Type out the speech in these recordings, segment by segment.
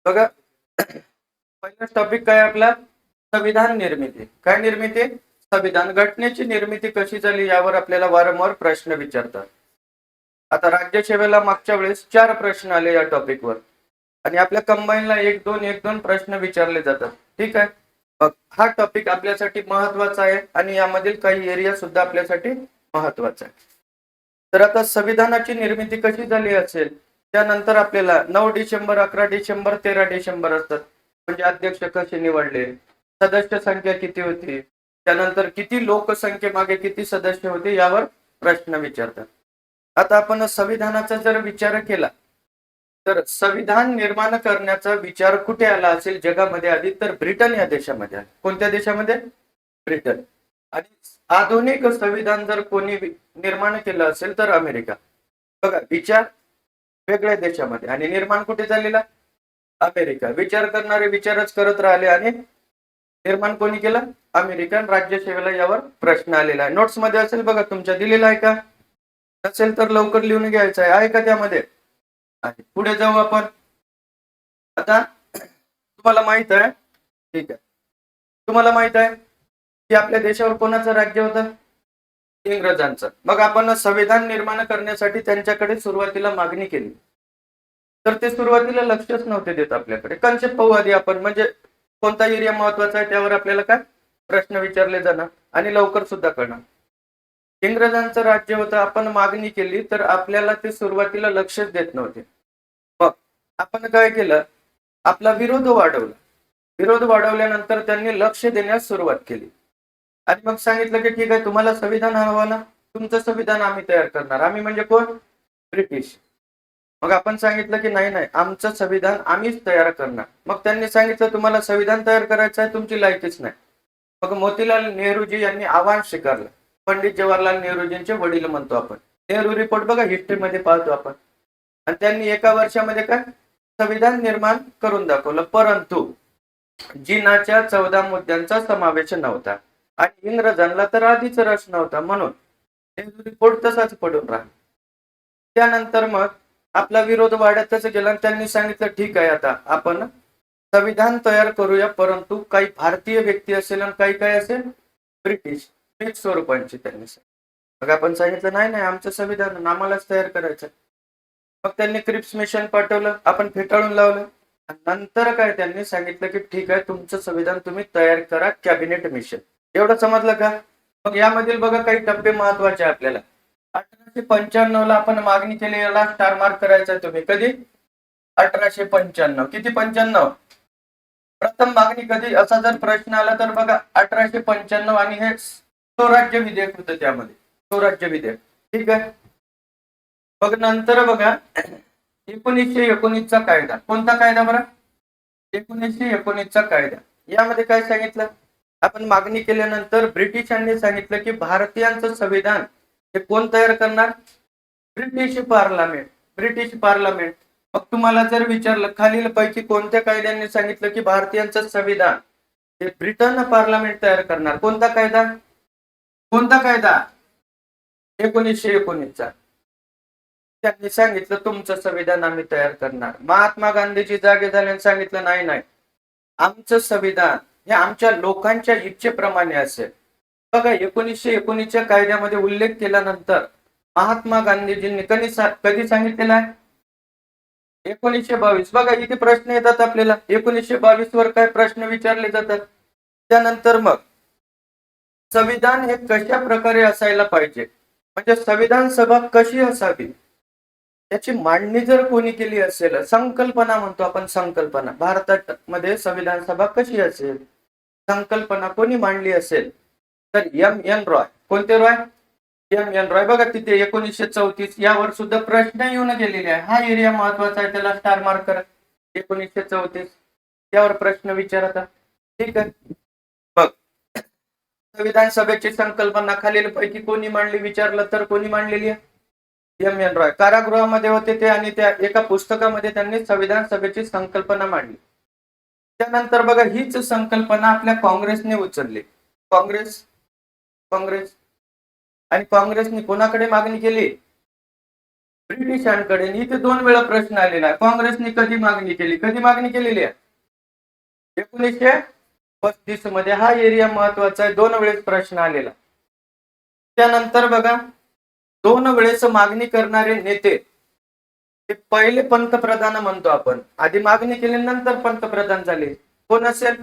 बघा, पहिला टॉपिक काय आपला? संविधान निर्मिती. काय निर्मिती? संविधान. घटनेची निर्मिती कशी झाली यावर आपल्याला वारंवार प्रश्न विचारतात. आता राज्यसेवेला मागच्या वेळेस 4 प्रश्न आले या टॉपिकवर आणि आपल्या कंबाईनला 1-2 प्रश्न विचारले जातात. ठीक आहे. मग हा टॉपिक आपल्यासाठी महत्वाचा आहे आणि यामधील काही एरिया सुद्धा आपल्यासाठी महत्वाचा आहे. तर आता संविधानाची निर्मिती कशी झाली असेल, त्यानंतर आपल्याला 9 डिसेंबर, 11 डिसेंबर, 13 डिसेंबर असतात. म्हणजे अध्यक्ष कसे निवडले, सदस्य संख्या किती होती, त्यानंतर किती लोकसंख्येमागे किती सदस्य होते यावर प्रश्न विचारतात. आता आपण संविधानाचा जर विचार केला तर संविधान निर्माण करण्याचा विचार कुठे आला असेल जगामध्ये आधी? तर ब्रिटन या देशामध्ये आला. कोणत्या देशामध्ये? ब्रिटन. आणि आधुनिक संविधान जर कोणी निर्माण केलं असेल तर अमेरिका. बघा, विचार वेगळ्या देशामध्ये आणि निर्माण कुठे झालेला? अमेरिका. विचार करणारे विचारच करत राहिले आणि निर्माण कोणी केलं? अमेरिकन. राज्यसेवेला यावर प्रश्न आलेला आहे. नोट्स मध्ये असेल बघा, तुमच्या दिलेला आहे का? नसेल तर लवकर लिहून घ्यायचं आहे का त्यामध्ये? पुढे जाऊ आपण. आता तुम्हाला माहित आहे, ठीक आहे, तुम्हाला माहित आहे की आपल्या देशावर कोणाचं राज्य होतं? इंग्रजांचं. मग आपण संविधान निर्माण करण्यासाठी त्यांच्याकडे सुरुवातीला मागणी केली, तर ते सुरुवातीला लक्षच नव्हते देत आपल्याकडे. कन्सेप्ट पाहू आधी आपण, म्हणजे कोणता एरिया महत्वाचा आहे त्यावर आपल्याला काय प्रश्न विचारले जाणार आणि लवकर सुद्धा कळणार. इंग्रजांचं राज्य होतं, आपण मागणी केली तर आपल्याला ते सुरुवातीला लक्षच देत नव्हते. मग आपण काय केलं? आपला विरोध वाढवला. विरोध वाढवल्यानंतर त्यांनी लक्ष देण्यास सुरुवात केली आणि मग सांगितलं की ठीक आहे, तुम्हाला संविधान हवं ना, तुमचं संविधान आम्ही तयार करणार. आम्ही म्हणजे कोण? ब्रिटिश. मग आपण सांगितलं की नाही नाही, आमचं संविधान आम्हीच तयार करणार. मग त्यांनी सांगितलं तुम्हाला संविधान तयार करायचं आहे, तुमची लायकीच नाही. मग मोतीलाल नेहरूजी यांनी आव्हान स्वीकारलं. पंडित जवाहरलाल नेहरूजींचे वडील म्हणतो आपण. नेहरू रिपोर्ट बघा, हिस्ट्रीमध्ये पाहतो आपण. आणि त्यांनी एका वर्षामध्ये काय संविधान निर्माण करून दाखवलं. परंतु जिनाच्या 14 मुद्द्यांचा समावेश नव्हता आणि इंग्रजांना तर आधीच रस नव्हता, म्हणून नेहरू रिपोर्ट तसाच पडून राहिला. त्यानंतर मग आपला विरोध वाढतच गेला आणि त्यांनी सांगितलं ठीक आहे, आता आपण संविधान तयार करूया, परंतु काही भारतीय व्यक्ती असेल आणि काही काय असेल ब्रिटिश मिक्स स्वरूपांची. त्यांनी मग आपण सांगितलं नाही नाही, आमचं संविधान आम्हालाच तयार करायचं. मग त्यांनी क्रिप्स मिशन पाठवलं, आपण फेटाळून लावलं. नंतर काय त्यांनी सांगितलं की ठीक आहे, तुमचं संविधान तुम्ही तयार करा, कॅबिनेट मिशन. एवढं समजलं का? मग यामधील बघा काही टप्पे महत्वाचे आपल्याला. 1895 ला आपण मागणी केली, याला स्टार मार्क करायचा तुम्ही. कधी? 1895. किती 95? प्रथम मागणी कधी, असा जर प्रश्न आला तर बघा 1895. आणि हे स्वराज्य विधेयक होतं त्यामध्ये, स्वराज्य विधेयक. ठीक आहे. मग नंतर बघा 1919 चा कायदा. कोणता कायदा बरं? 1919 चा कायदा. यामध्ये काय सांगितलं? आपण मागणी केल्यानंतर ब्रिटिशांनी सांगितलं की भारतीयांचं संविधान हे कोण तयार करणार? British parliament. British parliament. मग तुम्हाला जर विचारलं खालील पैकी कोणत्या कायद्याने सांगितलं की भारतीयांचं संविधान हे ब्रिटन पार्लमेंट तयार करणार? कोणता कायदा? कोणता कायदा? 1919 चा. त्यांनी सांगितलं तुमचं संविधान आम्ही तयार करणार. महात्मा गांधीजी जागे झाले आणि सांगितलं नाही नाही, आमचं संविधान हे आमच्या लोकांच्या इच्छेप्रमाणे असेल. बघा, 1919 च्या कायद्यामध्ये उल्लेख केल्यानंतर महात्मा गांधीजींनी कधी सांगितलेलं आहे? 1922. बघा, इथे प्रश्न येतात आपल्याला. 1922 वर काय प्रश्न विचारले जातात. त्यानंतर मग संविधान हे कशा प्रकारे असायला पाहिजे, म्हणजे संविधान सभा कशी असावी याची मांडणी जर कोणी केली असेल, संकल्पना म्हणतो आपण, संकल्पना. भारतात मध्ये संविधान सभा कशी असेल, संकल्पना कोणी मांडली असेल तर M.N. रॉय. कोणते रॉय? M.N. रॉय. बघा तिथे 1934 यावर सुद्धा प्रश्न येऊन गेलेले आहे. हा एरिया महत्वाचा आहे, त्याला स्टार मार्क करा. 1934 यावर प्रश्न विचारतात. ठीक आहे. मग संविधान सभेची संकल्पना खालील पैकी कोणी मांडली विचारलं तर कोणी मांडलेली आहे? M.N. रॉय. कारागृहामध्ये होते ते आणि त्या एका पुस्तकामध्ये त्यांनी संविधान सभेची संकल्पना मांडली. त्यानंतर बघा हीच संकल्पना आपल्या काँग्रेसने उचलली. काँग्रेस काँग्रेस आणि काँग्रेसने कोणाकडे मागणी केली? ब्रिटिशांकडे इथे 2 वेळा प्रश्न आलेला आहे. काँग्रेसने कधी मागणी केली? कधी मागणी केलेली आहे? 1935 मध्ये. हा एरिया महत्वाचा आहे. 2 वेळेस प्रश्न आलेला. त्यानंतर बघा, 2 वेळेस मागणी करणारे नेते ते पहिले पंतप्रधान म्हणतो आपण. आधी मागणी केली नंतर पंतप्रधान झाले. कोण असेल?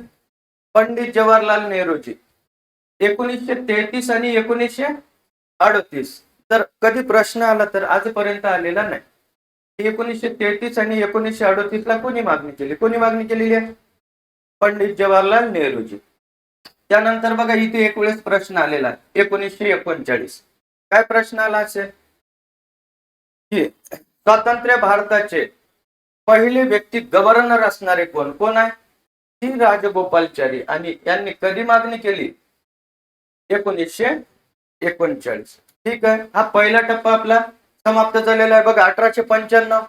पंडित जवाहरलाल नेहरूजी. 1933 आणि 1938. तर कधी प्रश्न आला तर आजपर्यंत आलेला नाही. 1933 आणि 1938 ला कोणी मागणी केली? कोणी मागणी केलेली आहे? पंडित जवाहरलाल नेहरूजी. त्यानंतर बघा, इथे एक वेळेस प्रश्न आलेला आहे 1939. काय प्रश्न आला असेल की स्वतंत्र भारताचे पहिले व्यक्ती गव्हर्नर असणारे कोण? कोण आहे? ही राजगोपालचारी. आणि यांनी कधी मागणी केली? 1939. ठीक आहे. हा पहिला टप्पा आपला समाप्त झालेला आहे. बघा, 1895.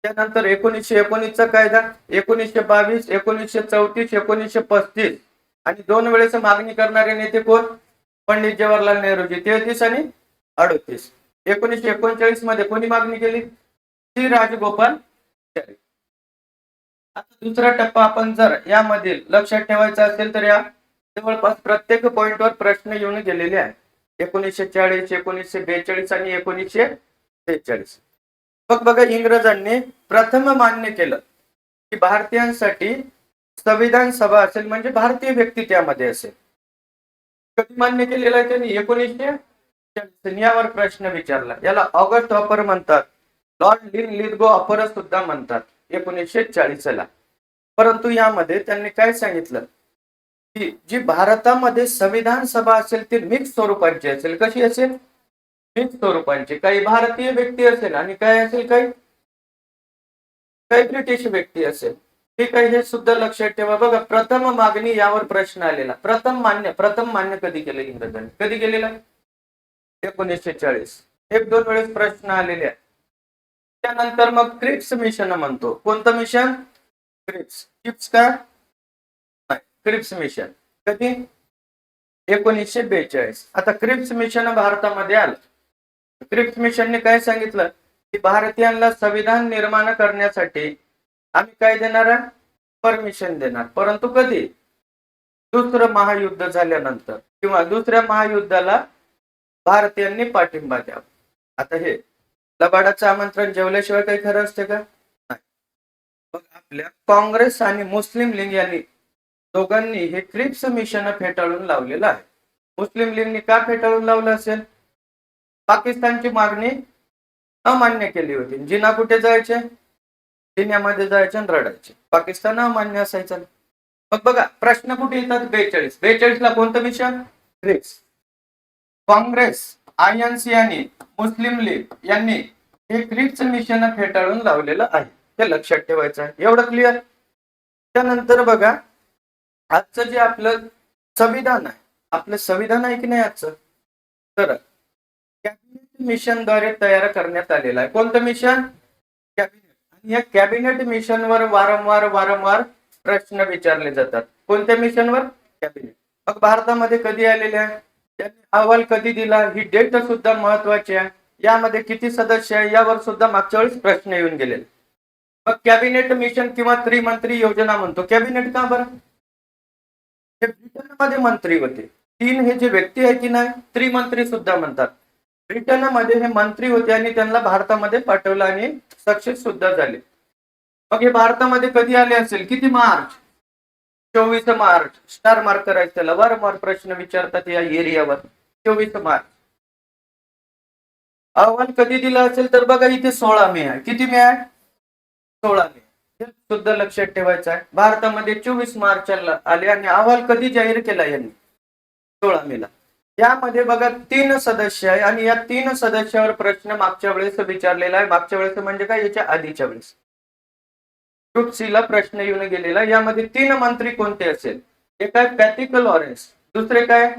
त्यानंतर 1919 चा कायदा, 1922, 1934, 1935. आणि 2 वेळेस मागणी करणारे नेते कोण? पंडित जवाहरलाल नेहरूजी. 33 आणि 38. 1939 मध्ये कोणी मागणी केली? श्री राजगोपालचारी. आता दुसरा टप्पा आपण जर यामध्ये लक्षात ठेवायचा असेल तर या जवळपास प्रत्येक पॉइंटवर प्रश्न येऊन गेलेले आहेत. 1940, 1942 आणि 1943. मग बघा, इंग्रजांनी प्रथम मान्य केलं की भारतीयांसाठी संविधान सभा असेल, म्हणजे भारतीय व्यक्ती त्यामध्ये असेल. कधी मान्य केलेलं आहे त्यांनी? 1940. यावर प्रश्न विचारला. याला ऑगस्ट ऑफर म्हणतात. लॉर्ड लिथगो ऑफर सुद्धा म्हणतात 1940 ला. परंतु यामध्ये त्यांनी काय सांगितलं की जी भारतामध्ये संविधान सभा असेल ती मिक्स स्वरूपाची असेल. कशी असेल? मिक्स स्वरूपांची. काही भारतीय व्यक्ती असेल आणि काय असेल, काही ब्रिटिश व्यक्ती असेल. ठीक आहे, हे सुद्धा लक्षात ठेवा. बघा, प्रथम मागणी यावर प्रश्न आलेला. प्रथम मान्य कधी केलं इंग्रजांनी? कधी केलेला? 1940. 1-2 वेळेस प्रश्न आलेले आहेत. त्यानंतर मग क्रिप्स मिशन म्हणतो. कोणतं मिशन? क्रिप्स का? क्रिप्स मिशन कधी? 1942. आता क्रिप्स मिशन भारतामध्ये आलं. क्रिप्स मिशनने काय सांगितलं की भारतीयांना संविधान निर्माण करण्यासाठी आम्ही काय देणार? परमिशन देणार. परंतु कधी? दुसरं महायुद्ध झाल्यानंतर, किंवा दुसऱ्या महायुद्धाला भारतीयांनी पाठिंबा द्यावा. आता हे लबाडाचं आमंत्रण जेवल्याशिवाय काही खरं असते का? नाही. मग आपल्या काँग्रेस आणि मुस्लिम लीग यांनी दोघांनी हे क्रिप्स मिशन फेटाळून लावलेलं आहे. मुस्लिम लीगने का फेटाळून लावलं असेल? पाकिस्तानची मागणी अमान्य केली होती. जिना कुठे जायचे? जिन्यामध्ये जायचे आणि रडायचे. पाकिस्तान अमान्य असायचं. मग बघा, प्रश्न कुठे येतात? 42 ला कोणतं मिशन? क्रिप्स. काँग्रेस, INC आणि मुस्लिम लीग यांनी हे क्रिप्स मिशन फेटाळून लावलेलं आहे. हे लक्षात ठेवायचं आहे. एवढं क्लिअर? त्यानंतर बघा, आजचं जे आपलं संविधान आहे, आपलं संविधान आहे की नाही आजचं, तर कॅबिनेट मिशनद्वारे तयार करण्यात आलेलं आहे. कोणतं मिशन? कॅबिनेट. आणि या कॅबिनेट मिशनवर वारंवार प्रश्न विचारले जातात. कोणत्या मिशनवर? कॅबिनेट. मग भारतामध्ये कधी आलेले आहे? त्यांनी अहवाल कधी दिला? ही डेट सुद्धा महत्वाची आहे. यामध्ये किती सदस्य आहे यावर सुद्धा मागच्या वेळेस प्रश्न येऊन गेलेले. मग कॅबिनेट मिशन किंवा त्रिमंत्री योजना म्हणतो. कॅबिनेट का बरं? हे ब्रिटनमध्ये मंत्री होते. 3 हे जे व्यक्ती आहे की नाही, त्रिमंत्री सुद्धा म्हणतात. ब्रिटनमध्ये हे मंत्री होते आणि त्यांना भारतामध्ये पाठवलं आणि सक्सेस सुद्धा झाले. मग हे भारतामध्ये कधी आले असेल? किती मार्च? 24 मार्च. स्टार मार्क करायचं त्याला. वारंवार प्रश्न विचारतात या एरियावर. 24 मार्च. अहवाल कधी दिला असेल तर बघा, इथे 16 मे आहे. किती मे आहे? 16 मे. हे सुद्धा लक्षात ठेवायचं आहे. भारतामध्ये 24 मार्चला आले आणि अहवाल कधी जाहीर केला यांनी? 16 मेला. यामध्ये बघा 3 सदस्य आहे आणि या 3 सदस्यावर प्रश्न मागच्या वेळेस विचारलेला आहे. मागच्या वेळेस म्हणजे काय? याच्या आधीच्या वेळेस ग्रुप सी ला प्रश्न येऊन गेलेला. यामध्ये 3 मंत्री कोणते असेल? एक आहे पॅट्रिक लॉरेन्स, दुसरे काय?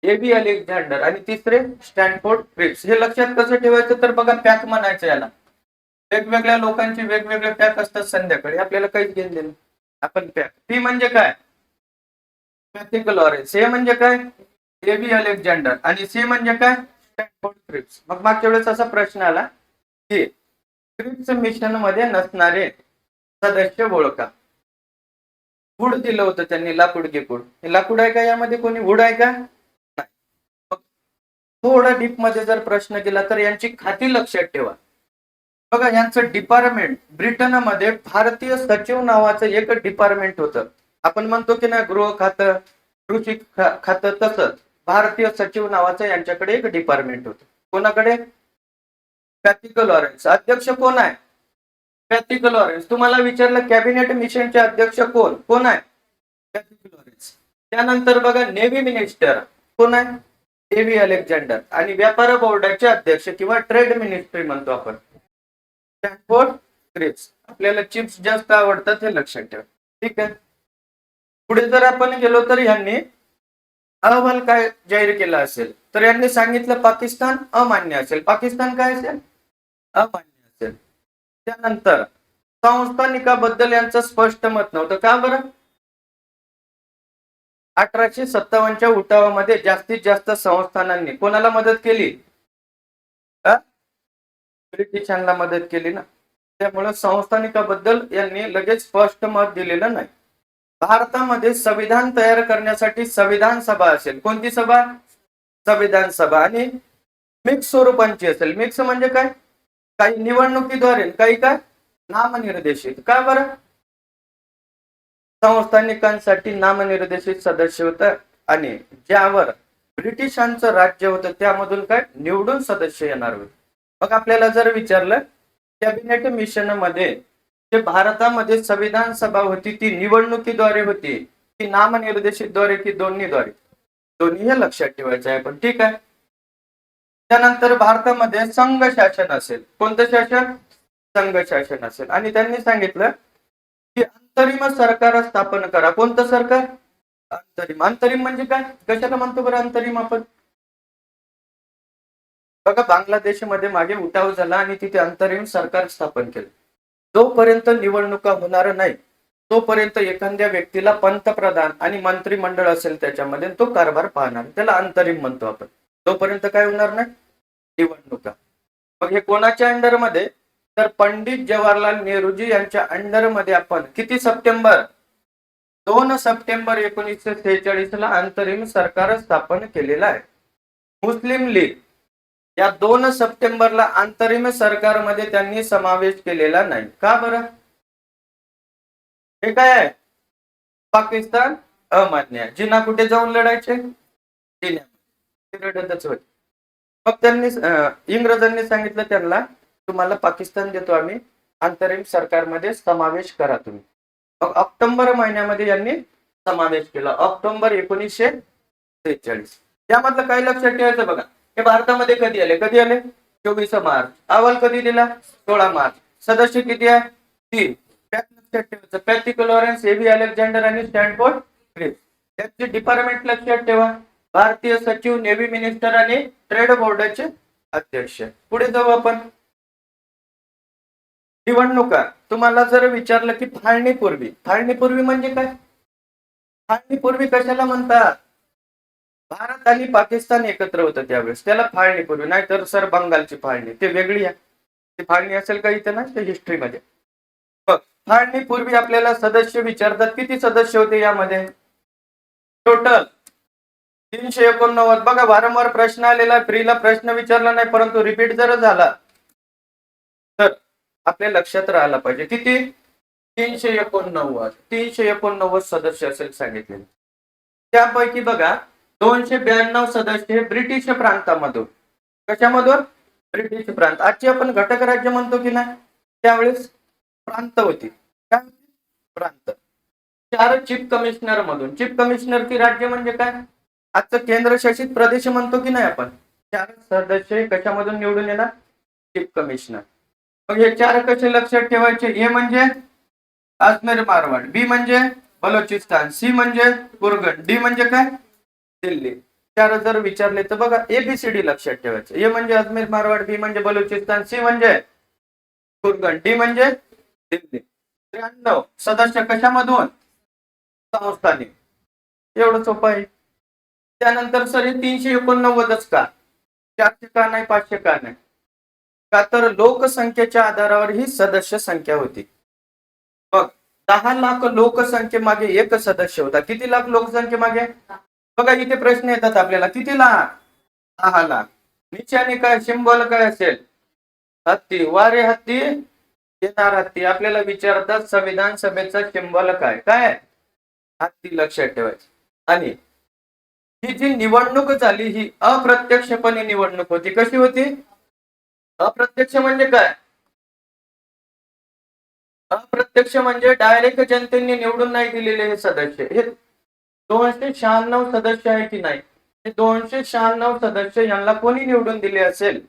AB अलेक्झांडर आणि तिसरे स्टॅनफोर्ड क्रिप्स. हे लक्षात कसं ठेवायचं तर बघा, पॅक म्हणायचं याला. वेगवेगळ्या लोकांचे वेगवेगळे पॅक असतात. संध्याकाळी आपल्याला काहीच घेऊन देणं. आपण पॅक. पी म्हणजे काय? Patrick Lawrence. हे म्हणजे काय? AB Alexander. आणि सी म्हणजे काय? Stafford Cripps. मग मागच्या वेळेस असा प्रश्न आला की क्रिप्स मिशन मध्ये नसणारे सदस्य ओळखा. वूड दिलं होतं त्यांनी, लाकूड गिकूड. हे लाकूड आहे का यामध्ये? कोणी वूड आहे का? नाही. मग थोडा डीप मध्ये जर प्रश्न केला तर यांची खाती लक्षात ठेवा. बघा, यांचं डिपार्टमेंट ब्रिटनमध्ये भारतीय सचिव नावाचं एक डिपार्टमेंट होतं. आपण म्हणतो की ना गृह खातं, कृषी खातं, तसंच भारतीय सचिव नावाचं यांच्याकडे एक डिपार्टमेंट होतं. कोणाकडे? पॅथिक लॉरेन्स. अध्यक्ष कोण आहे? पॅथिक लॉरेन्स. तुम्हाला विचारलं कॅबिनेट मिशनचे अध्यक्ष कोण कोण आहे? पॅथिक लॉरेन्स. त्यानंतर बघा, नेव्ही मिनिस्टर कोण आहे? एव्ही अलेक्झांडर. आणि व्यापार बोर्डाचे अध्यक्ष किंवा ट्रेड मिनिस्ट्री म्हणतो आपण, स्टॅनफोर्ड क्रिप्स. आपल्याला चिप्स जास्त आवडतात हे लक्षात ठेवा. ठीक आहे. पुढे जर आपण गेलो तर यांनी अहवाल काय जाहीर केला असेल तर यांनी सांगितलं पाकिस्तान अमान्य असेल. पाकिस्तान काय असेल? अमान्य असेल. त्यानंतर संस्थानिकाबद्दल यांचं स्पष्ट मत नव्हतं. का बरं? 1857च्या उठावामध्ये जास्तीत जास्त संस्थानांनी कोणाला मदत केली? ब्रिटिशांना मदत केली ना. त्यामुळे संस्थानिकाबद्दल यांनी लगेच स्पष्ट मत दिलेलं नाही. भारतामध्ये संविधान तयार करण्यासाठी संविधान सभा असेल. कोणती सभा? संविधान सभा. आणि मिक्स स्वरूपांची असेल. मिक्स म्हणजे काय? काही निवडणुकीद्वारे, काही काय नामनिर्देशित. का बरं? संस्थानिकांसाठी नामनिर्देशित सदस्य होतं आणि ज्यावर ब्रिटिशांचं राज्य होतं त्यामधून काय निवडून सदस्य येणार होते. मग आपल्याला जर विचारलं कॅबिनेट मिशन मध्ये जे भारतामध्ये संविधान सभा होती ती निवडणुकीद्वारे होती की नामनिर्देशित द्वारे की दोन्हीद्वारे? दोन्ही हे लक्षात ठेवायचं आहे आपण. ठीक आहे. त्यानंतर भारतामध्ये संघ शासन असेल. कोणतं शासन? संघ शासन असेल. आणि त्यांनी सांगितलं की अंतरिम सरकार स्थापन करा. कोणतं सरकार? अंतरिम. अंतरिम म्हणजे काय? कशाला म्हणतो बरं अंतरिम आपण? बघा, बांगलादेशमध्ये मागे उठाव झाला आणि तिथे अंतरिम सरकार स्थापन केलं. जोपर्यंत निवडणुका होणार नाही तोपर्यंत एखाद्या व्यक्तीला पंतप्रधान आणि मंत्रिमंडळ असेल त्याच्यामध्ये तो कारभार पाहणार. त्याला अंतरिम म्हणतो आपण. तोपर्यंत काय होणार नाही? निवडणुका. मग हे कोणाच्या अंडर मध्ये? तर पंडित जवाहरलाल नेहरूजी यांच्या अंडर मध्ये आपण किती सप्टेंबर? 2 सप्टेंबर 1946 ला अंतरिम सरकार स्थापन केलेलं आहे. मुस्लिम लीग या 2 सप्टेंबरला अंतरिम सरकारमध्ये त्यांनी समावेश केलेला नाही. का बरं? हे काय आहे? पाकिस्तान अमान्य आहे. जिना कुठे जाऊन लढायचे? जिन्यामध्ये. मग त्यांनी इंग्रजांनी सांगितलं त्यांना तुम्हाला पाकिस्तान देतो आम्ही, अंतरिम सरकारमध्ये समावेश करा तुम्ही. मग ऑक्टोबर महिन्यामध्ये यांनी समावेश केला. ऑक्टोबर 1943. यामधलं काय लक्षात ठेवायचं बघा. हे भारतामध्ये कधी आले? 24 मार्च. अहवाल कधी दिला? 16 मार्च. सदस्य किती आहे? 3. त्यात लक्षात ठेवायचं पॅथिक लॉरेन्स, एव्ही अलेक्झांडर आणि स्टॅनफोर्ड क्रिप्स. त्याचे डिपार्टमेंट लक्षात ठेवा. भारतीय सचिव, नेव्ही मिनिस्टर आणि ट्रेड बोर्डाचे अध्यक्ष. पुढे जाऊ आपण. निवडणुका. तुम्हाला जर विचारलं की फाळणीपूर्वी. फाळणीपूर्वी म्हणजे काय? फाळणीपूर्वी कशाला म्हणतात? भारत आणि पाकिस्तान एकत्र होतं त्यावेळेस, त्याला फाळणीपूर्वी. नाही तर सर बंगालची फाळणी ते वेगळी आहे. ती फाळणी असेल का इथं? ना ते हिस्ट्रीमध्ये. फाळणीपूर्वी आपल्याला सदस्य विचारतात. किती सदस्य होते यामध्ये? टोटल 389. बघा, वारंवार प्रश्न आलेला, फ्रीला प्रश्न विचारला नाही परंतु रिपीट जर झाला तर आपल्या लक्षात राहायला पाहिजे. किती? 389. 389 सदस्य असेल सांगितले. त्यापैकी बघा 292 सदस्य हे ब्रिटिश प्रांतामधून. कशामधून? ब्रिटिश प्रांत. आजची आपण घटक राज्य म्हणतो की नाही, त्यावेळेस प्रांत होती. काय होती? प्रांत. 4 चीफ कमिशनर मधून. चीफ कमिशनर की राज्य म्हणजे काय? आजचं केंद्रशासित प्रदेश म्हणतो की नाही आपण. 4 सदस्य कशामधून निवडून येणार? Chief commissioner. मग हे 4 कसे लक्षात ठेवायचे? ए म्हणजे अजमेर मारवाड, बी म्हणजे बलोचिस्तान, सी म्हणजे कुरगन, डी म्हणजे काय? दिल्ली. 4 जर विचारले तर बघा एबीसीडी लक्षात ठेवायचे. ए म्हणजे अजमेर मारवाड, बी म्हणजे बलोचिस्तान, सी म्हणजे कुरगन, डी म्हणजे दिल्ली. 93 सदस्य कशामधून? संस्थानिक. एवढं सोपं आहे. त्यानंतर सर 389च का? 400 का नाही? 500 का नाही? का तर लोकसंख्येच्या आधारावर ही सदस्य संख्या होती. मग 10 लाख लोकसंख्येमागे एक सदस्य होता. किती लाख लोकसंख्येमागे? बघा इथे प्रश्न येतात आपल्याला, किती लाख? 10 लाख. निशाने काय, सिंबल काय असेल? हत्ती. वारे हत्ती येणार हत्ती. आपल्याला विचारतात संविधान सभेचा सिंबल काय? काय? हत्ती, लक्षात ठेवायचं. आणि ही जी निवडणूक झाली ही अप्रत्यक्षपणे निवडणूक होती. कशी होती? अप्रत्यक्ष म्हणजे काय? अप्रत्यक्ष म्हणजे डायरेक्ट जनतेने निवडून नाही दिलेले हे सदस्य. हे 296 सदस्य आहे की नाही, हे 296 सदस्य यांना कोणी निवडून दिले असेल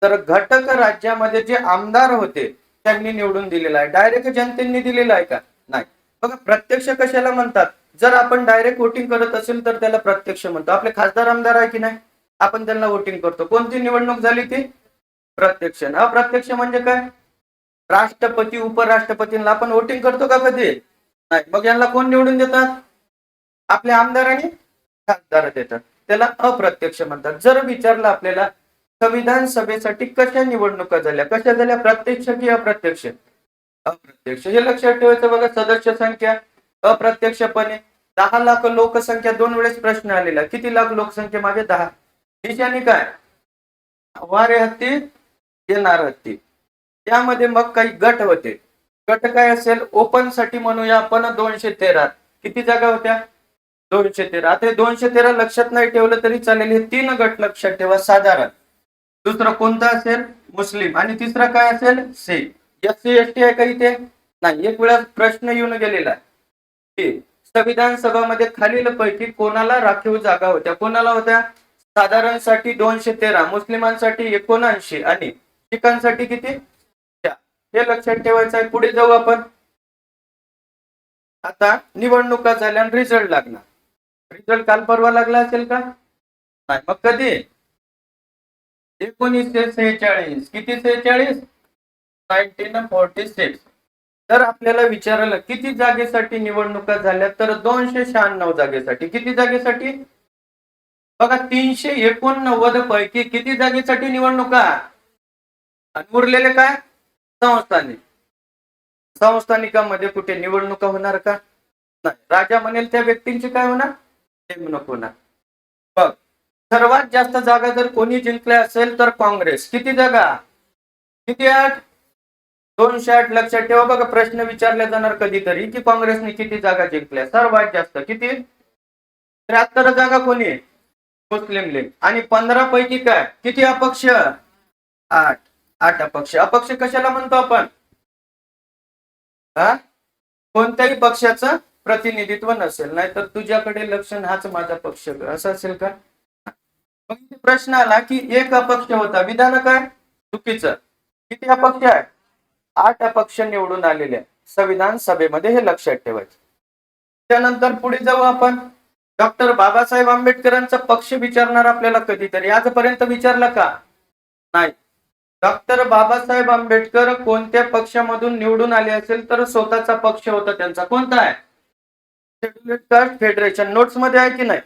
तर घटक राज्यामध्ये जे आमदार होते त्यांनी निवडून दिलेला आहे. डायरेक्ट जनतेने दिलेला आहे का? नाही. बघा प्रत्यक्ष कशाला म्हणतात? जर आपण डायरेक्ट वोटिंग करत असेल तर त्याला प्रत्यक्ष म्हणतो. आपले खासदार आमदार आहे की नाही, आपण त्यांना वोटिंग करतो. कोणती निवडणूक झाली ती? प्रत्यक्ष. अप्रत्यक्ष म्हणजे काय? राष्ट्रपती उपराष्ट्रपतींना आपण वोटिंग करतो का कधी? नाही. मग यांना कोण निवडून देतात? आपले आमदार आणि खासदार देतात. त्याला अप्रत्यक्ष म्हणतात. जर विचारलं आपल्याला संविधान सभेसाठी कशा निवडणुका झाल्या, कशा झाल्या, प्रत्यक्ष की अप्रत्यक्ष? अप्रत्यक्ष. हे लक्षात ठेवायचं. बघा सदस्य संख्या अप्रत्यक्षपणे 10 लाख लोकसंख्या, 2 वेळेस प्रश्न आलेला. किती लाख लोकसंख्येमागे? 10. निशाने काय? वारे हत्ती येणार हत्ती. त्यामध्ये मग काही गट होते. गट काय असेल? ओपन साठी म्हणूया आपण 213. किती जागा होत्या? 213. आता 213 लक्षात नाही ठेवलं तरी चालेल. हे 3 गट लक्षात ठेवा साधारण. दुसरं कोणतं असेल? मुस्लिम. आणि तिसरा काय असेल? सी. एससी एसटी आहे का इथे? नाही. एक वेळा प्रश्न येऊन गेलेला आहे की संविधान सभामध्ये खालील पैकी कोणाला राखीव जागा होत्या? कोणाला होत्या? साधारणसाठी 213, मुस्लिमांसाठी 79 आणि शिखांसाठी किती? हे लक्षात ठेवायचं आहे. पुढे जाऊ आपण. आता निवडणुका झाल्या आणि रिझल्ट लागला. रिझल्ट काल परवा लागला असेल का? नाही. मग कधी? 1946. किती? 46. 1946. तर आपल्याला विचारलं किती जागेसाठी निवडणुका झाल्या तर 296 जागेसाठी. किती जागेसाठी? बघा 389 पैकी किती जागेसाठी निवडणुका? आणि उरलेले काय? संस्थानिक. संस्थानिकांमध्ये कुठे निवडणुका होणार का? नाही. राजा म्हणेल त्या व्यक्तींची काय होणार? नेमणूक होणार. बघ सर्वात जास्त जागा जर कोणी जिंकल्या असेल तर काँग्रेस. किती जागा? किती? 8. 208. लक्षात ठेवा. बघा प्रश्न विचारला जाणार कधीतरी की काँग्रेसने किती जागा जिंकल्या. सर्वात जास्त किती? 73 जागा. कोणी? मुस्लिम लीग. आणि 15 पैकी काय किती अपक्ष? 8. 8 अपक्ष. अपक्ष कशाला म्हणतो आपण? कोणत्याही पक्षाचं प्रतिनिधित्व नसेल. नाहीतर तुझ्याकडे लक्षण हाच माझा पक्ष असं असेल का? मग प्रश्न आला की एक अपक्ष होता. विधान काय? चुकीचं. किती अपक्ष आहे? 8 अपक्ष निवडून आलेले संविधान सभेमध्ये. हे लक्षात ठेवायचं. त्यानंतर पुढे जाऊ आपण. डॉक्टर बाबासाहेब आंबेडकरांचा पक्ष विचारणार आपल्याला कधीतरी. आजपर्यंत विचारला का? नाही. डॉक्टर बाबासाहेब आंबेडकर कोणत्या पक्षामधून निवडून आले असेल तर स्वतःचा पक्ष होता त्यांचा. कोणता आहे? Scheduled caste federation. नोट्स मध्ये आहे की नाही?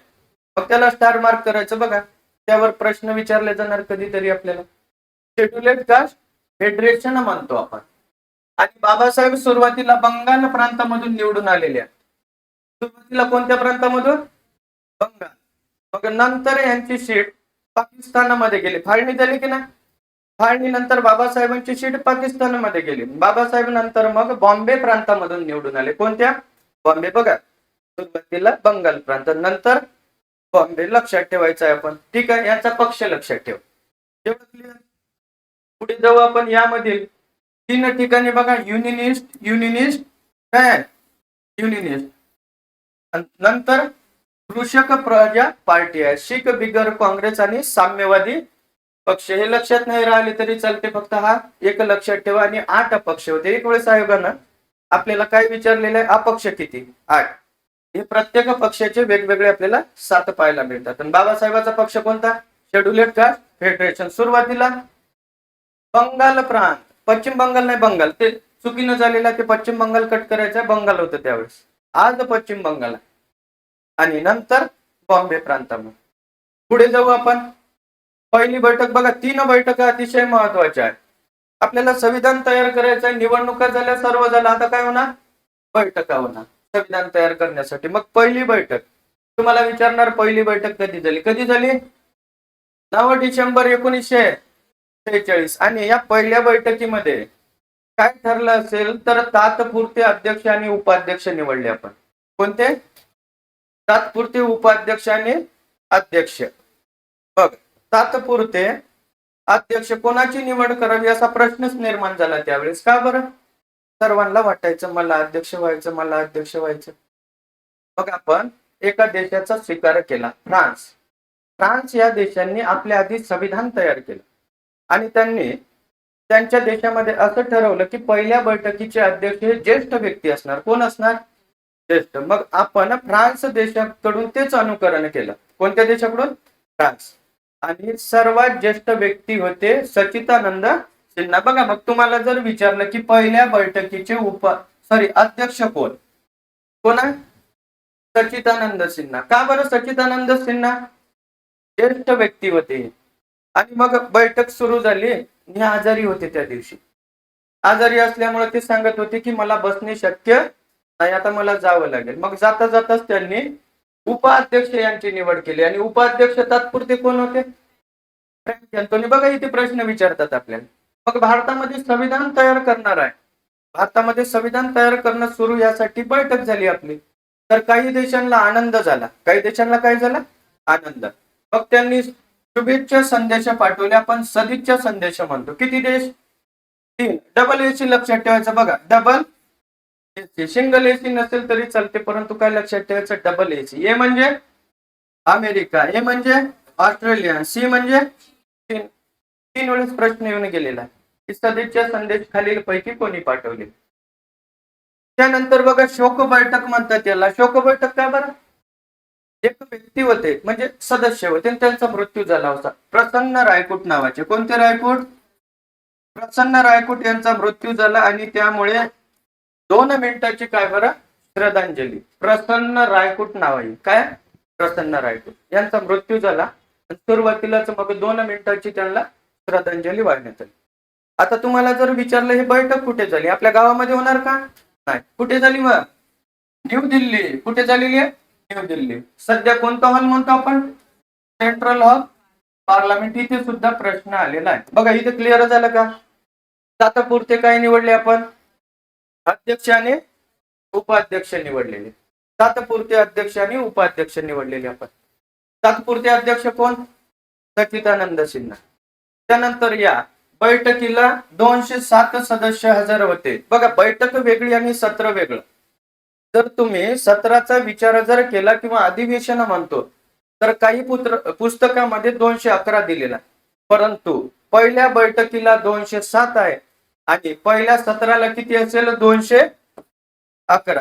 मग त्याला स्टार मार्क करायचं. बघा त्यावर प्रश्न विचारले जाणार कधीतरी आपल्याला. शेड्युल्ड कास्ट फेडरेशन म्हणतो आपण. आणि बाबासाहेब सुरुवातीला बंगाल प्रांतामधून निवडून आलेले आहेत. सुरुवातीला कोणत्या प्रांतामधून? बंगाल. मग नंतर यांची सीट पाकिस्तानमध्ये गेली. फाळणी झाली की नाही? फाळणी नंतर बाबासाहेबांची सीट पाकिस्तानमध्ये गेली. बाबासाहेब नंतर मग बॉम्बे प्रांतामधून निवडून आले. कोणत्या? बॉम्बे. बघा सुरुवातीला बंगाल प्रांत, नंतर बॉम्बे. लक्षात ठेवायचं आहे आपण. ठीक आहे. याचा पक्ष लक्षात ठेव. एवढं क्लिअर? पुढे जाऊ आपण. यामधील 3 ठिकाणी बघा युनियनिस्ट काय? युनियनिस्ट. नंतर कृषक प्रजा पार्टी आहे. शीख बिगर काँग्रेस आणि साम्यवादी पक्ष. हे लक्षात नाही राहिले तरी चालते. फक्त हा एक लक्षात ठेवा. आणि 8 अपक्ष होते. एक वेळेस आयोगानं आपल्याला काय विचारलेलं आहे? अपक्ष किती? 8. हे प्रत्येक पक्षाचे वेगवेगळे आपल्याला 7 पाहायला मिळतात. आणि बाबासाहेबांचा पक्ष कोणता? Scheduled caste federation. सुरुवातीला बंगाल प्रांत. पश्चिम बंगाल नाही, बंगाल. ते चुकीनं झालेला. ते पश्चिम बंगाल कट करायचं. बंगाल होतं त्यावेळेस. आज पश्चिम बंगाल. आणि नंतर बॉम्बे प्रांतामध्ये. पुढे जाऊ आपण. पहिली बैठक बघा, 3 बैठका अतिशय महत्वाच्या आहेत. आपल्याला संविधान तयार करायचं आहे, निवडणुका झाल्या, सर्व झालं, आता काय होणार? बैठका होणार संविधान तयार करण्यासाठी. मग पहिली बैठक तुम्हाला विचारणार, पहिली बैठक कधी झाली? कधी झाली? 9 डिसेंबर 1946. आणि या पहिल्या बैठकीमध्ये काय ठरलं असेल तर तात्पुरते अध्यक्ष आणि उपाध्यक्ष निवडले आपण. कोणते? तात्पुरते उपाध्यक्ष आणि अध्यक्ष. बघ, तात्पुरते अध्यक्ष कोणाची निवड करावी असा प्रश्नच निर्माण झाला त्यावेळेस. का बरं? सर्वांना वाटायचं मला अध्यक्ष व्हायचं, मला अध्यक्ष व्हायचं. मग आपण एका देशाचा स्वीकार केला, फ्रान्स. फ्रान्स या देशांनी आपल्या आधी संविधान तयार केलं आणि त्यांनी त्यांच्या देशामध्ये असं ठरवलं की पहिल्या बैठकीचे अध्यक्ष हे ज्येष्ठ व्यक्ती असणार. कोण असणार? ज्येष्ठ. मग आपण फ्रान्स देशाकडून तेच अनुकरण केलं. कोणत्या देशाकडून? फ्रान्स. आणि सर्वात ज्येष्ठ व्यक्ती होते सच्चिदानंद सिन्हा. बघा, मग तुम्हाला जर विचारलं की पहिल्या बैठकीचे अध्यक्ष कोण? कोण आहे? सच्चिदानंद सिन्हा. का बरं सच्चिदानंद सिन्हा? ज्येष्ठ व्यक्ती होते. आणि मग बैठक सुरू झाली. हे आजारी होते त्या दिवशी. आजारी असल्यामुळे ते सांगत होते की मला बसणे शक्य नाही, आता मला जावं लागेल. मग जाता जाताच त्यांनी उपाध्यक्ष यांची निवड केली. आणि उपाध्यक्ष तात्पुरते कोण होते? Frank Anthony. बघा, इथे प्रश्न विचारतात आपल्याला. मग भारतामध्ये संविधान तयार करणार आहे, भारतामध्ये संविधान तयार करणं सुरू यासाठी बैठक झाली आपली. तर काही देशांना आनंद झाला. काही देशांना काय झाला? आनंद. मग त्यांनी शुभेच्छा संदेश पाठवले. आपण सदिच्छा संदेश म्हणतो. किती देश? 3. डबल एसी लक्षात ठेवायचं. बघा, डबल एसी. सिंगल एसी नसेल तरी चालते, परंतु काय लक्षात ठेवायचं? Double AC. ए म्हणजे अमेरिका, ए म्हणजे ऑस्ट्रेलिया, सी म्हणजे चीन. 3 वेळेस प्रश्न येऊन गेलेला आहे की सदिच्छा संदेश खालील पैकी कोणी पाठवले. त्यानंतर बघा, शोक बैठक म्हणतात याला. शोक बैठक का बरं? एक व्यक्ती होते, म्हणजे सदस्य होते, त्यांचा मृत्यू झाला होता. प्रसन्न रायकूट नावाचे. कोणते रायकूट? प्रसन्न रायकूट यांचा मृत्यू झाला आणि त्यामुळे 2 मिनिटाची काय बरं श्रद्धांजली. प्रसन्न रायकूट नाव आहे. काय? प्रसन्न रायकूट यांचा मृत्यू झाला. सुरुवातीलाच मग 2 मिनिटाची त्यांना श्रद्धांजली वाहण्यात आली. आता तुम्हाला जर विचारलं ही बैठक कुठे झाली? आपल्या गावामध्ये होणार का? नाही. कुठे झाली? मग न्यू दिल्ली. कुठे झालेली आहे? न्यू दिल्ली. सध्या कोणता हॉल म्हणतो आपण? Central hall parliament. इथे सुद्धा प्रश्न आलेला आहे. बघा, इथे क्लिअर झालं का? तात्पुरते काय निवडले आपण? अध्यक्ष आणि उपाध्यक्ष निवडलेले. तात्पुरते अध्यक्ष आणि उपाध्यक्ष निवडलेले आपण. तात्पुरते अध्यक्ष कोण? सच्चिदानंद सिन्हा. त्यानंतर या बैठकीला 207 सदस्य हजर होते. बघा, बैठक वेगळी आणि सत्र वेगळं. जर तुम्ही सत्राचा विचार जर केला किंवा अधिवेशन म्हणतो तर काही पुस्तकामध्ये 211 दिलेला, परंतु पहिल्या बैठकीला 207 आहे आणि पहिल्या सत्राला किती असेल? 211.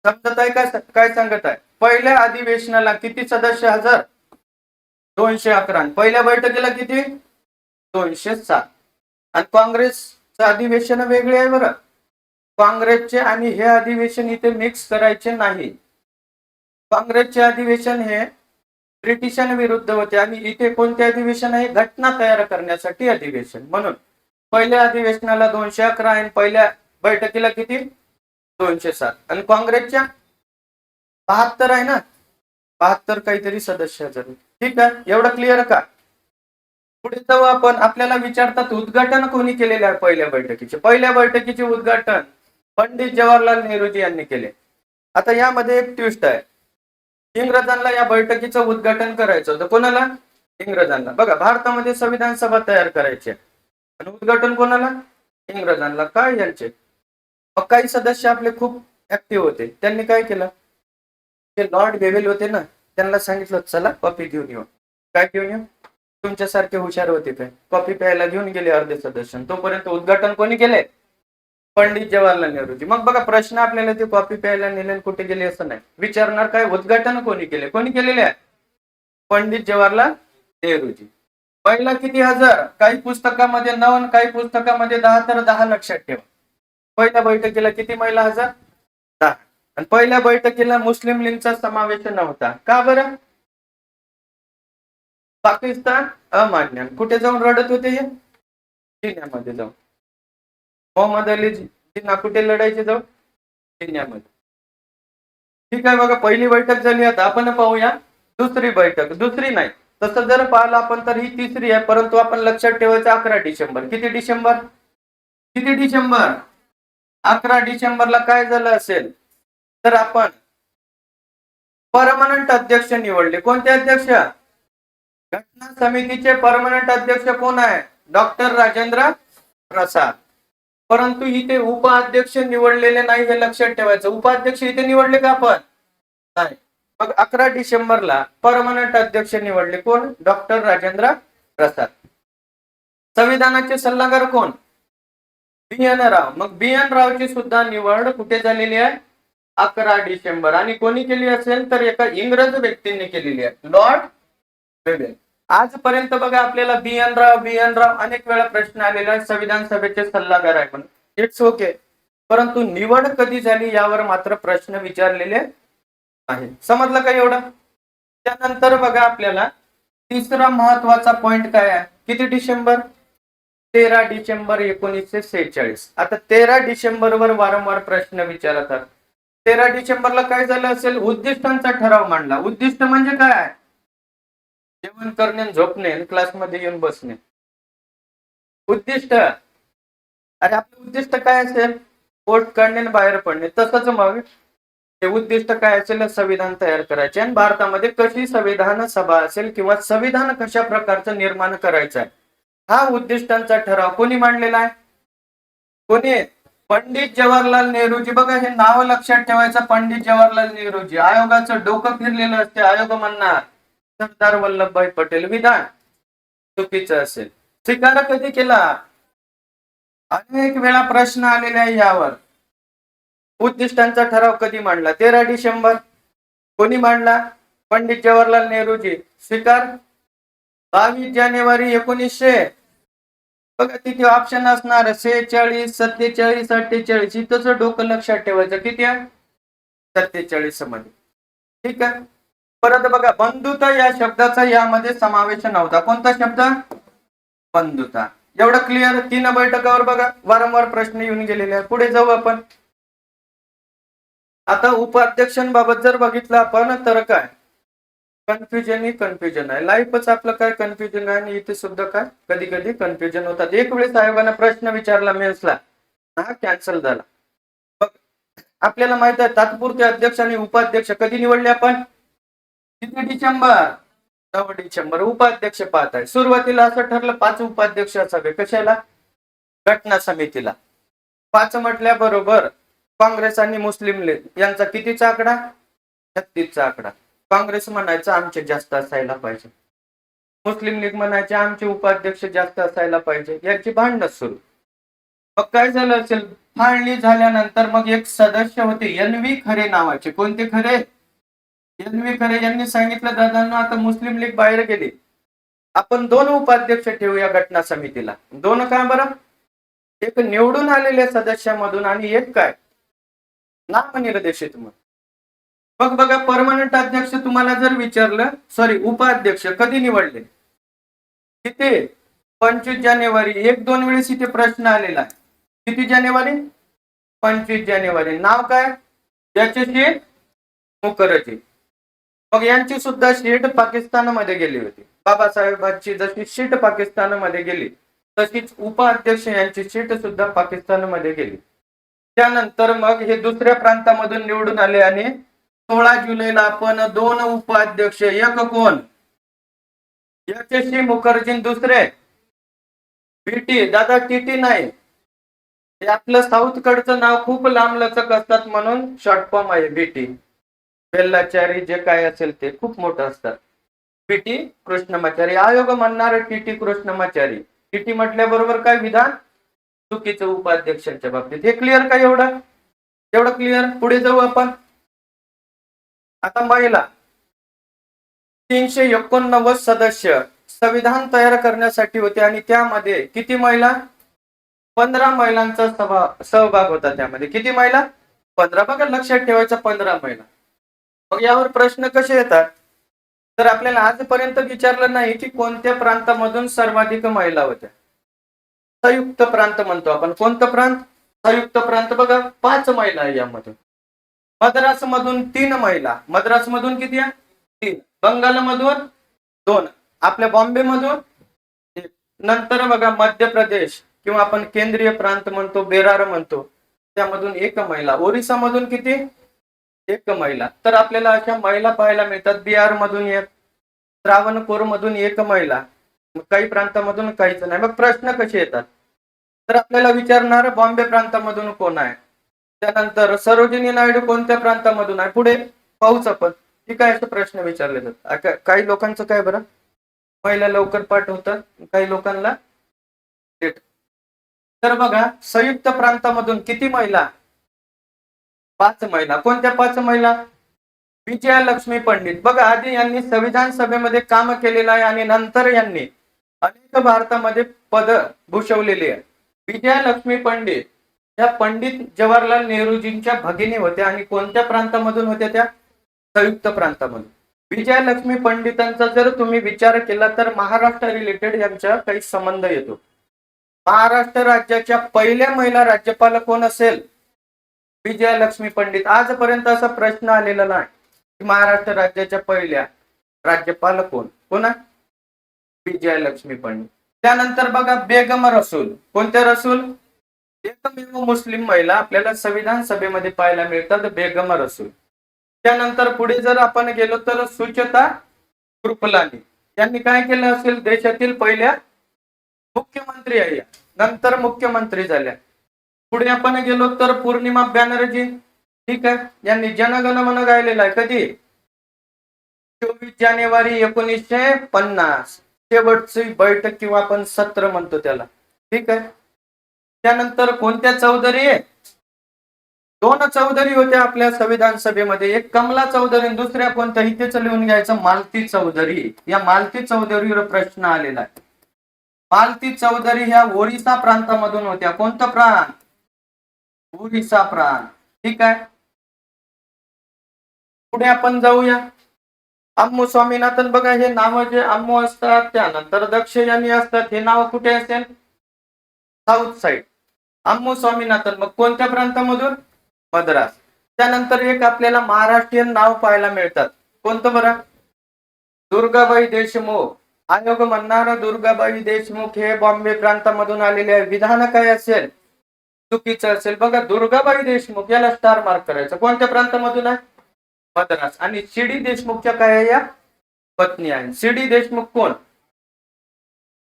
समजत आहे का? काय सांगत आहे? पहिल्या अधिवेशनाला किती सदस्य हजर? 211. पहिल्या बैठकीला किती? 207. आणि काँग्रेसचं अधिवेशन वेगळे आहे बरं. काँग्रेसचे आणि हे अधिवेशन इथे मिक्स करायचे नाही. काँग्रेसचे अधिवेशन हे ब्रिटिशांविरुद्ध होते आणि इथे कोणते अधिवेशन आहे? घटना तयार करण्यासाठी अधिवेशन. म्हणून पहिल्या अधिवेशनाला 211 आणि पहिल्या बैठकीला किती? 207. आणि काँग्रेसच्या 72 आहे ना, 72 काहीतरी सदस्य हजर. ठीक आहे, एवढं क्लिअर का? पुढे जाऊ आपण. आपल्याला विचारतात उद्घाटन कोणी केलेले आहे पहिल्या बैठकीचे? पहिल्या बैठकीचे उद्घाटन पंडित जवाहरलाल नेहरूजी यांनी केले. आता यामध्ये एक ट्विस्ट आहे. इंग्रजांना या बैठकीचं उद्घाटन करायचं होतं. कोणाला? इंग्रजांना. बघा, भारतामध्ये संविधान सभा तयार करायची आणि उद्घाटन कोणाला? इंग्रजांना. काय यांचे? मग काही सदस्य आपले खूप ऍक्टिव्ह होते. त्यांनी काय केलं? ते लॉर्ड वेव्हेल होते ना, त्यांना सांगितलं चला कॉफी घेऊन येऊ. काय घेऊन येऊ? तुमच्यासारखे हुशार होते काय? कॉफी प्यायला घेऊन गेले अर्धे सदस्य. तोपर्यंत उद्घाटन कोणी केले? पंडित जवाहरलाल नेहरूजी. मग बघा, प्रश्न आपल्याला ते कॉफी प्यायला नेले कुठे गेले असं नाही विचारणार. काय उद्घाटन कोणी केले? कोणी केलेले आहे? पंडित जवाहरलाल नेहरूजी. पहिला किती हजर? काही पुस्तकामध्ये 9, काही पुस्तकामध्ये 10. तर 10 लक्षात ठेवा. पहिल्या बैठकीला किती महिला हजर? 10. आणि पहिल्या बैठकीला मुस्लिम लीगचा समावेश नव्हता. का बरं? पाकिस्तान अमान्य. कुठे जाऊन रडत होते हे? जिन्यामध्ये जाऊन. मोहम्मद अली जिन्ना कुठे लढायचे जाऊन? जिन्यामध्ये. ठीक आहे बघा, पहिली बैठक झाली. आता आपण पाहूया दुसरी बैठक. दुसरी नाही, तसं जर पाहिलं आपण तर ही तिसरी आहे, परंतु आपण लक्षात ठेवायचं 11 डिसेंबर. किती डिसेंबर? किती डिसेंबर? 11 डिसेंबरला काय झालं असेल तर आपण परमनंट अध्यक्ष निवडले. कोणते अध्यक्ष? घटना समितीचे परमनंट अध्यक्ष कोण आहे? डॉक्टर राजेंद्र प्रसाद. परंतु इथे उपाध्यक्ष निवडलेले नाही, हे लक्षात ठेवायचं. उपाध्यक्ष इथे निवडले का आपण? नाही. मग 11 डिसेंबरला परमनंट अध्यक्ष निवडले कोण? डॉक्टर राजेंद्र प्रसाद. संविधानाचे सल्लागार कोण? बी.एन. राव. मग बी.एन. रावची सुद्धा निवड कुठे झालेली आहे? 11 डिसेंबर. आणि कोणी केली असेल तर एका इंग्रज व्यक्तींनी केलेली आहे, लॉर्ड वेवेल. आजपर्यंत बघा आपल्याला बी.एन. राव अनेक वेळा प्रश्न आलेला आहे. संविधान सभेचे सल्लागार आहे पण इट्स ओके. परंतु निवड कधी झाली यावर मात्र प्रश्न विचारलेले आहे. समजलं का एवढं? त्यानंतर बघा आपल्याला तिसरा महत्वाचा पॉइंट काय आहे? किती डिसेंबर? 13 डिसेंबर 1946. आता 13 डिसेंबर वर वारंवार प्रश्न विचारतात. 13 डिसेंबरला काय झालं असेल? उद्दिष्टांचा ठराव मांडला. उद्दिष्ट म्हणजे काय? जेवण करणे, झोपणे, क्लासमध्ये येऊन बसणे. उद्दिष्ट. अरे आपलं उद्दिष्ट काय असेल? पोट काढणे आणि बाहेर पडणे. तसंच मग हे उद्दिष्ट काय असेल? संविधान तयार करायचे. आणि भारतामध्ये कशी संविधान सभा असेल किंवा संविधान कशा प्रकारचं निर्माण करायचं आहे, हा उद्दिष्टांचा ठराव कोणी मांडलेला आहे? कोणी? पंडित जवाहरलाल नेहरूजी. बघा हे नाव लक्षात ठेवायचं, पंडित जवाहरलाल नेहरूजी. आयोगाचं डोकं फिरलेलं असते. आयोग म्हणणार सरदार वल्लभभाई पटेल. विधान चुकीचं असेल. स्वीकार कधी केला? अनेक वेळा प्रश्न आलेले आहे यावर. उद्दिष्टांचा ठराव कधी मांडला? 13 डिसेंबर. कोणी मांडला? पंडित जवाहरलाल नेहरूजी. स्वीकार 22 जानेवारी 1900. बघा तिथे ऑप्शन असणार 46, 47, 48. इथंच डोकं लक्षात ठेवायचं. किती आहे? 47 मध्ये. ठीक आहे. परत बघा बंधुता या शब्दाचा यामध्ये समावेश नव्हता. कोणता शब्द? बंधुता. एवढं क्लिअर? 3 बैठकावर बघा वारंवार प्रश्न येऊन गेलेले आहे. पुढे जाऊ आपण. आता उपाध्यक्षांबाबत जर बघितलं आपण तर काय कन्फ्युजन आहे. लाईफच आपलं काय कन्फ्युजन आहे. आणि इथे सुद्धा काय कधी कधी कन्फ्युजन होतात. एक वेळेस आयोगाने प्रश्न विचारला मेन्सला, हा कॅन्सल झाला. बघ आपल्याला माहित आहे तात्पुरते अध्यक्ष आणि उपाध्यक्ष कधी निवडले आपण? किती डिसेंबर? 9 डिसेंबर. उपाध्यक्ष पाहत आहे. सुरुवातीला असं ठरलं 5 उपाध्यक्ष असावे. कशाला? घटना समितीला. 5 म्हटल्याबरोबर काँग्रेस आणि मुस्लिम लीग यांचा कितीचा आकडा? 36चा आकडा. काँग्रेस म्हणायचं आमचे जास्त असायला पाहिजे, मुस्लिम लीग म्हणायचे आमचे उपाध्यक्ष जास्त असायला पाहिजे. याची भांडण सुरू. मग काय झालं असेल? फाळणी झाल्यानंतर मग एक सदस्य होते एन.व्ही. खरे नावाचे. कोणते खरे? एन.व्ही. खरे यांनी सांगितलं दादांना आता मुस्लिम लीग बाहेर गेली, आपण 2 उपाध्यक्ष ठेवूया घटना समितीला. 2 का बरं? एक निवडून आलेल्या सदस्यामधून आणि एक काय नामनिर्देशित म्हणून. मग बघा परमनंट अध्यक्ष तुम्हाला जर विचारलं, सॉरी उपाध्यक्ष कधी निवडले? किती? 25 जानेवारी. 1-2 वेळेस इथे प्रश्न आलेला आहे. किती जानेवारी? 25 जानेवारी. नाव काय? याचे शीट मुखर्जी. मग यांची सुद्धा शीट पाकिस्तानमध्ये गेली होती. बाबासाहेबांची जशी शीट पाकिस्तानमध्ये गेली तशीच उपाध्यक्ष यांची शीट सुद्धा पाकिस्तानमध्ये गेली. त्यानंतर मग हे दुसऱ्या प्रांतामधून निवडून आले आणि 16 जुलैला आपण 2 उपाध्यक्ष. एक कोण? यशस्वी मुखर्जी. दुसरे बीटी. दादा टीटी नाही, हे आपलं साऊथ कडचं नाव खूप लांब लचक असतात म्हणून शॉर्ट फॉर्म आहे बीटी. बेल्लाचारी जे काय असेल ते खूप मोठं असतात. बीटी कृष्णमाचारी. आयोग म्हणणार टीटी कृष्णमाचारी. टीटी म्हटल्याबरोबर काय? विधान चुकीचं उपाध्यक्षांच्या बाबतीत. हे क्लिअर का? एवढं क्लिअर? पुढे जाऊ आपण. आता महिला 389 सदस्य संविधान तयार करण्यासाठी होते आणि त्यामध्ये किती महिला? 15 महिलांचा सहभाग होता. त्यामध्ये किती महिला? 15. बघा लक्षात ठेवायचं 15 महिला. मग यावर प्रश्न कसे येतात? तर आपल्याला आजपर्यंत विचारलं नाही की कोणत्या प्रांतामधून सर्वाधिक महिला होत्या. संयुक्त प्रांत म्हणतो आपण. कोणतं प्रांत? संयुक्त प्रांत. बघा 5 महिला आहे यामध्ये. मद्रास मधून 3 महिला. मद्रास मधून किती आहे? 3. बंगाल मधून 2. आपल्या बॉम्बे मधून 1. नंतर बघा मध्य प्रदेश किंवा आपण केंद्रीय प्रांत म्हणतो, बेरार म्हणतो, त्यामधून 1 महिला. ओरिसा मधून किती? 1 महिला. तर आपल्याला अशा महिला पाहायला मिळतात. बिहार मधून 1, त्रावणकोर मधून 1 महिला. काही प्रांतामधून काहीच नाही. मग प्रश्न कसे येतात? तर आपल्याला विचारणार बॉम्बे प्रांतामधून कोण आहे, त्यानंतर सरोजिनी नायडू कोणत्या प्रांतामधून आहे, पुढे पाहूच आपण. ठीक आहे, असे प्रश्न विचारले जातात. काही लोकांचं काय बरं, महिला लवकर पाठ होतं, काही लोकांना लेट. तर बघा संयुक्त प्रांतामधून किती महिला? 5 महिला. कोणत्या 5 महिला? विजयालक्ष्मी पंडित. बघा आधी यांनी संविधान सभेमध्ये काम केलेलं आहे आणि नंतर यांनी अनेक भारतामध्ये पद भूषवलेली आहे. विजयालक्ष्मी पंडित या पंडित जवाहरलाल नेहरूजींच्या भगिनी होत्या आणि कोणत्या प्रांतामधून होत्या? त्या संयुक्त प्रांतामधून. विजयालक्ष्मी पंडितांचा जर तुम्ही विचार केला तर महाराष्ट्र रिलेटेड यांचा काही संबंध येतो. महाराष्ट्र राज्याच्या पहिल्या महिला राज्यपाल कोण असेल? विजयालक्ष्मी पंडित. आजपर्यंत असा प्रश्न आलेला नाही की महाराष्ट्र राज्याच्या पहिल्या राज्यपाल कोण? कोण आहे? विजयालक्ष्मी पंडित. त्यानंतर बघा बेगम रसूल. कोणत्या रसूल? एकमेव मुस्लिम महिला आपल्याला संविधान सभेमध्ये पाहायला मिळतात, बेगम रसूल. त्यानंतर पुढे जर आपण गेलो तर सुचेता कृपलानी. यांनी काय केलं असेल? देशातील पहिल्या मुख्यमंत्री आहे, नंतर मुख्यमंत्री झाल्या. पुढे आपण गेलो तर पूर्णिमा बॅनर्जी. ठीक आहे, यांनी जनगण मन गायलेला आहे. कधी? 24 जानेवारी 1950. शेवटची बैठक किंवा आपण सत्र म्हणतो त्याला. ठीक आहे. त्यानंतर कोणत्या चौधरी? 2 चौधरी होत्या आपल्या संविधान सभेमध्ये. एक कमला चौधरी, दुसऱ्या कोणत्या इथेच लिहून घ्यायचं, मालती चौधरी. या मालती चौधरीवर प्रश्न आलेला आहे. मालती चौधरी ह्या ओरिसा प्रांतामधून होत्या. कोणतं प्रांत? ओरिसा प्रांत. ठीक आहे. पुढे आपण जाऊया. अम्मू स्वामीनाथन. बघा हे नाव जे अम्मू असतात त्यानंतर दक्षयानी असतात, हे नाव कुठे असेल? South side. अम्मू स्वामीनाथन. मग कोणत्या प्रांतामधून? मद्रास. त्यानंतर एक आपल्याला महाराष्ट्रीयन नाव पाहायला मिळतात. कोणतं बरं? दुर्गाबाई देशमुख. आयोग म्हणणार दुर्गाबाई देशमुख हे बॉम्बे प्रांतामधून आलेले आहे. विधान काय असेल? चुकीचं असेल. बघा दुर्गाबाई देशमुख याला स्टार मार्क करायचं. कोणत्या प्रांतामधून आहे? मद्रास. आणि सी.डी. देशमुखच्या काय या पत्नी आहे. सी.डी. देशमुख कोण?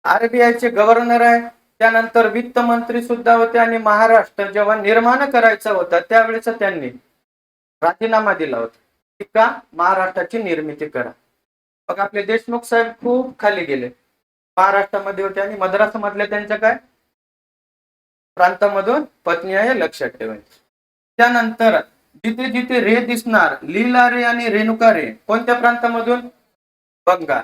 आरबीआयचे गव्हर्नर आहे. त्यानंतर वित्त मंत्री सुद्धा होते आणि महाराष्ट्र जेव्हा निर्माण करायचा होता त्यावेळेस त्यांनी राजीनामा दिला होता की का महाराष्ट्राची निर्मिती करा. मग आपले देशमुख साहेब खूप खाली गेले. महाराष्ट्रामध्ये होते आणि मद्रास मधल्या त्यांच्या काय प्रांतामधून पत्नी आहे, लक्षात ठेवायचं. त्यानंतर जिथे जिथे रे दिसणार, लीला रे आणि रेणुका रे कोणत्या प्रांतामधून? बंगाल.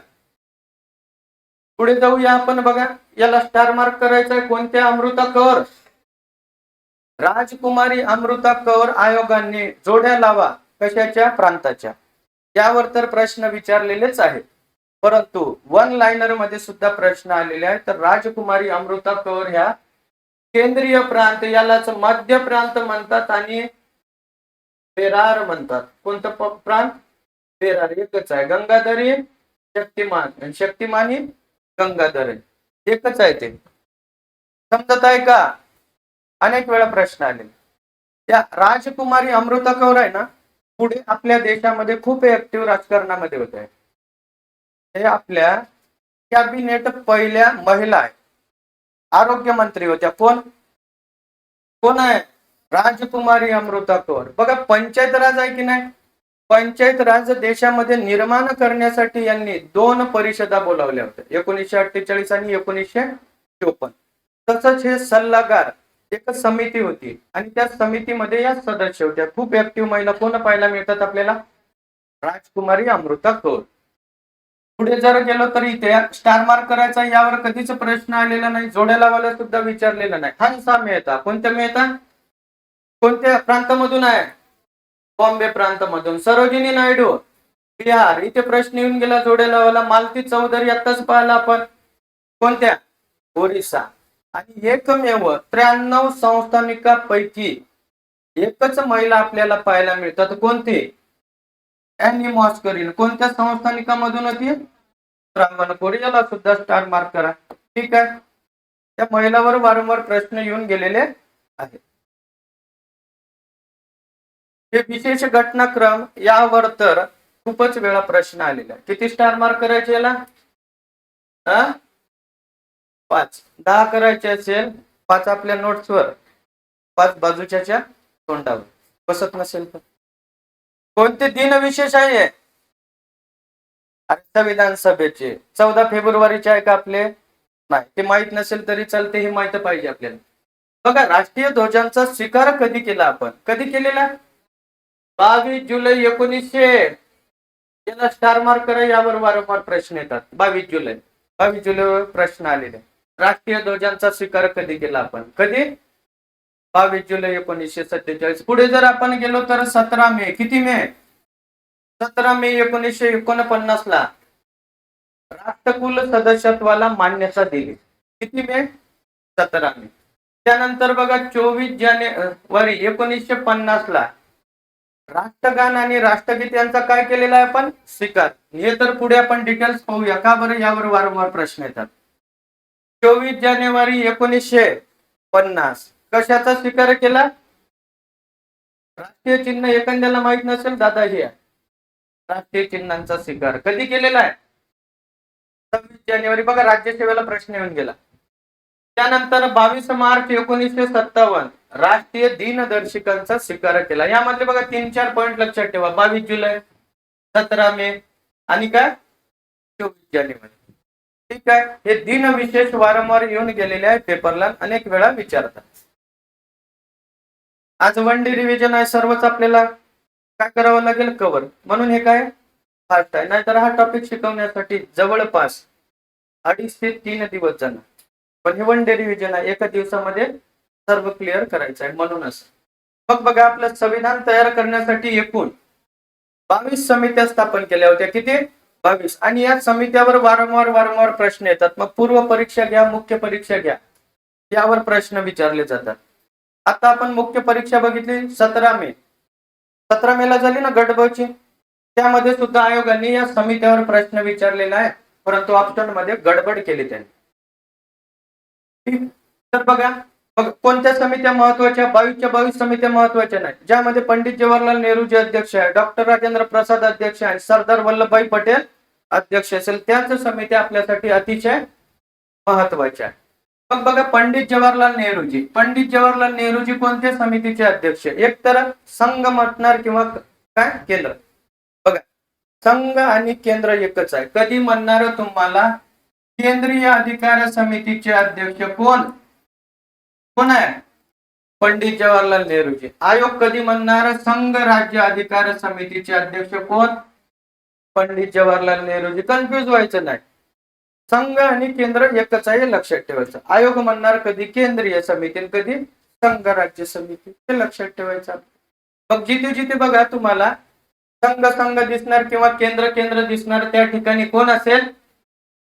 पुढे जाऊया आपण. बघा याला स्टार मार्क करायचा आहे. कोणत्या? अमृता कौर. राजकुमारी अमृता कौर आयोगाने जोड्या लावा कशाच्या? प्रांताच्या. यावर तर प्रश्न विचारलेलेच आहेत, परंतु वन लाइनर मध्ये सुद्धा प्रश्न आलेले आहेत. तर राजकुमारी अमृता कौर ह्या केंद्रीय प्रांत, यालाच मध्य प्रांत म्हणतात आणि बेरार म्हणतात. कोणतं प्रांत? बेरार. एकच आहे. गंगाधरी शक्तिमान, शक्तिमानी गंगाधर एकच आहे. ते समजत आहे का? अनेक वेळा प्रश्न आले. त्या राजकुमारी अमृता कौर आहे ना, पुढे आपल्या देशामध्ये खूप ऍक्टिव्ह राजकारणामध्ये होत आहे. हे आपल्या कॅबिनेट पहिल्या महिला आहे. आरोग्य मंत्री होत्या. कोण कोण आहे? राजकुमारी अमृता कौर. बघा पंचायत राज आहे की नाही? पंचायत राज देशामध्ये निर्माण करण्यासाठी यांनी 2 परिषदा बोलावल्या होत्या, 1948 आणि 1954. तसंच हे सल्लागार एक समिती होती आणि त्या समितीमध्ये या सदस्य होत्या. खूप ऍक्टिव्ह महिला कोण पाहायला मिळतात आपल्याला? राजकुमारी अमृता कौर. पुढे जर गेलो तर इथे स्टार मार्क करायचा. यावर कधीच प्रश्न आलेला नाही. जोड्या लावायला सुद्धा विचारलेला नाही. हंसा मेहता. कोणत्या मेहता? कोणत्या प्रांतामधून आहे? बॉम्बे प्रांतामधून. सरोजिनी नायडू बिहार इथे प्रश्न येऊन गेला जोड्या लावायला. मालती चौधरी आत्ताच पाहिला आपण, कोणत्या? ओरिसा. आणि एकमेव 93 संस्थानिकांपैकी एकच महिला आपल्याला पाहायला मिळतात. कोणती? अॅनी मॉस्करीन. कोणत्या संस्थानिकामधून होती? त्रावणकोर. याला सुद्धा स्टार मार्क करा. ठीक आहे. त्या महिलावर वारंवार प्रश्न येऊन गेलेले आहेत. हे विशेष घटनाक्रम यावर तर खूपच वेळा प्रश्न आलेला आहे. किती स्टार मार्क करायचे याला? 5. 10 करायचे असेल 5 आपल्या नोट्सवर, 5 बाजूच्या तोंडावर. बसत नसेल तर कोणते दिन विशेष आहे? संविधान सभेचे 14 फेब्रुवारीचे आहे का आपले? नाही. ते माहित नसेल तरी चालते, हे माहित पाहिजे आपल्याला. बघा, राष्ट्रीय ध्वजांचा स्वीकार कधी केला आपण? कधी केलेला? 22 जुलै 1900. याला स्टार मार्क करा. यावर वारंवार प्रश्न येतात. 22 जुलैवर प्रश्न आलेले. राष्ट्रीय ध्वजांचा स्वीकार कधी केला आपण? कधी? 22 जुलै 1947. पुढे जर आपण गेलो तर 17 मे. किती मे? 17 मे 1949 ला राष्ट्रकुल सदस्यत्वाला मान्यता दिली. किती मे? 17 मे. त्यानंतर बघा 24 जानेवारी 1950 ला राष्ट्रगान आणि राष्ट्रगीत यांचा काय केलेला आहे आपण? स्वीकार. हे तर पुढे आपण डिटेल्स पाहूया. का बरं? यावर वारंवार प्रश्न येतात. 24 जानेवारी 1950 कशाचा स्वीकार केला? राष्ट्रीय चिन्ह एखाद्याला माहित नसेल दादा, हे राष्ट्रीय चिन्हांचा स्वीकार कधी केलेला आहे? 26 जानेवारी. बघा, राज्यसेवेला प्रश्न येऊन गेला. त्यानंतर 22 मार्च 1957 राष्ट्रीय दिनदर्शिकांचा स्वीकार केला. यामध्ये बघा 3-4 पॉइंट लक्षात ठेवा. 22 जुलै, 17 मे आणि काय? 24 जानेवारी. ठीक आहे. हे दिन विशेष वारंवार येऊन गेलेले आहे पेपरला, अनेक वेळा विचारतात. आज 1 डे रिव्हिजन आहे. सर्वच आपल्याला काय करावं लागेल? कव्हर. म्हणून हे काय फास्ट आहे. नाहीतर हा टॉपिक शिकवण्यासाठी जवळपास 2.5 ते 3 दिवस जाणार. पण हे 1 डे रिव्हिजन आहे. एका दिवसामध्ये सर्व क्लिअर करायचं आहे. म्हणूनच मग बघा, आपलं संविधान तयार करण्यासाठी एकूण 22 समित्या स्थापन केल्या होत्या. किती? 22. आणि या समित्यावर वारंवार प्रश्न येतात. मग पूर्व परीक्षा घ्या, मुख्य परीक्षा घ्या, यावर प्रश्न विचारले जातात. आता आपण मुख्य परीक्षा बघितली 17 मे. 17 मेला झाली ना गट ब ची. त्यामध्ये सुद्धा आयोगाने या समित्यावर प्रश्न विचारलेला आहे, परंतु ऑप्शन मध्ये गडबड केली त्यांनी. तर बघा, कोणत्या समित्या महत्वाच्या? 22च्या 22 समित्या महत्वाच्या नाही. ज्यामध्ये पंडित जवाहरलाल नेहरूजी अध्यक्ष आहे, डॉक्टर राजेंद्र प्रसाद अध्यक्ष आहे, सरदार वल्लभभाई पटेल अध्यक्ष असेल, त्याच समित्या आपल्यासाठी अतिशय महत्वाच्या आहे. मग बघा, पंडित जवाहरलाल नेहरूजी कोणत्या समितीचे अध्यक्ष? एक तर संघ म्हणणार किंवा काय केंद्र. बघा, संघ आणि केंद्र एकच आहे. कधी म्हणणार तुम्हाला? केंद्रीय अधिकार समितीचे अध्यक्ष कोण आहे? पंडित जवाहरलाल नेहरूजी. आयोग कधी म्हणणार? संघ राज्य अधिकार समितीचे अध्यक्ष कोण? पंडित जवाहरलाल नेहरूजी. कन्फ्युज व्हायचं नाही. संघ आणि केंद्र एकच आहे, लक्षात ठेवायचं. आयोग म्हणणार कधी केंद्रीय समिती, कधी संघ राज्य समिती, हे लक्षात ठेवायचं. मग जिथे जिथे बघा तुम्हाला संघ दिसणार किंवा केंद्र दिसणार, त्या ठिकाणी कोण असेल?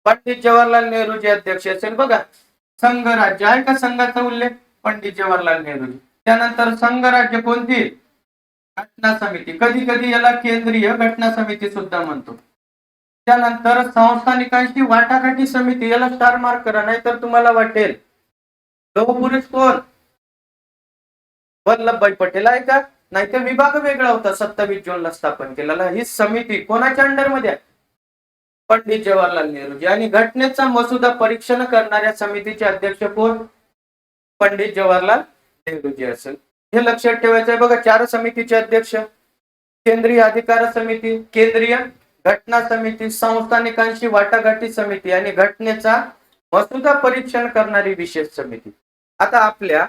पंडित जवाहरलाल नेहरूजी अध्यक्ष असेल. बघा, संघ राज्य आहे का संघाचा उल्लेख? पंडित जवाहरलाल नेहरूजी. त्यानंतर संघ राज्य कोणती? घटना समिती. कधी कधी याला केंद्रीय घटना समिती सुद्धा म्हणतो. त्यानंतर संस्थानिकांची वाटाघाटी समिती, याला स्टार मार्क करा, नाहीतर तुम्हाला वाटेल लोहपुरुष कोण? वल्लभभाई पटेल आहे का? नाहीतर विभाग वेगळा होता 27 जूनला स्थापन केलेला. ही समिती कोणाच्या अंडर मध्ये आहे? पंडित जवाहरलाल नेहरूजी. आणि घटनेचा मसुदा परीक्षण करणाऱ्या समितीचे अध्यक्ष कोण? पंडित जवाहरलाल नेहरूजी असेल. हे लक्षात ठेवायचं आहे. बघा, 4 समितीचे अध्यक्ष: केंद्रीय अधिकार समिती, केंद्रीय घटना समिती, संस्थानिकांशी वाटाघाटी समिती आणि घटनेचा मसुदा परीक्षण करणारी विशेष समिती. आता आपल्या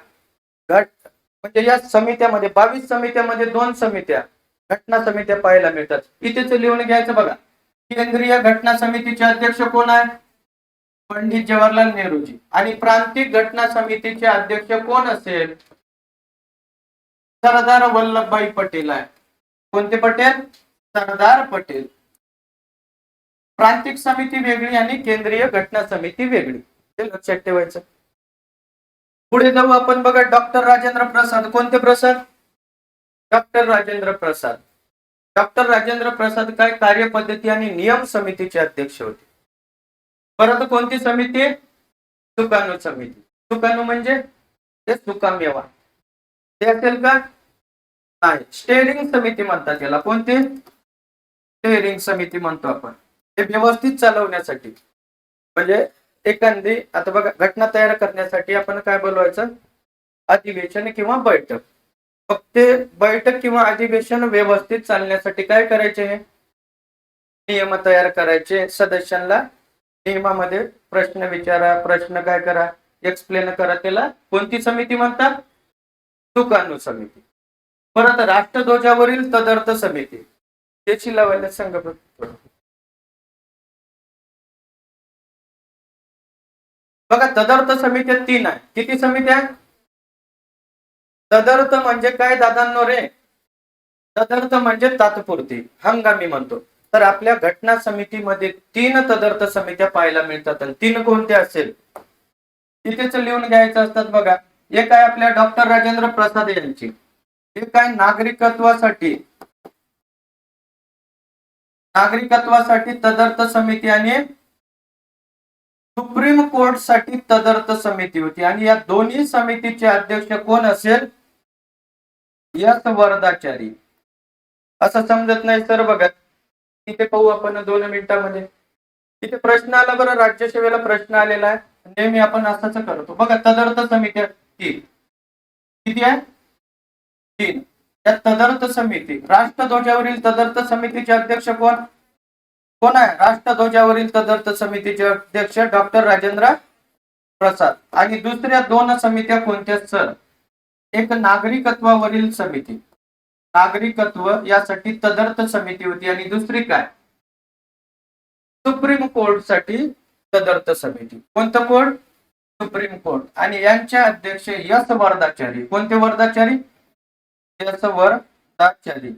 म्हणजे या समित्यामध्ये 22 समित्यामध्ये 2 समित्या घटना समित्या पाहायला मिळतात. इथेच लिहून घ्यायचं. बघा, केंद्रीय घटना समितीचे अध्यक्ष कोण आहे? पंडित जवाहरलाल नेहरूजी. आणि प्रांतिक घटना समितीचे अध्यक्ष कोण असेल? सरदार वल्लभभाई पटेल आहे. कोणते पटेल? सरदार पटेल. प्रांतिक समिती वेगळी आणि केंद्रीय घटना समिती वेगळी, हे लक्षात ठेवायचं. पुढे जाऊ आपण. बघा, डॉक्टर राजेंद्र प्रसाद. कोणते प्रसाद? डॉक्टर राजेंद्र प्रसाद. डॉक्टर राजेंद्र प्रसाद काय कार्यपद्धती आणि नियम समितीचे अध्यक्ष होते. परत कोणती समिती? सुकाणू समिती. सुकाणू म्हणजे ते सुकामेवा, ते असेल का? नाही. स्टेअरिंग समिती म्हणतात याला. कोणती? स्टेअरिंग समिती म्हणतो आपण. ते व्यवस्थित चालवण्यासाठी, म्हणजे एखादी आता बघा घटना तयार करण्यासाठी आपण काय बोलवायचं? अधिवेशन किंवा बैठक. मग ते बैठक किंवा अधिवेशन व्यवस्थित चालण्यासाठी काय करायचे? नियम तयार करायचे. सदस्यांना नियमामध्ये प्रश्न विचारा, प्रश्न काय करा, एक्सप्लेन करा. त्याला कोणती समिती म्हणतात? सुकाणू समिती. परत राष्ट्रध्वजावरील तदर्थ समिती, त्याची लावायला सांगा. बघा, तदर्थ समित्या 3 आहे. किती समित्या? तदर्थ म्हणजे काय दादांनो रे? तदर्थ म्हणजे तात्पुरती, हंगामी म्हणतो. तर आपल्या घटना समितीमध्ये 3 तदर्थ समित्या पाहायला मिळतात. 3 कोणत्या असेल तिथेच लिहून घ्यायचं असतात. बघा, एक आहे आपल्या डॉक्टर राजेंद्र प्रसाद यांची. एक आहे नागरिकत्वासाठी तदर्थ समिती आणि सुप्रीम कोर्ट साठी तदर्थ समिती होती. आणि या दोन्ही समितीचे अध्यक्ष कोण असेल? एस वरदाचारी. असं समजत नाही सर. बघा, इथे पाहू आपण 2 मिनिटांमध्ये. इथे प्रश्न आला बरं, राज्यसेवेला प्रश्न आलेला आहे. नेहमी आपण असंच करतो. बघा, तदर्थ समिती 3. किती आहे? 3. या तदर्थ समिती, राष्ट्रध्वजावरील तदर्थ समितीचे अध्यक्ष कोण? कोण आहे राष्ट्रध्वजावरील तदर्थ समितीचे अध्यक्ष? डॉक्टर राजेंद्र प्रसाद. आणि दुसऱ्या 2 समित्या कोणत्या सर? एक नागरिकत्वावरील समिती, नागरिकत्व यासाठी तदर्थ समिती होती. आणि दुसरी काय? सुप्रीम कोर्ट साठी तदर्थ समिती. कोणतं कोर्ट? Supreme court. आणि यांचे अध्यक्ष यस वरदाचारी. कोणते वरदाचारी? यस वरदाचारी.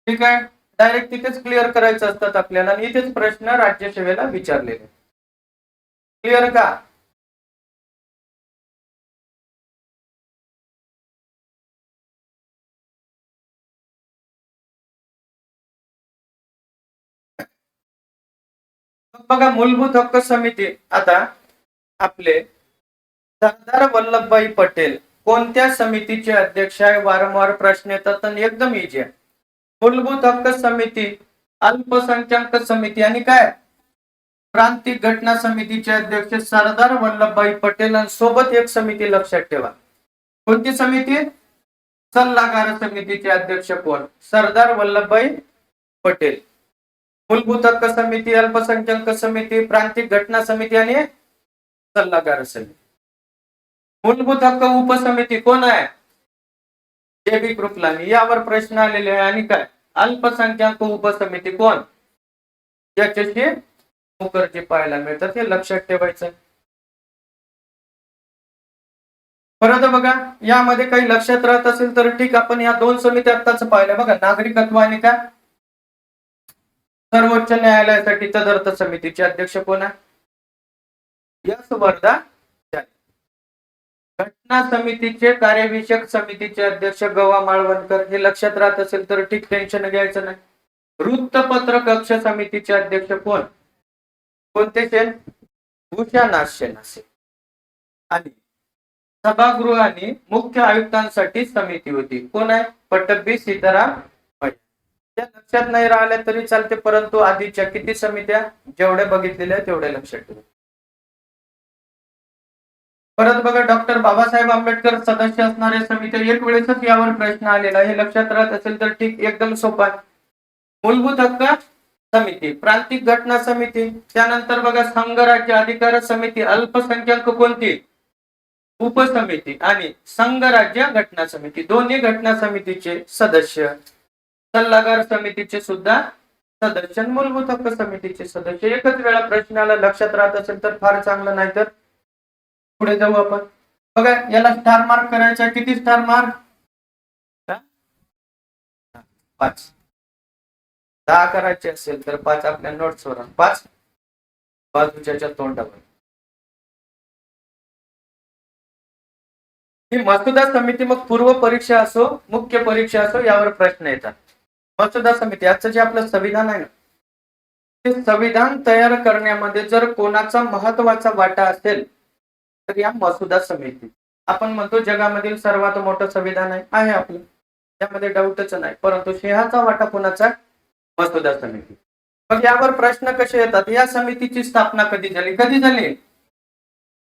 ठीक आहे. डायरेक्ट तिथेच क्लिअर करायचं असतात आपल्याला. आणि इथेच प्रश्न राज्यसेवेला विचारलेले. क्लिअर का? बघा, मूलभूत हक्क समिती. आता आपले सरदार वल्लभभाई पटेल कोणत्या समितीचे अध्यक्ष आहे? वारंवार प्रश्न येतात आणि एकदम इजी आहे. मूलभूत हक्क समिती, अल्पसंख्याक समिती आणि काय प्रांतिक घटना समितीचे अध्यक्ष सरदार वल्लभभाई पटेल. आणि सोबत एक समिती लक्षात ठेवा. कोणती समिती? सल्लागार समितीचे अध्यक्ष कोण? सरदार वल्लभभाई पटेल. मूलभूत हक्क समिती, अल्पसंख्याक समिती, प्रांतिक घटना समिती आणि सल्लागार समिती. मूलभूत हक्क उपसमिती कोण आहे? जेबी कृपलानी. यावर प्रश्न आलेले आहे. आणि काय अल्पसंख्याक उपसमिती कोण? याच्याशी मुखर्जी पाहायला मिळतात. हे लक्षात ठेवायचं. परत बघा, यामध्ये काही लक्षात राहत असेल तर ठीक. आपण या 2 समित्या आत्ताच पाहिल्या. बघा, नागरिकत्व आणि काय सर्वोच्च न्यायालयासाठी तदर्थ समितीचे अध्यक्ष कोण आहे? यस वरदाचारी. घटना समितीचे कार्यविषयक समितीचे अध्यक्ष गवा माळवणकर. हे लक्षात राहत असेल तर ठीक, टेन्शन घ्यायचं नाही. वृत्तपत्र कक्ष समितीचे अध्यक्ष कोण? कोणते सेन? भूषण सेन असेल. आणि सभागृह आणि मुख्य आयुक्तांसाठी समिती होती. कोण आहे? पट्टभी सीताराम. त्या लक्षात नाही राहिल्या तरी चालते, परंतु आधीच्या किती समित्या जेवढ्या बघितलेल्या तेवढ्या लक्षात ठेवा. परत बघा, डॉक्टर बाबासाहेब आंबेडकर सदस्य असणाऱ्या समित्या. एक वेळेसच यावर प्रश्न आलेला. हे लक्षात राहत असेल तर ठीक, एकदम सोपा. मूलभूत हक्क समिती, प्रांतिक घटना समिती, त्यानंतर बघा संघराज्य अधिकार समिती, अल्पसंख्याक कोणती? उपसमिती, आणि संघराज्य घटना समिती. दोन्ही घटना समितीचे सदस्य, सल्लागार समितीचे सुद्धा सदस्य, मूलभूत हक्क समितीचे सदस्य. एकच वेळा प्रश्नाला लक्षात राहत असेल तर फार चांगलं, नाही तर पुढे जाऊ आपण. बघा, याला स्टार मार्क करायचा. किती स्टार मार्क? 5. 10 करायचे असेल तर 5 आपल्या नोट्सवर, 5 बाजूच्या तोंडावर. ही मसुदा समिती मग पूर्व परीक्षा असो मुख्य परीक्षा असो यावर प्रश्न येतात. मसुदा समिती आजचं जे आपलं संविधान आहे ना, ते संविधान तयार करण्यामध्ये जर कोणाचा महत्वाचा वाटा असेल तर या मसुदा समिती. आपण म्हणतो जगामधील सर्वात मोठं संविधान आहे आपलं, त्यामध्ये डाऊटच नाही, परंतु सिंहाचा वाटा कोणाचा? मसुदा समिती. मग यावर प्रश्न कसे येतात? या समितीची स्थापना कधी झाली? कधी झाली?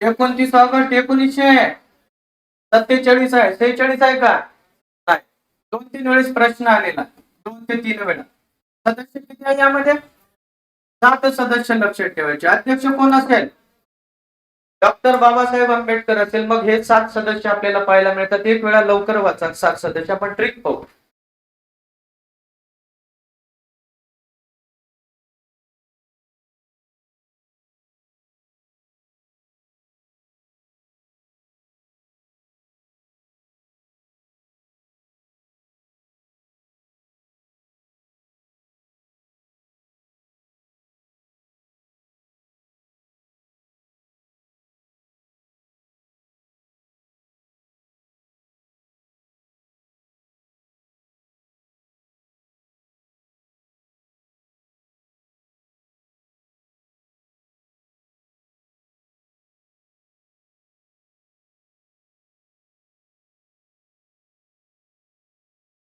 29 ऑगस्ट 1947 आहे. 46 आहे का? नाही. 2-3 वेळेस प्रश्न आलेला, 2 ते 3 वेळा. सदस्य किती आहे यामध्ये? 7 सदस्य लक्षात ठेवायचे. अध्यक्ष कोण असेल? डॉक्टर बाबासाहेब आंबेडकर असेल. मग हे 7 सदस्य आपल्याला पाहायला मिळतात. एक वेळा लवकर वाचा 7 सदस्य, आपण ट्रिक पाहू.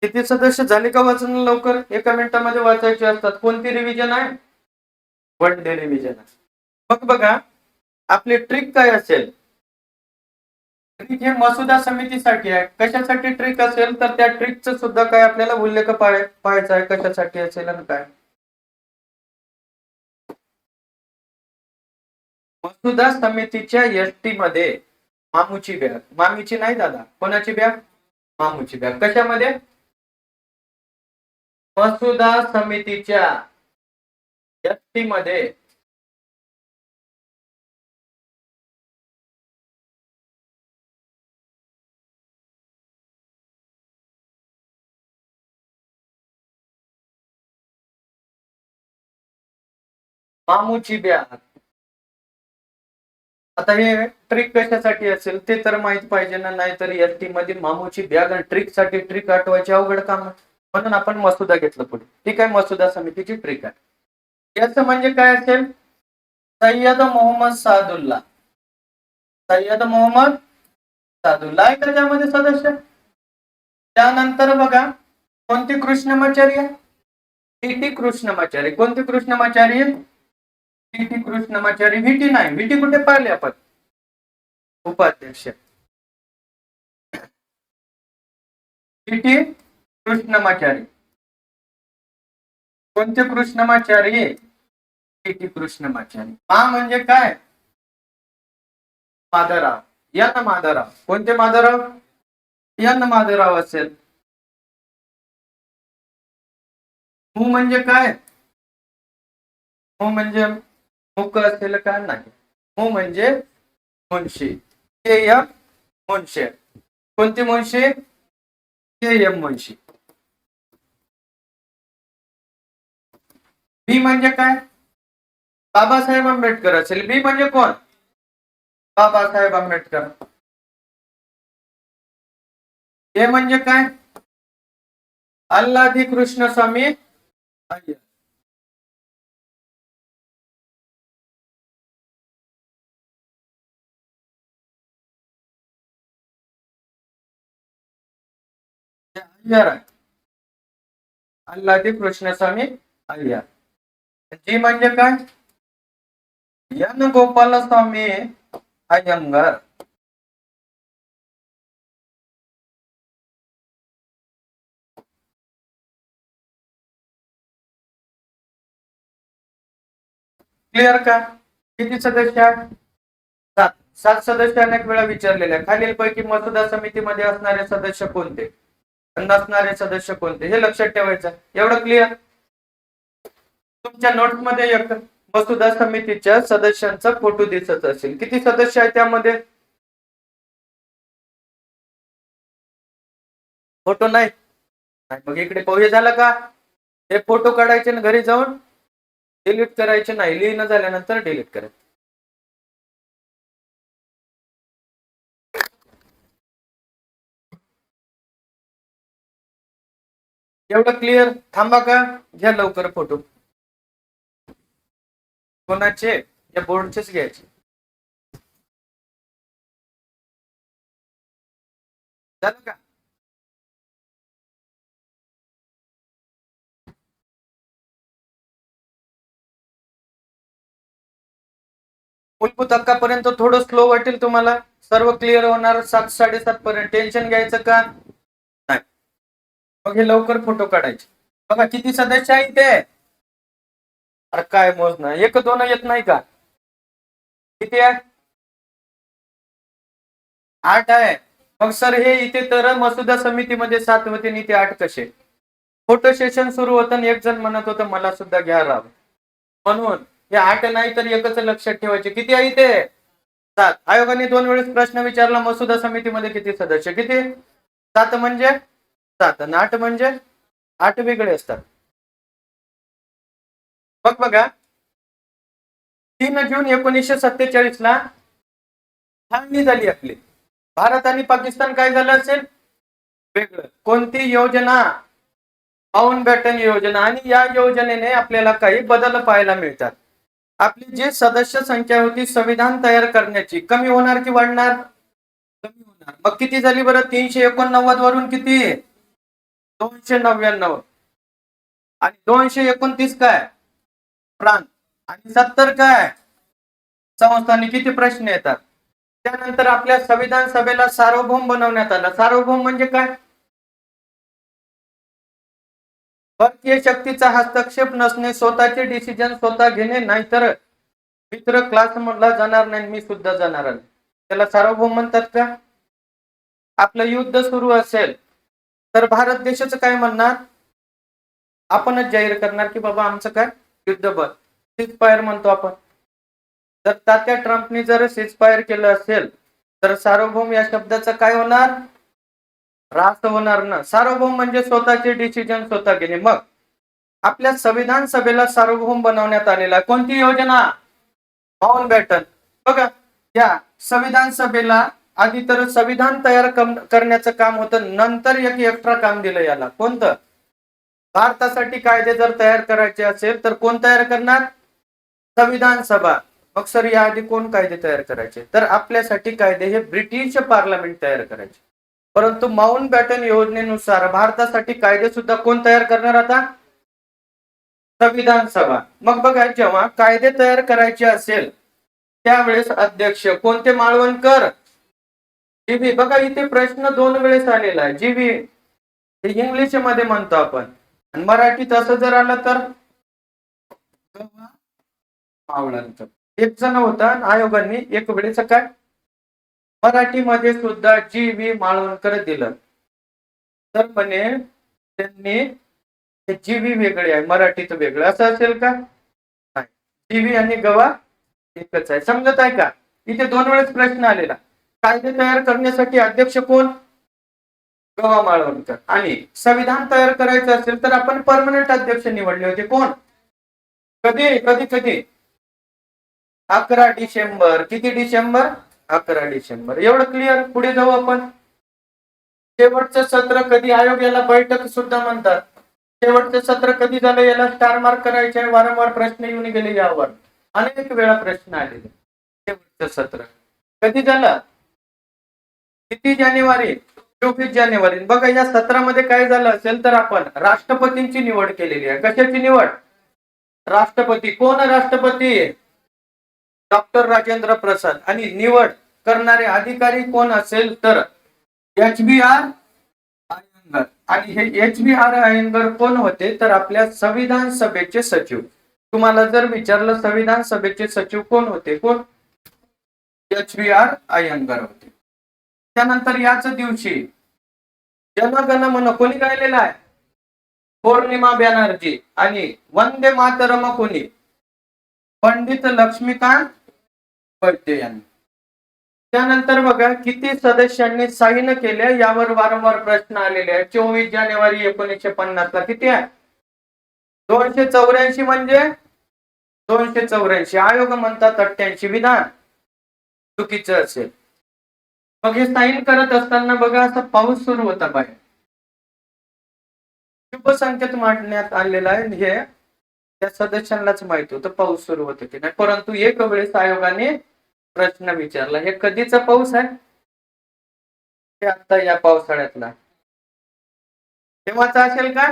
किती सदस्य झाले का वाचन लवकर? एका मिनिटामध्ये वाचायचे असतात. कोणती रिव्हिजन आहे? 1 डे रिव्हिजन. मग बघा आपली ट्रिक काय असेल? ट्रिक हे मसुदा समितीसाठी आहे. कशासाठी ट्रिक असेल तर त्या ट्रिकचं सुद्धा काय आपल्याला उल्लेख पाहायचा आहे, कशासाठी असेल आणि काय. मसुदा समितीच्या एसटी मध्ये मामूची बॅग, मामीची नाही दादा, कोणाची बॅग? मामूची बॅग. कशामध्ये? मसुदा समितीच्या एसटी मध्ये मामूची बॅग. आता हे ट्रिक कशासाठी असेल ते तर माहित पाहिजे ना, नाही तर एसटी मध्ये मामूची बॅग आणि ट्रिक साठी ट्रिक आठवायची अवघड काम. म्हणून आपण मसुदा घेतलं पुढे. ठीक आहे, मसुदा समितीची ट्रिक आहे. याचं म्हणजे काय असेल? सय्यद मोहम्मद सादुल्ला. सय्यद मोहम्मद सादुल्ला आहे का त्यामध्ये सदस्य? त्यानंतर बघा कोणते कृष्णमाचार्य? टी कृष्णमाचारी. कोणते कृष्णमाचारी? टी कृष्णमाचारी. व्हीटी नाही, व्हीटी कुठे पाहिले आपण? उपाध्यक्ष. टी कृष्णमाचारी. कोणते कृष्णमाचारी? टी कृष्णमाचारी. मा म्हणजे काय? माधवराव. यन माधवराव. कोणते माधवराव? यन माधवराव असेल. मू म्हणजे काय? मू म्हणजे मुक असेल का? नाही. मू म्हणजे मुन्शी. के एम मुन्शी. कोणती मुन्शी? के एम मुन्शी. बी म्हणजे काय? बाबासाहेब आंबेडकर असेल. बी म्हणजे कोण? बाबासाहेब आंबेडकर. हे म्हणजे काय? अल्लादी कृष्णस्वामी अय्यर. अय्यर आहे. अल्लादी कृष्णस्वामी अय्यर. जी म्हणजे काय? एन गोपालस्वामी अय्यंगार. क्लिअर का? किती सदस्य आहेत? 7. 7 सदस्य अनेक वेळा विचारलेले आहे. खालीलपैकी मसुदा समितीमध्ये असणारे सदस्य कोणते, नसणारे सदस्य कोणते, हे लक्षात ठेवायचं. एवढं क्लिअर? तुमच्या नोट्स मध्ये एक मसुदा समितीच्या सदस्यांचा फोटो दिसत असेल. किती सदस्य आहेत त्यामध्ये? फोटो नाही. मग इकडे पाहूया झालं का? हे फोटो काढायचे आणि घरी जाऊन डिलीट करायचे नाही, लिहिणं झाल्यानंतर डिलीट करायचं. एवढं क्लिअर? थांबा का, घ्या लवकर फोटो. कोणाचे? या बोर्डचेच घ्यायचे. झालं का? मूलभूत हक्कापर्यंत थोडं स्लो वाटेल तुम्हाला, सर्व क्लिअर होणार 7 7:30 पर्यंत. टेन्शन घ्यायचं का नाही. मग हे लवकर फोटो काढायचे. बघा किती सदस्य आहे ते. अरे काय मोज ना, 1 2 येत नाही का? किती आहे? 8 आहे. मग सर हे इथे तर मसुदा समितीमध्ये 7 होते आणि इथे 8 कसे? फोटो सेशन सुरू होतं आणि एक जण म्हणत होतं मला सुद्धा घ्या राव. म्हणून हे 8 नाही तर एकच लक्षात ठेवायचे. किती आहे इथे? 7. आयोगाने 2 वेळेस प्रश्न विचारला, मसुदा समितीमध्ये किती सदस्य? किती? 7 म्हणजे 7 आणि 8 म्हणजे 8 वेगळे असतात. मग बघा 3 जून 1947 ला फाळणी झाली आपली. भारत आणि पाकिस्तान काय झालं असेल? वेगळं. कोणती योजना? माउंटबॅटन योजना. आणि या योजनेने आपल्याला काही बदल पाहायला मिळतात. आपली जी सदस्य संख्या होती संविधान तयार करण्याची, कमी होणार की वाढणार? कमी होणार. मग किती झाली बरं? 389 वरून किती? 299. आणि 229 काय? प्रांत. आणि 70 काय? संस्थांनी. किती प्रश्न येतात. त्यानंतर आपल्या संविधान सभेला सार्वभौम बनवण्यात आलं. सार्वभौम म्हणजे काय? परकीय शक्तीचा हस्तक्षेप नसणे, स्वतःचे डिसिजन स्वतः घेणे, नाहीतर मित्र क्लास मधला जाणार नाही, मी सुद्धा जाणार नाही. त्याला सार्वभौम म्हणतात का? आपलं युद्ध सुरू असेल तर भारत देशाचं काय म्हणणार? आपणच जाहीर करणार की बाबा आमचं काय युद्ध बंद, सीजफायर म्हणतो आपण. जर तात्या ट्रम्पने जर सीजफायर केलं असेल तर सार्वभौम या शब्दाचं काय होणार? ऱ्हास होणार ना. सार्वभौम म्हणजे स्वतःचे डिसिजन स्वतः घेणे. मग आपल्या संविधान सभेला सार्वभौम बनवण्यात आलेला कोणती योजना? माउंटबॅटन. बघा या संविधान सभेला आधी तर संविधान तयार करण्याचं काम होतं, नंतर एक एक्स्ट्रा काम दिलं याला. कोणतं? भारतासाठी कायदे जर तयार करायचे असेल तर कोण तयार करणार? संविधान सभा. मग सर याआधी कोण कायदे तयार करायचे? तर आपल्यासाठी कायदे हे ब्रिटिश पार्लमेंट तयार करायचे. परंतु माउंटबॅटन योजनेनुसार भारतासाठी कायदे सुद्धा कोण तयार करणार आता? संविधान सभा. मग बघा जेव्हा कायदे तयार करायचे असेल त्यावेळेस अध्यक्ष कोणते? माळवणकर, जीबी. बघा इथे प्रश्न 2 वेळेस आलेला आहे. जीबी इंग्लिश मध्ये म्हणतो आपण, आणि मराठीत असं जर आलं तर मावळणकर. एक जण होता आयोगाने एक वेळेस काय मराठीमध्ये सुद्धा जीबी माळवणकर दिलं, तर म्हणे त्यांनी जीबी वेगळे आहे मराठीत वेगळं असं असेल का? नाही. जीबी आणि गवा एकच आहे. समजत आहे का? इथे 2 वेळेस प्रश्न आलेला. कायदे तयार करण्यासाठी अध्यक्ष कोण? गवा माळवणकर. आणि संविधान तयार करायचं असेल तर आपण परमनंट अध्यक्ष निवडले होते. कोण? कधी कधी कधी 11 डिसेंबर. किती डिसेंबर? 11 डिसेंबर. एवढं क्लिअर. पुढे जाऊ आपण. शेवटचं सत्र कधी? आयोग याला बैठक सुद्धा म्हणतात. शेवटचं सत्र कधी झालं याला स्टार मार्क करायचे आहे. वारंवार प्रश्न येऊन गेले यावर, अनेक वेळा प्रश्न आलेले. शेवटचं सत्र कधी झालं? किती जानेवारी? 24 जानेवारी. बघा या सत्रामध्ये काय झालं असेल तर आपण राष्ट्रपतींची निवड केलेली आहे. कशाची निवड? राष्ट्रपती. कोण राष्ट्रपती? डॉक्टर राजेंद्र प्रसाद. आणि निवड करणारे अधिकारी कोण असेल तर HBR अय्यंगार. आणि हे HBR अय्यंगार कोण होते? तर आपल्या संविधान सभेचे सचिव. तुम्हाला जर विचारलं संविधान सभेचे सचिव कोण होते? कोण? HBR अय्यंगार होते. त्यानंतर याच दिवशी जनगण मन कोणी गायलेला आहे? पौर्णिमा बॅनर्जी. आणि वंदे मातरम कोणी? पंडित लक्ष्मीकांत बेर्डे यांनी. त्यानंतर बघा किती सदस्यांनी साईन केल्या यावर वारंवार प्रश्न आलेले आहेत. 24 जानेवारी 1950 ला किती आहे? 284 म्हणजे 284 आयोग म्हणतात 88 विधान चुकीचं असेल. मग हे साईन करत असताना बघा असा पाऊस सुरू होता बाहेर. शुभ संकेत मांडण्यात आलेला आहे. हे त्या सदस्यांनाच माहित होतं पाऊस सुरू होतं की नाही. परंतु एक वेळेस आयोगाने प्रश्न विचारला, हे कधीचा पाऊस आहे? ते आता या पावसाळ्यातला. तेव्हाचा असेल का?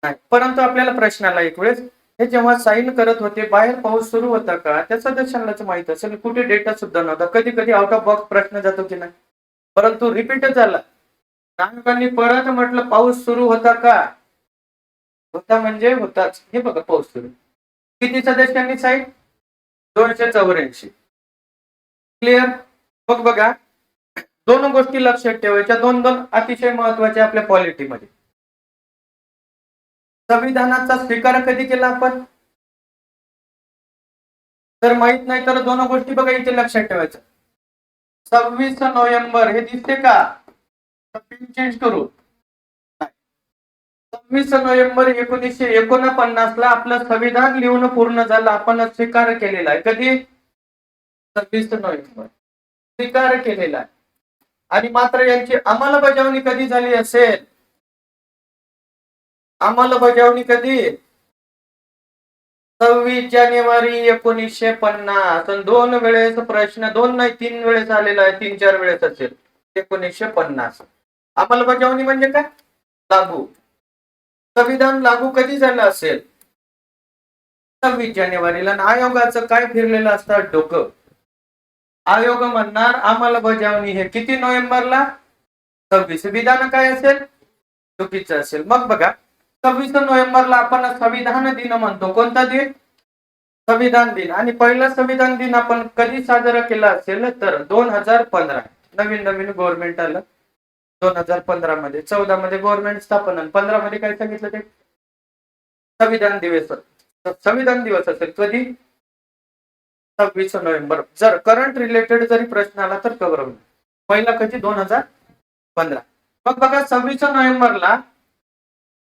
नाही. परंतु आपल्याला प्रश्नाला एक वेळेस हे जेव्हा साईन करत होते बाहेर पाऊस सुरू होता का, त्या सदस्यांनाच माहित असेल. कुठे डेटा सुद्धा नव्हता. कधी कधी आउट ऑफ बॉक्स प्रश्न जातो की नाही, परंतु रिपीट झाला. नायकांनी परत म्हटलं पाऊस सुरू होता का? होता म्हणजे होताच. हे बघा पाऊस सुरू. किती सदस्यांनी साईन? 284. क्लिअर? मग बघा दोन गोष्टी लक्षात ठेवायच्या, दोन दोन अतिशय महत्वाच्या आपल्या पॉलिटीमध्ये. संविधानाचा स्वीकार कधी केला आपण? जर माहित नाही तर दोन गोष्टी बघा इथे लक्षात ठेवायचं. 26 नोव्हेंबर हे दिसते का? पिन चेंज करू. 26 नोव्हेंबर 1949 ला आपलं संविधान लिहून पूर्ण झालं. आपण स्वीकार केलेला आहे. कधी? 26 नोव्हेंबर स्वीकार केलेला आहे. आणि मात्र यांची अंमलबजावणी कधी झाली असेल? अंमलबजावणी कधी? 26 जानेवारी 1950. दोन वेळेस प्रश्न, दोन नाही 3 वेळेस आलेला आहे. 3-4 वेळेस असेल. 1950. अंमलबजावणी म्हणजे काय? लागू. संविधान लागू कधी झालं असेल? 26 जानेवारीला. आयोगाचं काय फिरलेलं असतं डोकं. आयोग म्हणणार अंमलबजावणी हे किती नोव्हेंबरला? 26. विधान काय असेल? चुकीचं असेल. मग बघा 26 नोव्हेंबरला आपण संविधान दिन म्हणतो. कोणता दिन? संविधान दिन. आणि पहिला संविधान दिन आपण कधी साजरा केला असेल तर 2015. नवीन नवीन गव्हर्नमेंट आलं 2015 मध्ये. 14 मध्ये गव्हर्नमेंट स्थापना. 15 मध्ये काय सांगितलं ते? संविधान दिवस. संविधान दिवस असेल कधी? 26 नोव्हेंबर. जर करंट रिलेटेड जरी प्रश्न आला तर कव्हर होईल. पहिला कधी? 2015. मग बघा 26 नोव्हेंबरला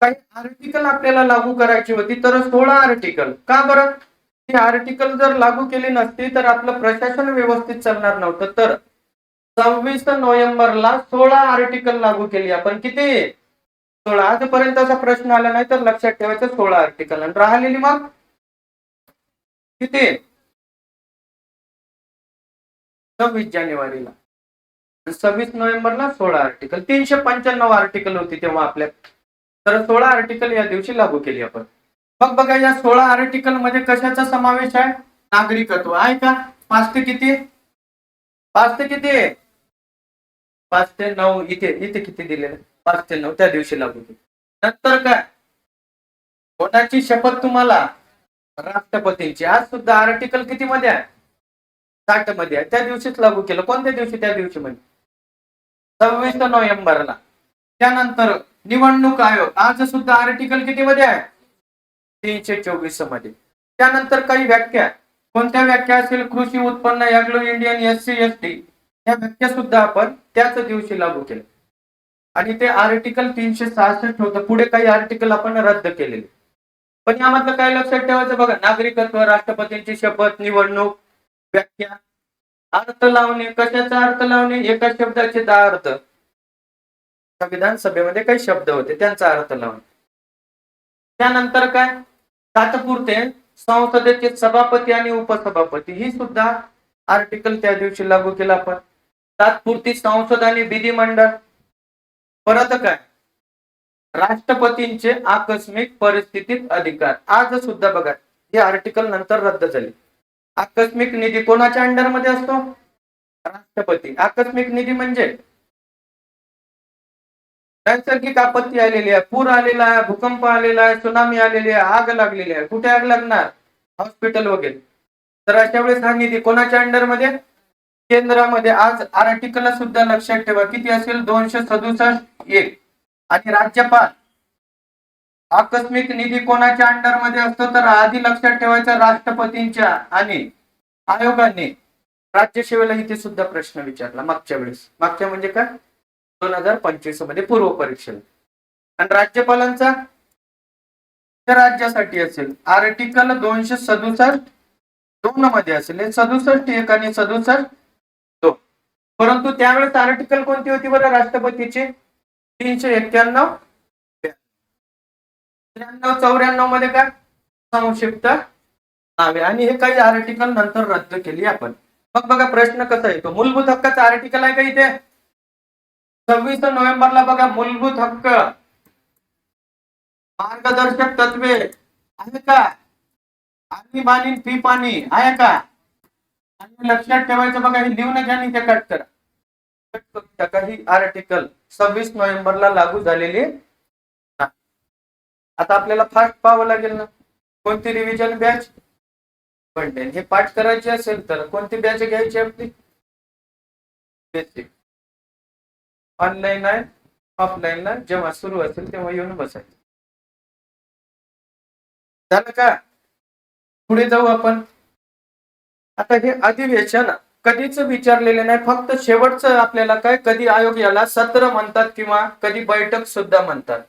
काही आर्टिकल आपल्याला लागू करायची होती, तर 16 आर्टिकल. का बरं? ही आर्टिकल जर लागू केली नसती तर आपलं प्रशासन व्यवस्थित चालणार नव्हतं. तर 26 नोव्हेंबरला 16 आर्टिकल लागू केली आपण. किती? 16. आजपर्यंतचा प्रश्न आला नाही तर लक्षात ठेवायचं 16 आर्टिकल. आणि राहिलेली मग किती? 26 जानेवारीला. 26 नोव्हेंबरला 16 आर्टिकल. 395 आर्टिकल होती तेव्हा आपल्या. तर 16 आर्टिकल या दिवशी लागू केली आपण. मग बघा या 16 आर्टिकल मध्ये कशाचा समावेश आहे? नागरिकत्व आहे का? 5 ते किती? 5 ते किती? 5 ते 9. इथे इथे किती दिलेलं? 5 ते 9 त्या दिवशी लागू केली. नंतर काय? कोणाची शपथ तुम्हाला? राष्ट्रपतींची. आज सुद्धा आर्टिकल किती मध्ये आहे? 60 मध्ये आहे. त्या दिवशीच लागू केलं. कोणत्या दिवशी? त्या दिवशी मध्ये 26 नोव्हेंबरला. त्यानंतर निवडणूक आयोग. आज सुद्धा आर्टिकल किती मध्ये आहे? 324 मध्ये. त्यानंतर काही व्याख्या. कोणत्या व्याख्या असेल? कृषी उत्पन्न, अँग्लो इंडियन, एससी एसटी. या व्याख्या सुद्धा आपण त्याच दिवशी लागू केल्या. आणि ते आर्टिकल 366 होतं. पुढे काही आर्टिकल आपण रद्द केलेले. पण यामधलं काय लक्षात ठेवायचं बघा. नागरिकत्व, राष्ट्रपतींची शपथ, निवडणूक, व्याख्या, अर्थ लावणे. कशाचा अर्थ लावणे? एका शब्दाचे 10 अर्थ. संविधान सभेमध्ये काही शब्द होते त्यांचा अर्थ लावणे. त्यानंतर काय? तात्पुरते संसदेचे सभापती आणि उपसभापती. ही सुद्धा आर्टिकल त्या दिवशी लागू केला आपण. तात्पुरती संसद आणि विधिमंडळ. परत काय? राष्ट्रपतींचे आकस्मिक परिस्थितीत अधिकार. आज सुद्धा बघा हे आर्टिकल नंतर रद्द झाले. आकस्मिक निधी कोणाच्या अंडर मध्ये असतो? राष्ट्रपती. आकस्मिक निधी म्हणजे नैसर्गिक आपत्ती आलेली आहे, पूर आलेला आहे, भूकंप आलेला आहे, सुनामी आलेली आहे, आग लागलेली आहे. कुठे आग लागणार? हॉस्पिटल वगैरे. तर अशा वेळेस हा निधी कोणाच्या अंडर मध्ये? केंद्रामध्ये. आज आर्टिकल सुद्धा लक्षात ठेवा किती असेल? 267(1). आणि राज्यपाल. आकस्मिक निधी कोणाच्या अंडर मध्ये असतो? तर आधी लक्षात ठेवायचं राष्ट्रपतींच्या. आणि आयोगाने राज्यसेवेला इथे सुद्धा प्रश्न विचारला मागच्या वेळेस. मागच्या म्हणजे काय? 2025 मध्ये पूर्व परीक्षेला. आणि राज्यपालांचा राज्यासाठी असेल आर्टिकल 267 2 मध्ये असेल, 67 आणि 67 2. परंतु त्यावेळेस आर्टिकल कोणती होती बरं राष्ट्रपतीची? 391 93 94 मध्ये काय संक्षिप्त नावे, आणि हे काही आर्टिकल नंतर रद्द केली आपण. मग बघा प्रश्न कसा येतो, मूलभूत हक्काचा आर्टिकल आहे का इथे 26 नोव्हेंबरला बघा, मूलभूत हक्क मार्गदर्शक तत्वे आहे का, आणीबाणी फी पाणी आहे का, आणि लक्षात ठेवायचं बघा, हे लिहून घ्या आणि ते कट करा. कट करून टाका. ही आर्टिकल 26 नोव्हेंबरला लागू झालेली आहे. आता आपल्याला फास्ट पाहावं लागेल ना, कोणती रिव्हिजन बॅच पण हे पाठ करायचे असेल तर कोणती बॅच घ्यायची आपली? बेसिक. ऑनलाईन आहे ऑफलाईनला जेव्हा सुरू असेल तेव्हा येऊन बसायचं. झालं का? पुढे जाऊ आपण. आता हे अधिवेशन कधीच विचारलेले नाही, फक्त शेवटचं आपल्याला काय, कधी आयोग याला सत्र म्हणतात किंवा कधी बैठक सुद्धा म्हणतात.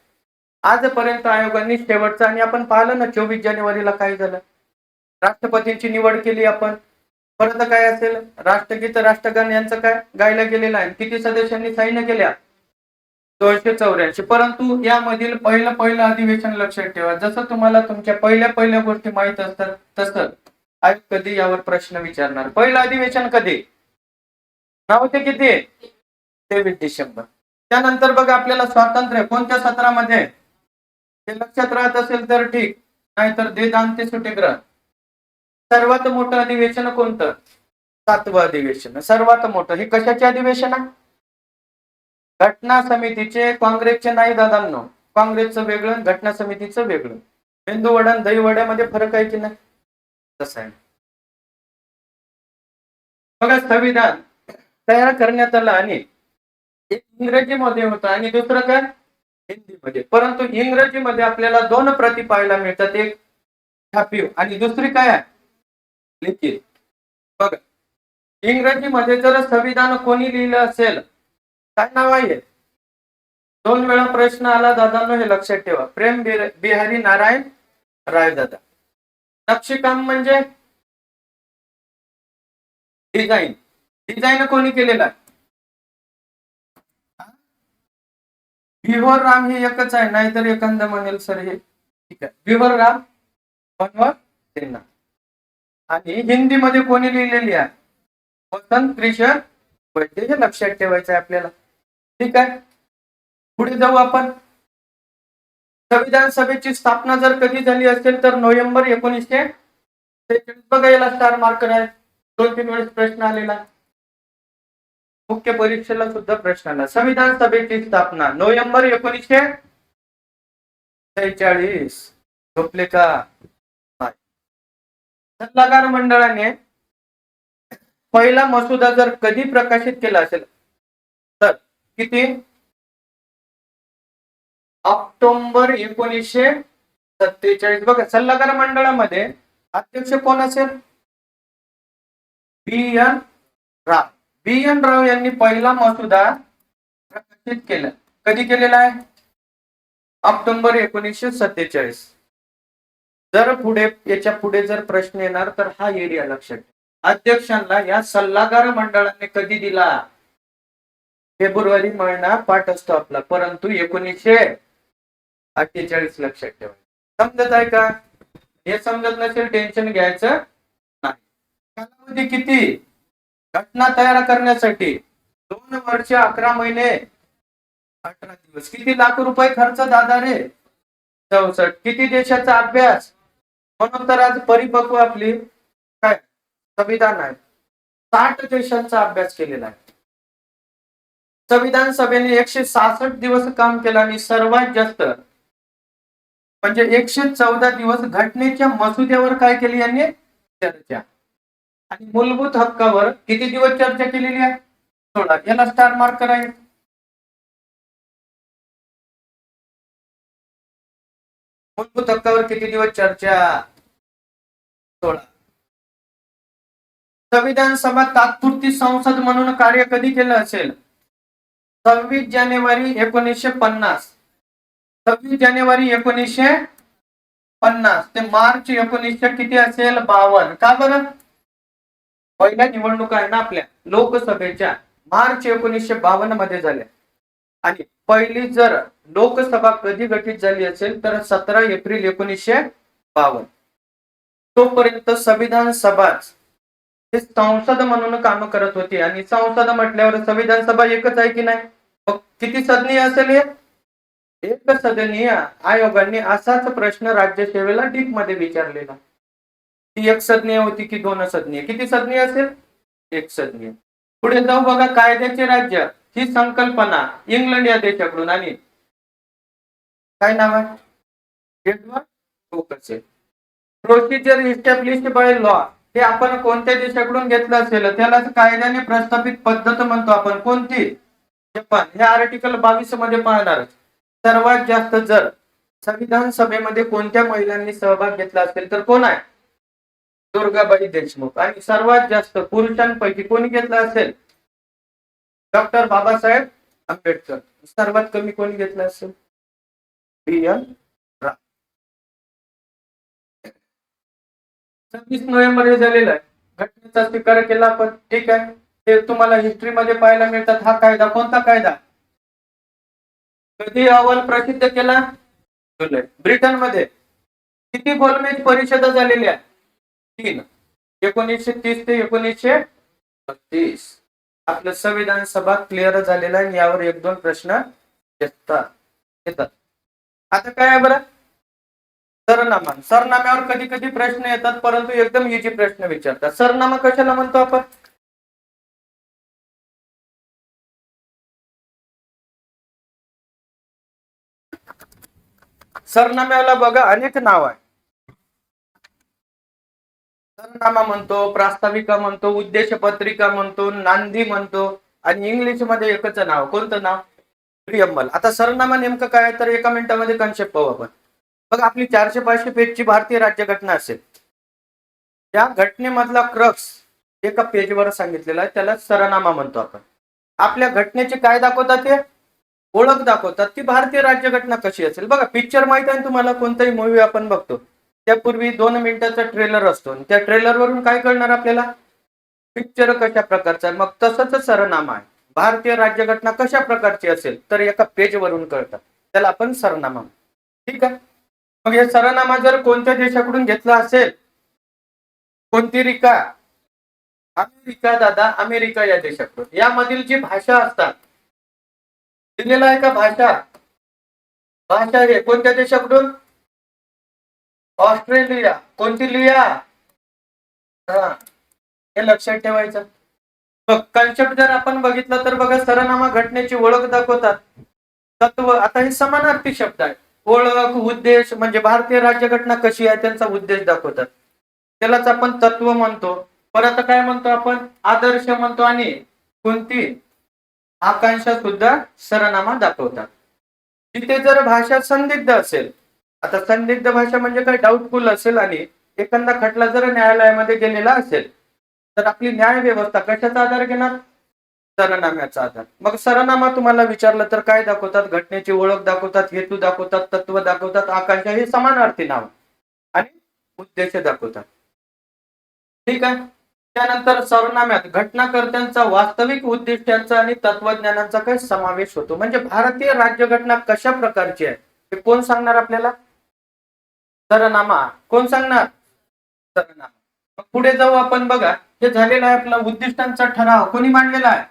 आजपर्यंत आयोगाने शेवटचं, आणि आपण पाहिलं ना 24 जानेवारीला काय झालं, राष्ट्रपतींची निवड केली आपण. परत काय असेल, राष्ट्रगीत राष्ट्रगान यांचं काय गायला गेलेलं आहे. किती सदस्यांनी साईन केल्या? 284. परंतु यामधील पहिलं अधिवेशन लक्षात ठेवा, जसं तुम्हाला तुमच्या पहिल्या गोष्टी माहित असतात तसं आयोग कधी यावर प्रश्न विचारणार. पहिलं अधिवेशन कधी नव्हते, किती 23 डिसेंबर. त्यानंतर बघा आपल्याला स्वातंत्र्य कोणत्या सत्रामध्ये, हे लक्षात राहत असेल तर ठीक, नाहीतर दे दांते सुटेग्रह. सर्वात मोठं अधिवेशन कोणतं? 7वं अधिवेशन सर्वात मोठं. हे कशाचे अधिवेशन आहे? घटना समितीचे. काँग्रेसचे नाही दादांनो, काँग्रेसचं वेगळं, घटना समितीचं वेगळं. मेंदू वडा दही वड्यामध्ये फरक आहे की नाही? तसं आहे. बघा संविधान तयार करण्यात आलं, आणि एक इंग्रजीमध्ये होतं आणि दुसरं काय हिंदीमध्ये. परंतु इंग्रजीमध्ये आपल्याला 2 प्रती पाहायला मिळतात, एक छापीव आणि दुसरी काय आहे लिखित. बघा इंग्रजीमध्ये जर संविधान कोणी लिहिलं असेल, काय नाव आहे? 2 वेळा प्रश्न आला दादांनो, हे लक्षात ठेवा. प्रेम बिहारी नारायण राय दादा. नक्षीकाम म्हणजे डिझाईन कोणी केलेला आहे? बिहोर राम हे एकच आहे, नाहीतर एखादा म्हणेल सर हे ठीक आहे, बिहोर राम मनोहर सिन्हा. आणि हिंदीमध्ये कोणी लिहिलेली आहे? वसंत कृष्ण वैद्य. हे लक्षात ठेवायचं आहे आपल्याला. ठीक आहे, पुढे जाऊ आपण. संविधान सभेची स्थापना जर कधी झाली असेल तर नोव्हेंबर 1943. बघा याला स्टार मार्कर आहे, 2-3 वेळेस प्रश्न आलेला, मुख्य परीक्षेला सुद्धा प्रश्न आला. संविधान सभेची स्थापना नोव्हेंबर 1943. झोपले का? सल्लागार मंडळाने पहिला मसुदा जर कधी प्रकाशित केला असेल तर किती? ऑक्टोबर 1947. बघा सल्लागार मंडळामध्ये अध्यक्ष कोण असेल? बी.एन. राव. बी.एन. राव यांनी पहिला मसुदा प्रकाशित केला. कधी केलेला आहे? ऑक्टोबर 1947. जर पुढे याच्या पुढे जर प्रश्न येणार तर हा एरिया लक्षात. अध्यक्षांना या सल्लागार मंडळाने कधी दिला? फेब्रुवारी महिना पाठ असतो आपला, परंतु 1948 लक्षात ठेवा. समजत आहे का? हे समजत नसेल टेन्शन घ्यायचं नाही. कालावधी किती? घटना तयार करण्यासाठी 2 वर्ष 11 महिने 18 दिवस. किती लाख रुपये खर्च दादा रे? 64. किती देशाचा अभ्यास? म्हणून तर आज परिपक्व आपली काय संविधान आहे. 60 देशांचा अभ्यास केलेला आहे. संविधान सभेने 166 दिवस काम केलं आणि सर्वात जास्त म्हणजे 114 दिवस घटनेच्या मसुद्यावर काय केली यांनी? चर्चा. आणि मूलभूत हक्कावर किती दिवस चर्चा केलेली आहे? 16. याला स्टार मार्क करायचं. मूलभूत हक्कावर किती दिवस चर्चा? 16. संविधान सभा तात्पुरती संसद म्हणून कार्य कधी केलं असेल? 26 जानेवारी 1950. 26 जानेवारी 1950. 50 ते मार्च 1900 किती असेल 52. का बरं? पहिल्या निवडणुका आहे ना आपल्या लोकसभेच्या मार्च 1952 मध्ये झाल्या. आणि पहिली जर लोकसभा कधी गठीत झाली असेल तर 17 एप्रिल 1952. तोपर्यंत संविधान सभाच हे संसद म्हणून काम करत होती. आणि संसद म्हटल्यावर संविधान सभा एकच आहे की नाही? मग किती सदनीय असेल हे? एक सदनीय आयोगाने असाच प्रश्न राज्यसेवेला डीप मध्ये विचारलेला. ती एक सदनीय होती की दोन सदनीय? किती सदनीय असेल? एक सदनीय. पुढे जाऊ बघा, कायद्याचे राज्य ही संकल्पना इंग्लंड या देशाकडून. आणि काय नाव आहे? प्रोसिजर इस्टॅब्लिश्ड बाय लॉ हे आपण कोणत्या देशाकडून घेतलं असेल त्यालाच कायद्याने प्रस्थापित पद्धत म्हणतो आपण. कोणती? जपान. हे आर्टिकल 22 मध्ये पाहणार. सर्वात जास्त जर संविधान सभेमध्ये कोणत्या महिलांनी सहभाग घेतला असेल तर कोण आहे? दुर्गाबाई देशमुख. आणि सर्वात जास्त पुरुषांपैकी कोणी घेतला असेल? डॉक्टर बाबासाहेब आंबेडकर. सर्वात कमी कोणी घेतला असेल? बी.एन. राव. 26 नोव्हेंबर हे झालेलं आहे. घटनेचा स्वीकार केला आपण. ठीक आहे. ते तुम्हाला हिस्ट्री मध्ये पाहायला मिळतात. हा कायदा कोणता कायदा? कधी अहवाल प्रसिद्ध केला? ब्रिटन मध्ये. किती गोलमेज परिषदा झालेल्या? 3. 1930 ते 1932. आपलं संविधान सभा क्लिअर झालेला आहे. यावर 1-2 प्रश्न येतात. आता काय आहे बरं? सरनामा. सरनाम्यावर कधी कधी प्रश्न येतात परंतु एकदम इझी प्रश्न विचारतात. सरनामा कशाला म्हणतो आपण? सरनाम्याला बघा अनेक नाव आहे. सरनामा म्हणतो, प्रास्ताविका म्हणतो, उद्देश पत्रिका म्हणतो, नांदी म्हणतो. आणि इंग्लिश मध्ये एकच नाव. कोणतं नाव? प्रियम्बल. आता सरनामा नेमकं काय तर एका मिनिटामध्ये कन्सेप्ट पाहू आपण. बघा, आपली 400-500 पेजची भारतीय राज्यघटना असेल. या घटनेमधला क्रक्स एका पेजवर सांगितलेला आहे. त्याला सरनामा म्हणतो आपण. आपल्या घटनेचे काय दाखवतात? ते ओळख दाखवतात. ती भारतीय राज्यघटना कशी असेल. बघा, पिक्चर माहित आहे तुम्हाला? कोणताही मूवी आपण बघतो त्यापूर्वी 2 मिनिटाचा ट्रेलर असतो. त्या ट्रेलर वरून काय कळणार आपल्याला? पिक्चर कशा प्रकारचा. मग तसंच सरनामा आहे. भारतीय राज्यघटना कशा प्रकारची असेल तर एका पेज वरून कळतात. त्याला आपण सरनामा. ठीक आहे. मग हे सरनामा जर कोणत्या देशाकडून घेतला असेल? कोणती रिका? अमेरिका. दादा, अमेरिका या देशाकडून. यामधील जी भाषा असतात दिलेला आहे का भाषा? भाषा हे कोणत्या देशाकडून? ऑस्ट्रेलिया. कोणती लिया? हा, हे लक्षात ठेवायचं. कन्सेप्ट जर आपण बघितलं तर बघा, सरनामा घटनेची ओळख दाखवतात. तत्व. आता हे समानार्थी शब्द आहे. ओळख, उद्देश म्हणजे भारतीय राज्यघटना कशी आहे त्यांचा उद्देश दाखवतात. त्यालाच आपण तत्व म्हणतो. परत काय म्हणतो आपण? आदर्श म्हणतो. आणि कोणती? आकांक्षा सुद्धा सरनामा दाखवतात. तिथे जर भाषा संदिग्ध असेल. आता संदिग्ध भाषा म्हणजे काय? डाऊटफुल असेल आणि एखादा खटला जर न्यायालयामध्ये गेलेला असेल तर आपली न्याय व्यवस्था कशाचा आधार घेणार? सरनाम्याचा आधार. मग सरनामा तुम्हाला विचारलं तर काय दाखवतात? घटनेची ओळख दाखवतात, हेतू दाखवतात, तत्व दाखवतात, आकांक्षा हे समानार्थी नाव आणि उद्देश दाखवतात. ठीक आहे. त्यानंतर सरनाम्यात घटनाकर्त्यांचा वास्तविक उद्दिष्टांचा आणि तत्वज्ञानाचा काय समावेश होतो. म्हणजे भारतीय राज्यघटना कशा प्रकारची आहे हे कोण सांगणार आपल्याला? सरनामा. कोण सांगणार? सरनामा. पुढे जाऊ आपण. बघा, हे झालेलं आहे आपला उद्दिष्टांचा ठराव. कोणी मांडलेला आहे?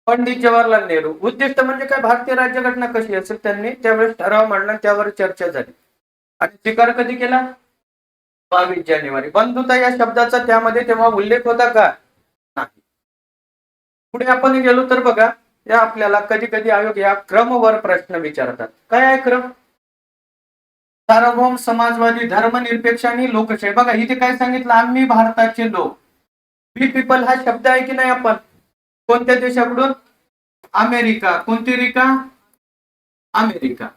पंडित जवाहरलाल नेहरू. उद्दिष्ट म्हणजे काय? भारतीय राज्यघटना कशी असेल त्यांनी त्यावेळेस ठराव मांडला. त्यावर चर्चा झाली. आणि स्वीकार कधी केला? 22 जानेवारी. बंधुता या शब्दाचा त्यामध्ये तेव्हा उल्लेख होता का? नाही. पुढे आपण गेलो तर बघा, या आपल्याला कधी कधी आयोग या क्रमवर प्रश्न विचारतात. काय आहे क्रम? सार्वभौम, समाजवादी, धर्मनिरपेक्ष आणि लोकशाही. बघा, इथे काय सांगितलं? आम्ही भारताचे लोक. वी पीपल हा शब्द आहे की नाही? आपण कोणत्या देशाकडून? अमेरिका. कोणती रिका? अमेरिका.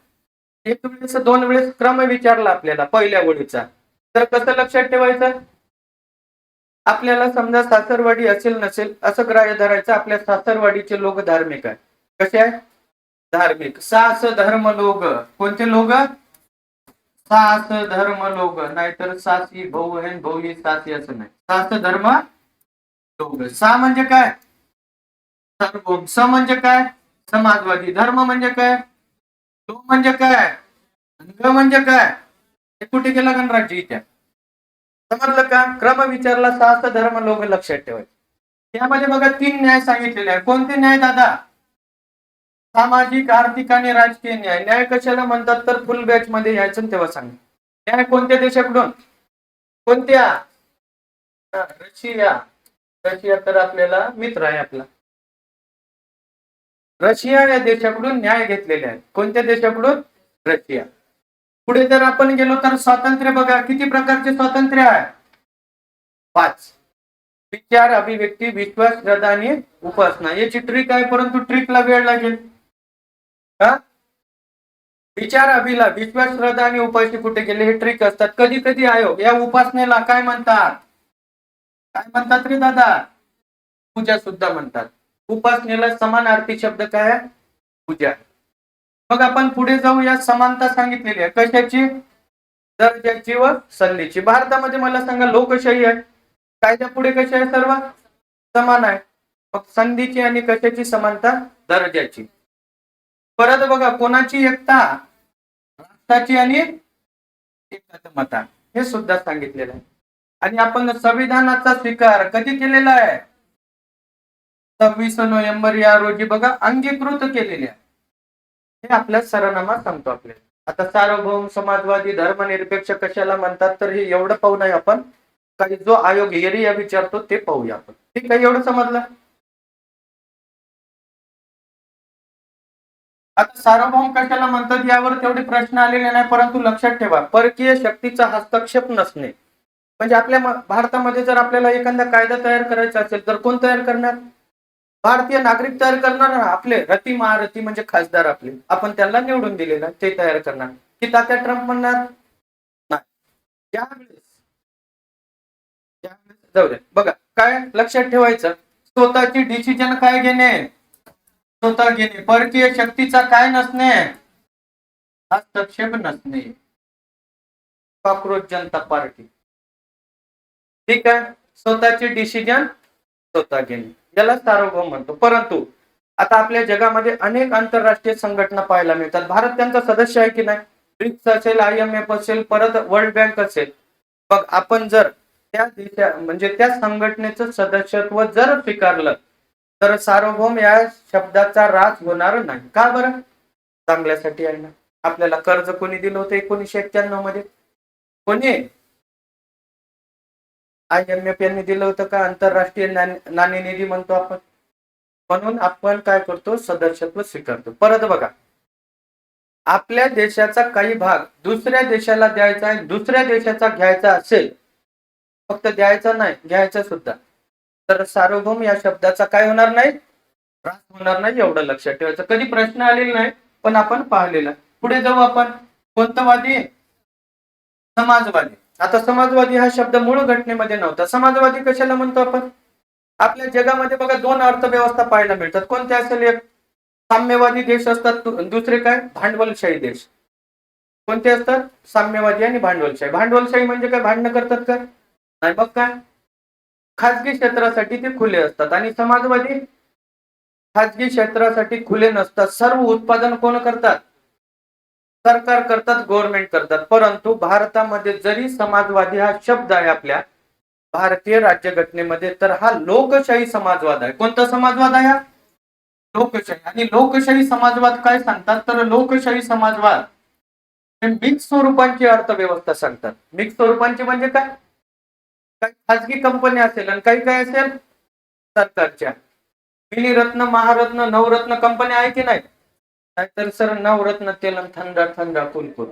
एक वेळेस 2 वेळेस क्रम विचारला आपल्याला पहिल्या ओळीचा. तर कसं लक्षात ठेवायचं? आपल्याला समजा सासरवाडी असेल नसेल असं ग्राह्य धरायचं. आपल्या सासरवाडीचे लोक धार्मिक आहे. कसे आहे? धार्मिक. सास धर्म लोक. कोणते लोक? सास धर्म लोग, नाहीतर सासी भाऊ आहे, भाऊ ही सासी असं नाही. सास धर्म लोग. सा म्हणजे काय? सार्वभौम. स म्हणजे काय? समाजवादी. धर्म म्हणजे काय? तो म्हणजे काय? आणि ग म्हणजे काय? हे कुठे गेला गणराज्य इथे? समजलं का? क्रम विचारला, सास धर्म लोक लक्षात ठेवायचे. यामध्ये बघा 3 न्याय सांगितलेले आहे. कोणते न्याय दादा? सामाजिक, आर्थिक आणि राजकीय न्याय. न्याय कशाला म्हणतात तर फुल बॅच मध्ये यायचं तेव्हा सांग. न्याय कोणत्या देशाकडून? कोणत्या? रशिया. रशिया तर आपल्याला मित्र आहे आपला. रशिया या देशाकडून न्याय घेतलेले आहे. कोणत्या देशाकडून? रशिया. पुढे जर आपण गेलो तर स्वातंत्र्य बघा, किती प्रकारचे स्वातंत्र्य आहे? 5. विचार, अभिव्यक्ती, विश्वास, श्रद्धा आणि उपासना. याची ट्रिक आहे, परंतु ट्रिकला वेळ लागेल. का? विचार, विश्वास, श्रद्धा आणि उपासना कुठे गेले? हे ट्रिक असतात. कधी कधी आयोग या उपासनेला काय म्हणतात? काय म्हणतात रे दादा? पूजा सुद्धा म्हणतात. उपासनेला समानार्थी शब्द काय आहे? पूजा. मग आपण पुढे जाऊ. या समानता सांगितलेली आहे. कशाची? दर्जाची व संधीची. भारतामध्ये मला सांगा लोकशाही आहे, कायद्या पुढे कशा आहे? सर्व समान आहे. मग संधीची आणि कशाची समानता? दर्जाची. परत बघा, कोणाची एकता? राष्ट्राची आणि एकात्मता. हे सुद्धा सांगितलेलं आहे. आणि आपण संविधानाचा स्वीकार कधी केलेला आहे? 26 नोव्हेंबर या रोजी बघा अंगीकृत केलेले आहे. हे आपल्या सरनामा सांगतो आपल्याला. आता सार्वभौम, समाजवादी, धर्मनिरपेक्ष कशाला म्हणतात तर हे एवढं पाहू नये आपण. काही जो आयोग एरिया विचारतो ते पाहूया आपण. ठीक आहे, एवढं समजलं. आता सार्वभौम कशाला म्हणतात यावर तेवढे प्रश्न आलेले नाही, परंतु लक्षात ठेवा, परकीय शक्तीचा हस्तक्षेप नसणे. म्हणजे आपल्या भारतामध्ये जर आपल्याला एखादा कायदा तयार करायचा असेल तर कोण तयार करणार? भारतीय नागरिक तयार करणार. आपले रती महारथी म्हणजे खासदार आपले, आपण त्यांना निवडून दिलेला, ते तयार करणार. की तात्या ट्रम्प म्हणणार? नाही. जाऊ द्या. बघा काय लक्षात ठेवायचं, स्वतःची डिसिजन काय घेणे? स्वतः घेणे. परकीय शक्तीचा काय नसणे? हस्तक्षेप नसणे. कॉक्रोच जनता पार्टी. ठीक आहे, स्वतःची डिसिजन स्वतः घेणे, याला सार्वभौम म्हणतो. परंतु आता आपल्या जगामध्ये अनेक आंतरराष्ट्रीय संघटना पाहायला मिळतात. भारत त्यांचा सदस्य आहे की नाही? ब्रिक्स असेल, IMF असेल, परत वर्ल्ड बँक असेल. मग आपण जर त्या देशा म्हणजे त्या संघटनेचं सदस्यत्व जर स्वीकारलं तर सार्वभौम या शब्दाचा ऱ्हास होणार नाही. का बरं? चांगल्यासाठी आहे ना. आपल्याला कर्ज कोणी दिलं होतं 1991 मध्ये? कोणी? IMF यांनी दिलं होतं का? आंतरराष्ट्रीय नाणेनिधी म्हणतो आपण. म्हणून आपण काय करतो? सदस्यत्व स्वीकारतो. परत बघा, आपल्या देशाचा काही भाग दुसऱ्या देशाला द्यायचा आहे, दुसऱ्या देशाचा घ्यायचा असेल, फक्त द्यायचा नाही घ्यायचा सुद्धा, तर सार्वभौम या शब्दाचा काय होणार नाही? त्रास होणार नाही. एवढं लक्षात ठेवायचं. कधी प्रश्न आलेला नाही, पण आपण पाहिलेला. पुढे जाऊ आपण. कोणतं वादी? समाजवादी. आता समाजवादी हा शब्द मूळ घटनेमध्ये नव्हता. समाजवादी कशाला म्हणतो आपण? आपल्या जगामध्ये बघा 2 अर्थव्यवस्था पाहायला मिळतात. कोणत्या असेल? एक साम्यवादी देश असतात, दुसरे काय? भांडवलशाही देश. कोणते असतात? साम्यवादी आणि भांडवलशाही. भांडवलशाही म्हणजे काय? भांडणं करतात का? नाही. बघ काय, खाजगी क्षेत्रासाठी ते खुले असतात. आणि समाजवादी खाजगी क्षेत्रासाठी खुले नसतात. सर्व उत्पादन कोण करतात? सरकार करतात, गव्हर्नमेंट करतात. परंतु भारतामध्ये जरी समाजवादी हा शब्द आहे आपल्या भारतीय राज्यघटनेमध्ये, तर हा लोकशाही समाजवाद आहे. कोणता समाजवाद आहे हा? लोकशाही. आणि लोकशाही समाजवाद काय सांगतात तर लोकशाही समाजवाद हे मिक्स स्वरूपांची अर्थव्यवस्था सांगतात. मिक्स स्वरूपांची म्हणजे काय? काही खाजगी कंपन्या असेल आणि काही काय असेल सरकारच्या. मिनीरत्न, महारत्न, नवरत्न कंपन्या आहे की नाही? नाहीतर सर नवरत्न तेल थंडा थंडा कुलकुल,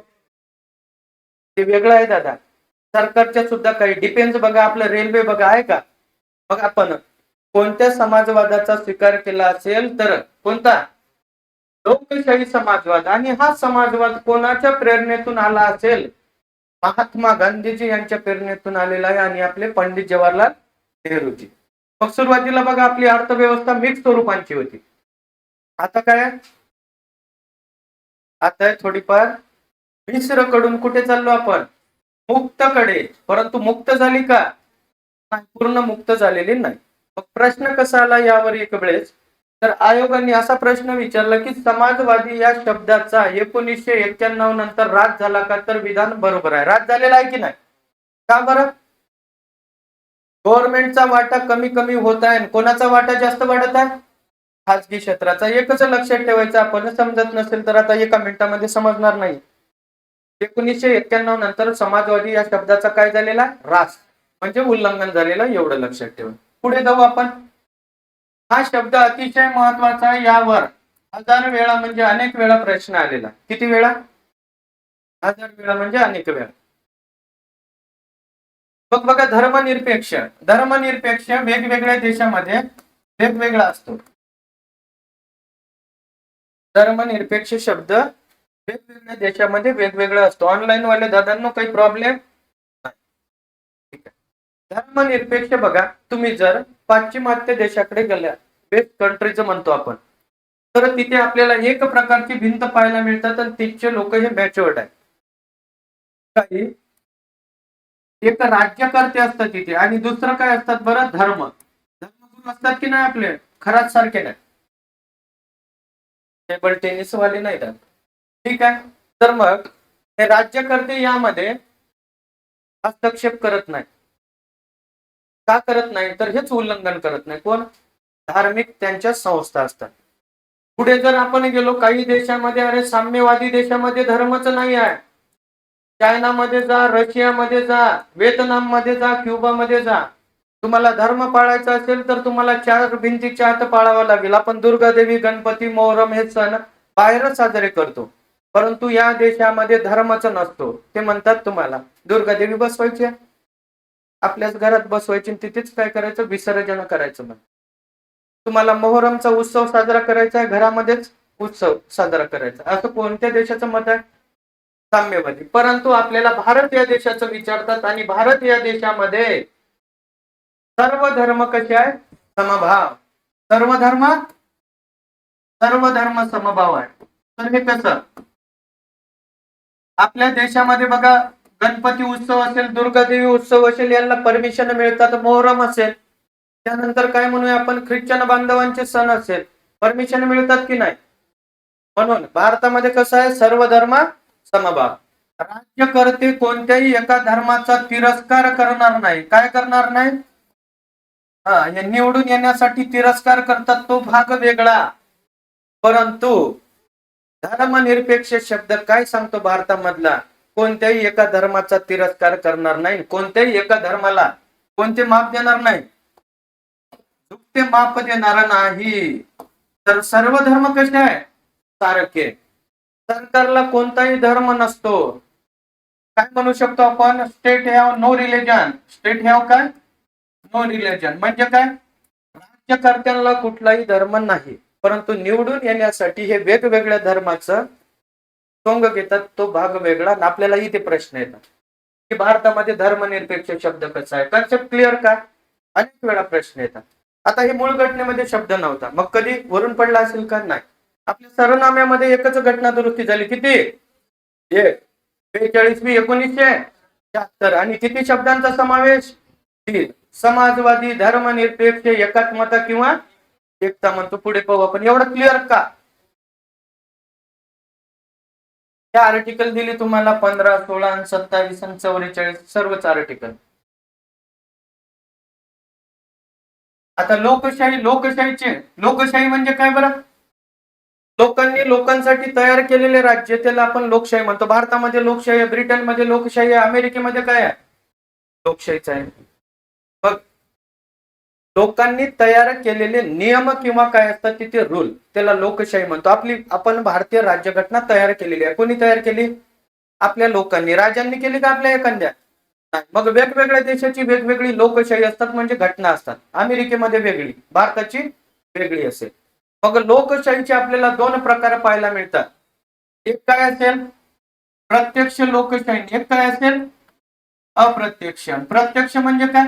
ते वेगळं आहे दादा. सरकारच्या सुद्धा काही डिफेन्स बघा, आपलं रेल्वे बघा, आहे का? मग आपण कोणत्या समाजवादाचा स्वीकार केला असेल तर कोणता? लोकशाही समाजवाद. आणि हा समाजवाद कोणाच्या प्रेरणेतून आला असेल? महात्मा गांधीजी यांच्या प्रेरणेतून आलेला आहे आणि आपले पंडित जवाहरलाल नेहरूजी. मग सुरुवातीला बघा आपली अर्थव्यवस्था मिक्स स्वरूपांची होती. आता काय? आता थोडीफार मिश्रकडून कुठे चाललो आपण? मुक्तकडे. परंतु मुक्त झाली का? नाही, पूर्ण मुक्त झालेली नाही. मग प्रश्न कसा आला यावर एक वेळेस, तर आयोगाने असा प्रश्न विचारला की समाजवादी या शब्दाचा 1991 नंतर राज झाला का? तर विधान बरोबर आहे. राज झालेला आहे की नाही? का बरं? गव्हर्नमेंटचा वाटा कमी कमी होत आहे, कोणाचा वाटा जास्त वाढत आहे? खाजगी क्षेत्राचा. एकच लक्षात ठेवायचं, आपण समजत नसेल तर आता एका मिनिटामध्ये समजणार नाही. 1991 नंतर समाजवादी या शब्दाचा काय झालेला? ऱ्हास, म्हणजे उल्लंघन झालेलं, एवढं लक्षात ठेवा. पुढे जाऊ आपण. हा शब्द अतिशय महत्वाचा आहे. यावर हजार वेळा म्हणजे अनेक वेळा प्रश्न आलेला. किती वेळा? हजार वेळा म्हणजे अनेक वेळा. मग बघा, धर्मनिरपेक्ष. धर्मनिरपेक्ष वेगवेगळ्या देशामध्ये वेगवेगळा असतो. धर्मनिरपेक्ष शब्द वेगवेगळ्या देशामध्ये वेगवेगळा असतो. ऑनलाईन वाले दादांनो काही प्रॉब्लेम? ठीक आहे. धर्मनिरपेक्ष बघा, तुम्ही जर पाश्चिमात्य देशाकडे गेल्या, वेस्ट कंट्रीचं म्हणतो आपण, तर तिथे आपल्याला एक प्रकारची भिंत पाहायला मिळतात आणि तिथचे लोक हे मॅच्युअर्ड आहे. काही एक राज्यकर्ते असतात तिथे आणि दुसरं काय असतात बरं? धर्मगुरू असतात की नाही आपले? खराच सारखे नाही, टेबल टेनिस वाले नाही तर. ठीक आहे. तर मग हे राज्यकर्ते यामध्ये हस्तक्षेप करत नाही. का करत नाही? तर हेच उल्लंघन करत नाही. कोण? धार्मिक त्यांच्या संस्था असतात. पुढे जर आपण गेलो काही देशामध्ये, अरे साम्यवादी देशामध्ये धर्मच नाही आहे. चायनामध्ये जा, रशियामध्ये जा, व्हिएतनाममध्ये जा, क्युबामध्ये जा, तुम्हाला धर्म पाळायचा असेल तर तुम्हाला चार भिंतीच्या आत पाळावा लागेल. आपण दुर्गादेवी, गणपती, मोहरम हे सण बाहेरच साजरे करतो, परंतु या देशामध्ये धर्मच नसतो. ते म्हणतात तुम्हाला दुर्गादेवी बसवायची, आपल्याच घरात बसवायची, तिथेच काय करायचं? विसर्जन करायचं. मग तुम्हाला मोहरमचा उत्सव साजरा करायचा आहे, घरामध्येच उत्सव साजरा करायचा, असं कोणत्या देशाचं मत आहे? साम्यवादी. परंतु आपल्याला भारत या देशाचं विचारतात आणि भारत या देशामध्ये सर्व धर्म कसे आहे? समभाव. सर्व धर्म समभाव आहे. तर हे कसं? आपल्या देशामध्ये बघा, गणपती उत्सव असेल, दुर्गादेवी उत्सव असेल, यांना परमिशन मिळतात. मोहरम असेल, त्यानंतर काय म्हणूया आपण, ख्रिश्चन बांधवांचे सण असेल, परमिशन मिळतात की नाही? म्हणून भारतामध्ये कसं आहे? सर्व धर्म समभाव. राज्यकर्ते कोणत्याही एका धर्माचा तिरस्कार करणार नाही. काय करणार नाही? हे निवडून येण्यासाठी तिरस्कार करतात, तो भाग वेगळा. परंतु धर्मनिरपेक्ष शब्द काय सांगतो भारतामधला? कोणत्याही एका धर्माचा तिरस्कार करणार नाही, कोणत्याही एका धर्माला कोणते माप देणार नाही? चुकते माप देणार नाही. तर सर्व धर्म कसे आहे? सारखे. सरकारला कोणताही धर्म नसतो. काय म्हणू शकतो आपण? State have no religion. State have काय? No religion. म्हणजे काय? राज्यकर्त्यांना कुठलाही धर्म नाही, परंतु निवडून येण्यासाठी हे वेगवेगळ्या धर्माचं सोंग घेतात, तो भाग वेगळा. आपल्याला इथे प्रश्न येतात की भारतामध्ये धर्मनिरपेक्ष शब्द कसा आहे? कन्सेप्ट क्लिअर का? अनेक वेळा प्रश्न येतात. आता हे मूळ घटनेमध्ये शब्द नव्हता, मग कधी वरून पडला असेल का? नाही. आपल्या सरनाम्यामध्ये एकच घटना दुरुस्ती झाली. किती? एक. 42 1976. आणि किती शब्दांचा समावेश? 3. समाजवादी, धर्मनिरपेक्ष, एकात्मता किंवा एकता म्हणतो. पुढे पाहू आपण. एवढं क्लिअर का? त्या आर्टिकल दिली तुम्हाला 15, 16, 27 आणि 44, सर्वच आर्टिकल. आता लोकशाही म्हणजे काय बरं? लोकांनी लोकांसाठी तयार केलेले राज्य, त्याला आपण लोकशाही म्हणतो. भारतामध्ये लोकशाही आहे, ब्रिटनमध्ये लोकशाही आहे, अमेरिकेमध्ये काय आहे? लोकशाहीच आहे. मग लोकांनी तयार केलेले नियम किंवा काय असतात तिथे रूल, त्याला लोकशाही म्हणतो. आपण भारतीय राज्यघटना तयार केलेली आहे. कोणी तयार केली? आपल्या लोकांनी. राजांनी केली का आपल्या एखाद्या? मग वेगवेगळ्या देशाची वेगवेगळी लोकशाही असतात, म्हणजे घटना असतात. अमेरिकेमध्ये वेगळी, भारताची वेगळी असेल. मग लोकशाहीचे आपल्याला दोन प्रकार पाहायला मिळतात. एक काय असेल? प्रत्यक्ष लोकशाही. एक काय असेल? अप्रत्यक्ष. प्रत्यक्ष म्हणजे काय?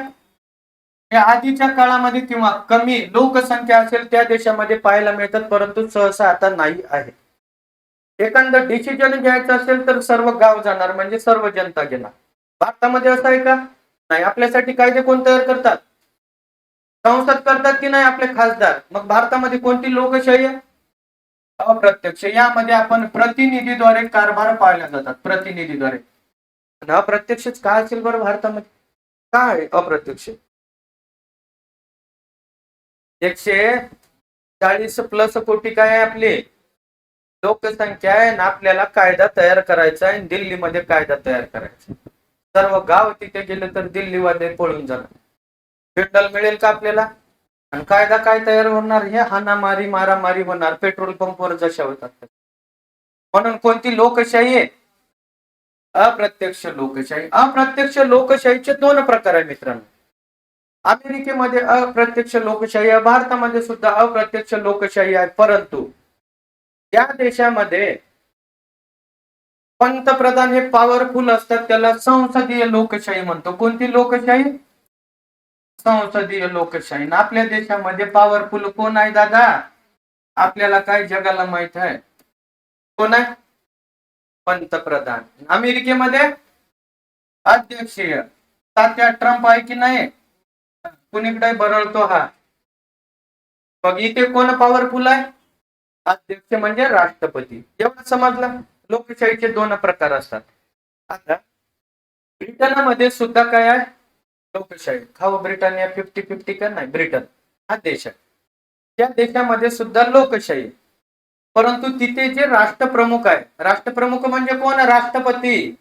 हे आधीच्या काळामध्ये किंवा कमी लोकसंख्या असेल त्या देशामध्ये पाहायला मिळतात, परंतु सहसा आता नाही आहे. एखादं डिसिजन घ्यायचं असेल तर सर्व गाव जाणार, म्हणजे सर्व जनता घेणार. भारतामध्ये असं आहे का? नाही. आपल्यासाठी कायदे कोण तयार करतात? संसद करतात की नाही आपले खासदार. मग भारतामध्ये कोणती लोकशाही आहे? अप्रत्यक्ष. यामध्ये आपण प्रतिनिधीद्वारे कारभार पाळल्या जातात, प्रतिनिधीद्वारे. आणि अप्रत्यक्षच काय असेल बरं भारतामध्ये? काय अप्रत्यक्ष? 140+ कोटी काय आहे आपली लोकसंख्या आहे ना. आपल्याला कायदा तयार करायचा आहे, दिल्लीमध्ये कायदा तयार करायचा. सर्व गाव तिथे गेले तर दिल्लीमध्ये पळून जाणार. पेट्रोल मिळेल का आपल्याला? आणि कायदा काय तयार होणार? हे हाणामारी मारामारी होणार, पेट्रोल पंपवर जशा होतात. म्हणून कोणती लोकशाही आहे? अप्रत्यक्ष लोकशाही. अप्रत्यक्ष लोकशाहीचे 2 प्रकार आहे मित्रांनो. अमेरिकेमध्ये अप्रत्यक्ष लोकशाही आहे, भारतामध्ये सुद्धा अप्रत्यक्ष लोकशाही आहे. परंतु या देशामध्ये पंतप्रधान हे पॉवरफुल असतात, त्याला संसदीय लोकशाही म्हणतो. कोणती लोकशाही? संसदीय लोकशाही. आपल्या देशामध्ये पॉवरफुल कोण आहे दादा? आपल्याला काय जगाला माहित आहे? कोण आहे? पंतप्रधान. अमेरिकेमध्ये अध्यक्षीय. तात्या ट्रम्प आहे की नाही? कुणीकडे बरळतो हा. मग इथे कोण पॉवरफुल आहे? अध्यक्ष म्हणजे राष्ट्रपती. एवढं समजलं? लोकशाहीचे 2 प्रकार असतात. आता ब्रिटनमध्ये सुद्धा काय आहे? लोकशाही. खाऊ ब्रिटनिया 50-50 का नाही? ब्रिटन हा देश आहे. त्या देशामध्ये सुद्धा लोकशाही. परंतु तिथे जे राष्ट्रप्रमुख आहे, राष्ट्रप्रमुख म्हणजे कोण? राष्ट्रपती.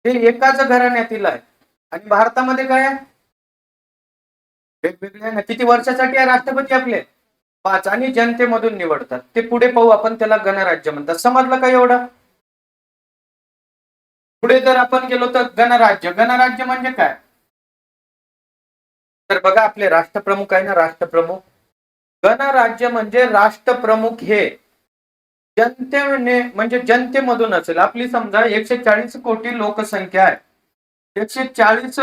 हे एकाच घराण्यातील आहे. आणि भारतामध्ये काय आहे? वेगवेगळे ना. किती वर्षासाठी आहे राष्ट्रपती आपले? 5. आणि जनतेमधून निवडतात. ते पुढे पाहू आपण, त्याला गणराज्य म्हणतात. समजलं का एवढं? पुढे जर आपण गेलो तर गणराज्य. गणराज्य म्हणजे काय? तर बघा, आपले राष्ट्रप्रमुख आहे ना, राष्ट्रप्रमुख. गणराज्य म्हणजे राष्ट्रप्रमुख हे जनतेने, म्हणजे जनतेमधून असेल. आपली समजा 140 कोटी लोकसंख्या आहे. 140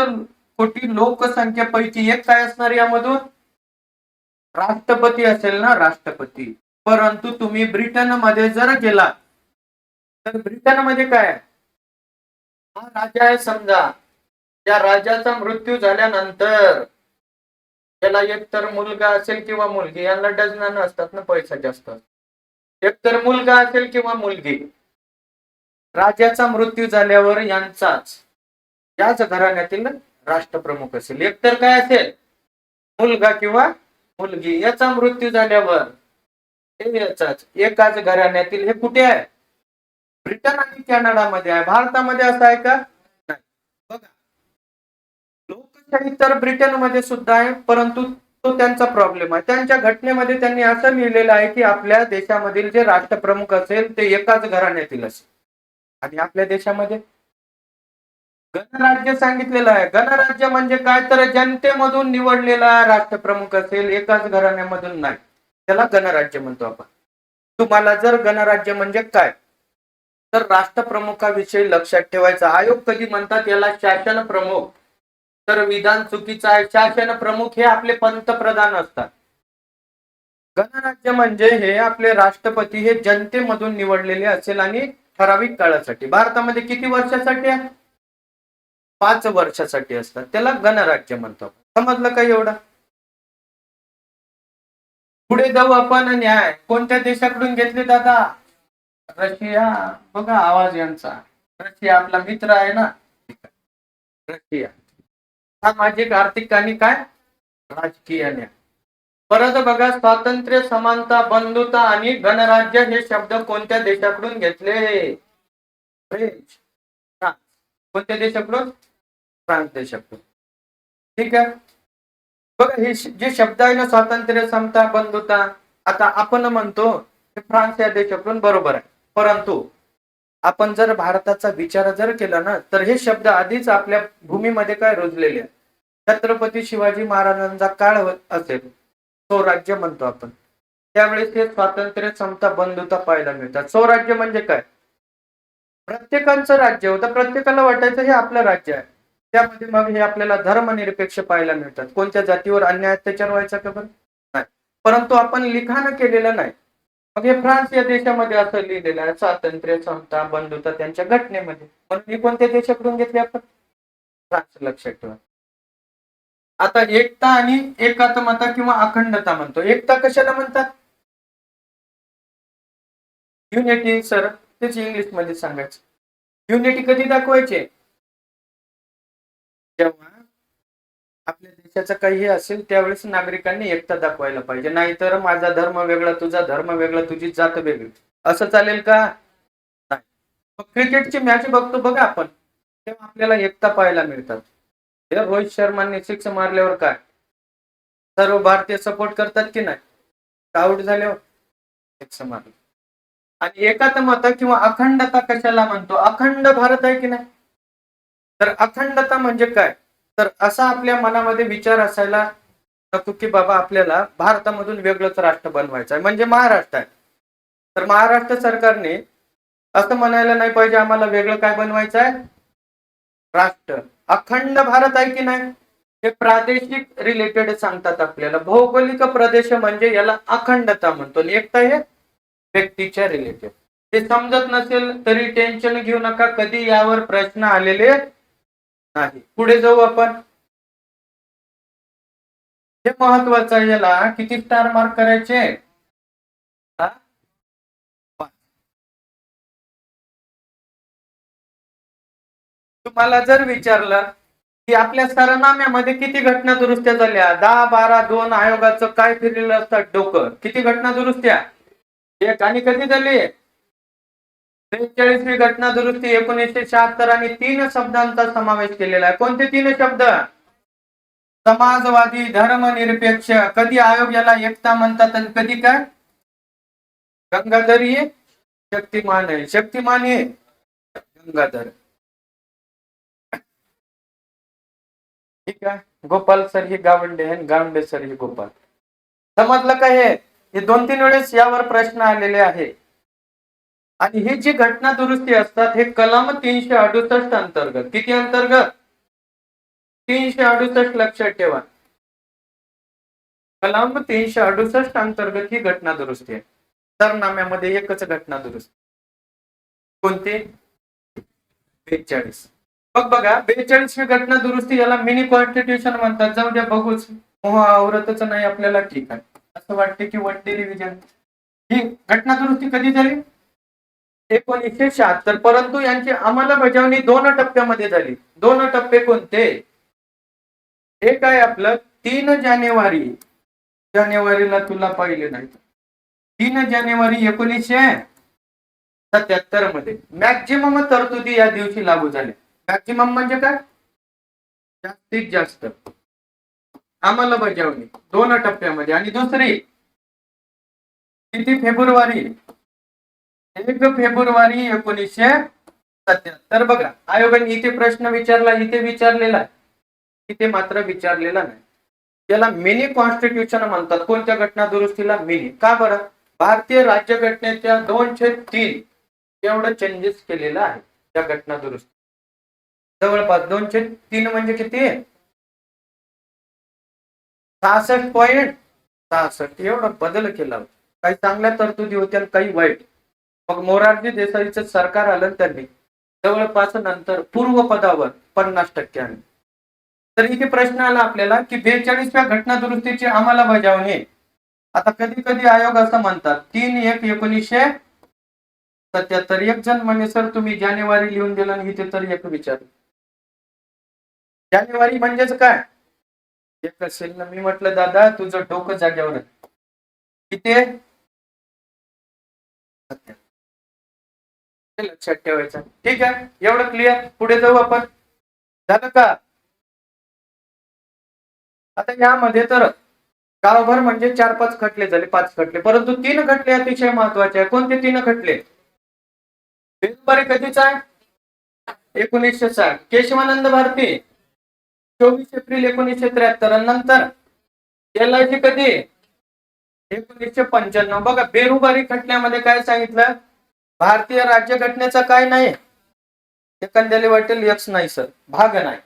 कोटी लोकसंख्येपैकी एक काय असणार यामधून? राष्ट्रपती असेल ना, राष्ट्रपती. परंतु तुम्ही ब्रिटनमध्ये जर गेला तर ब्रिटनमध्ये काय? हा राजा आहे समजा. या राजाचा मृत्यू झाल्यानंतर त्याला एकतर मुलगा असेल किंवा मुलगी, यांना डझनानं असतात ना, पैसा जास्त. एकतर मुलगा असेल किंवा मुलगी. राजाचा मृत्यू झाल्यावर यांचाच, याच घराण्यातील राष्ट्रप्रमुख असेल. एकतर काय असेल? मुलगा किंवा मुलगी. याचा मृत्यू झाल्यावर याचाच, एकाच घराण्यातील. हे कुठे आहे? ब्रिटन आणि कॅनडामध्ये आहे. भारतामध्ये असं आहे का? नाही. बघा, लोकशाही तर ब्रिटनमध्ये सुद्धा आहे, परंतु तो त्यांचा प्रॉब्लेम आहे. त्यांच्या घटनेमध्ये त्यांनी असं लिहिलेलं आहे की आपल्या देशामधील जे राष्ट्रप्रमुख असेल ते एकाच घराण्यातील असेल. आणि आपल्या देशामध्ये गणराज्य सांगितलेलं आहे. गणराज्य म्हणजे काय? तर जनतेमधून निवडलेला राष्ट्रप्रमुख असेल, एकाच घराण्यामधून नाही. त्याला गणराज्य म्हणतो आपण. तुम्हाला जर गणराज्य म्हणजे काय तर राष्ट्रप्रमुखाविषयी लक्षात ठेवायचं. आयोग कधी म्हणतात याला शासन प्रमुख, तर विधान चुकीचं आहे. शासन प्रमुख हे आपले पंतप्रधान असतात. गणराज्य म्हणजे हे आपले राष्ट्रपती हे जनतेमधून निवडलेले असेल आणि ठराविक काळासाठी. भारतामध्ये किती वर्षासाठी आहे? 5 वर्षासाठी असतात. त्याला गणराज्य म्हणतो. समजलं का एवढं? पुढे जाऊ आपण. न्याय कोणत्या देशाकडून घेतले दादा? रशिया. बघा आवाज यांचा. रशिया आपला मित्र आहे ना. रशिया. सामाजिक, आर्थिक आणि काय? राजकीय न्याय. परत बघा, स्वातंत्र्य, समानता, बंधुता आणि गणराज्य हे शब्द कोणत्या देशाकडून घेतले? फ्रेंच. कोणत्या देशाकडून? फ्रान्स देशाकडून. ठीक आहे. बघा, हे जे शब्द आहे ना, स्वातंत्र्य, समता, बंधुता, आता आपण म्हणतो फ्रान्स या देशाकडून, बरोबर आहे. परंतु आपण जर भारताचा विचार जर केला ना, तर हे शब्द आधीच आपल्या भूमीमध्ये काय रुजलेले आहे. छत्रपती शिवाजी महाराजांचा काळ असेल, स्वराज्य म्हणतो आपण. त्यावेळेस हे स्वातंत्र्य, समता, बंधुता पाहायला मिळतात. स्वराज्य म्हणजे काय? प्रत्येकाचं राज्य होतं, प्रत्येकाला वाटायचं हे आपलं राज्य आहे. त्यामध्ये मग हे आपल्याला धर्मनिरपेक्ष पाहायला मिळतात. कोणत्या जातीवर अन्याय अत्याचार व्हायचा का बरं? नाही. परंतु आपण लिखाण केलेलं नाही. मग हे फ्रान्स या देशामध्ये असं लिहिलेलं आहे, स्वातंत्र्य, समता, बंधुता त्यांच्या घटनेमध्ये. म्हणून ही कोणत्या देशाकडून घेतली आपण? फ्रान्स. लक्षात ठेवा. आता एकता आणि एकात्मता किंवा अखंडता म्हणतो. एकता कशाला म्हणतात? युनिटी. सर तेच इंग्लिश मध्ये सांगायचं. युनिटी कधी दाखवायचे? जेव्हा आपल्या देशाचं काही असेल त्यावेळेस नागरिकांनी एकता दाखवायला पाहिजे. नाहीतर माझा धर्म वेगळा, तुझा धर्म वेगळा, तुझी जात वेगळी, असं चालेल का? नाही. क्रिकेटची मॅच बघतो बघा आपण, तेव्हा आपल्याला एकता पाहायला मिळतात. रोहित शर्माने सिक्स मारल्यावर काय सर्व भारतीय सपोर्ट करतात की नाही? आउट झाल्यावर सिक्स मारले. आणि एकात्मता किंवा अखंडता कशाला म्हणतो? अखंड भारत आहे की नाही? तर अखंडता म्हणजे काय? तर असा आपल्या मनामध्ये विचार असायला नको की बाबा आपल्याला भारतामधून वेगळंच राष्ट्र बनवायचं आहे, म्हणजे महाराष्ट्र आहे. तर महाराष्ट्र सरकारने असं म्हणायला नाही पाहिजे आम्हाला वेगळं काय बनवायचं आहे, राष्ट्र. अखंड भारत आहे की नाही? हे प्रादेशिक रिलेटेड सांगतात आपल्याला. भौगोलिक प्रदेश म्हणजे याला अखंडता म्हणतो. एकता हे व्यक्तीच्या रिलेटेड. ते समजत नसेल तरी टेन्शन घेऊ नका, कधी यावर प्रश्न आलेले नाही. पुढे जाऊ आपण. हे महत्वाचं आहे. याला किती स्टार मार्क करायचे? तुम्हाला जर विचारलं की आपल्या सरनाम्यामध्ये किती घटना दुरुस्त्या झाल्या, 10, 12, 2 आयोगाचं काय फिरलेलं असतात डोकं, किती घटना दुरुस्त्या? एक. आणि कधी झाली? 43वी घटना दुरुस्ती 1976. आणि 3 शब्दांचा समावेश केलेला आहे. कोणते 3 शब्द? समाजवादी, धर्मनिरपेक्ष. कधी आयोग याला एकता म्हणतात आणि कधी काय? गंगाधर हे शक्तिमान आहे. शक्तिमान हे गंगाधर. ठीक आहे. गोपाल सर ही गावंडे आहे, गावंडे सर ही गोपाल. समजलं का? हे 2-3 वेळेस यावर प्रश्न आलेले आहे. आणि ही जी घटना दुरुस्ती असतात हे कलम 368 अंतर्गत. किती अंतर्गत? 368. लक्षात ठेवा. कलम 368 अंतर्गत ही घटना दुरुस्ती आहे. सरनाम्यामध्ये एकच घटना दुरुस्ती. कोणती? 42. मग बघा, 42वी घटना दुरुस्ती याला मिनी कॉन्स्टिट्यूशन म्हणतात. जाऊ द्या, बघूच. आवरतच नाही आपल्याला. ठीक आहे. असं वाटते की वन डे रिव्हिजन. ही घटना दुरुस्ती कधी झाली? 1976. परंतु यांची अंमलबजावणी 2 टप्प्यामध्ये झाली. 2 टप्पे कोणते? एक आहे आपलं 3 जानेवारी. जानेवारीला तुला पाहिले नाही. 3 जानेवारी 1977 मध्ये मॅक्झिमम तरतुदी या दिवशी लागू झाल्या. मॅक्झिमम म्हणजे काय? जास्तीत जास्त अंमलबजावणी 2 टप्प्यामध्ये. आणि दुसरी किती? February 1 February 1977. बघा, आयोगाने इथे प्रश्न विचारला, इथे विचारलेला आहे, इथे मात्र विचारलेला नाही. याला मिनी कॉन्स्टिट्यूशन म्हणतात. कोणत्या घटना दुरुस्तीला? मिनी. का बरं? भारतीय राज्यघटनेच्या 203 एवढं चेंजेस केलेलं आहे त्या घटना दुरुस्ती. जवळपास 203 म्हणजे किती? 66.66 एवढा बदल केला. काही चांगल्या तरतुदी होत्या, काही वाईट. मग मोरारजी देसाईचं सरकार आलं, त्यांनी जवळपास नंतर पूर्व पदावर 50% आले. तर इथे प्रश्न आला आपल्याला की 42व्या घटना दुरुस्तीची अंमलबजावणी. आता कधी कधी आयोग असं म्हणतात 3/1/1977. एक जण म्हणे सर तुम्ही जानेवारी लिहून दिलं आणि इथे तर एक विचार. जानेवारी म्हणजेच काय? एक असेल ना. मी म्हटलं दादा तुझं डोकं जाग्यावर आहे. किती? लक्षात ठेवायचं. ठीक आहे. एवढं क्लिअर. पुढे जाऊ आपण. झालं का? आता यामध्ये तर गावभर म्हणजे 4-5 खटले झाले, 5 खटले, परंतु 3 खटले अतिशय महत्वाचे आहे. कोणते 3 खटले? फेब्रुवारी कधीचा आहे? 1960. केशवानंद भारती 24 एप्रिल 1973. नंतर LIC कधी? 1995. बघा, बेरुबारी खटल्यामध्ये काय सांगितलं? भारतीय राज्यघटनेचा काय नाही, एखाद्याला वाटेल यक्स नाही सर, भाग नाही,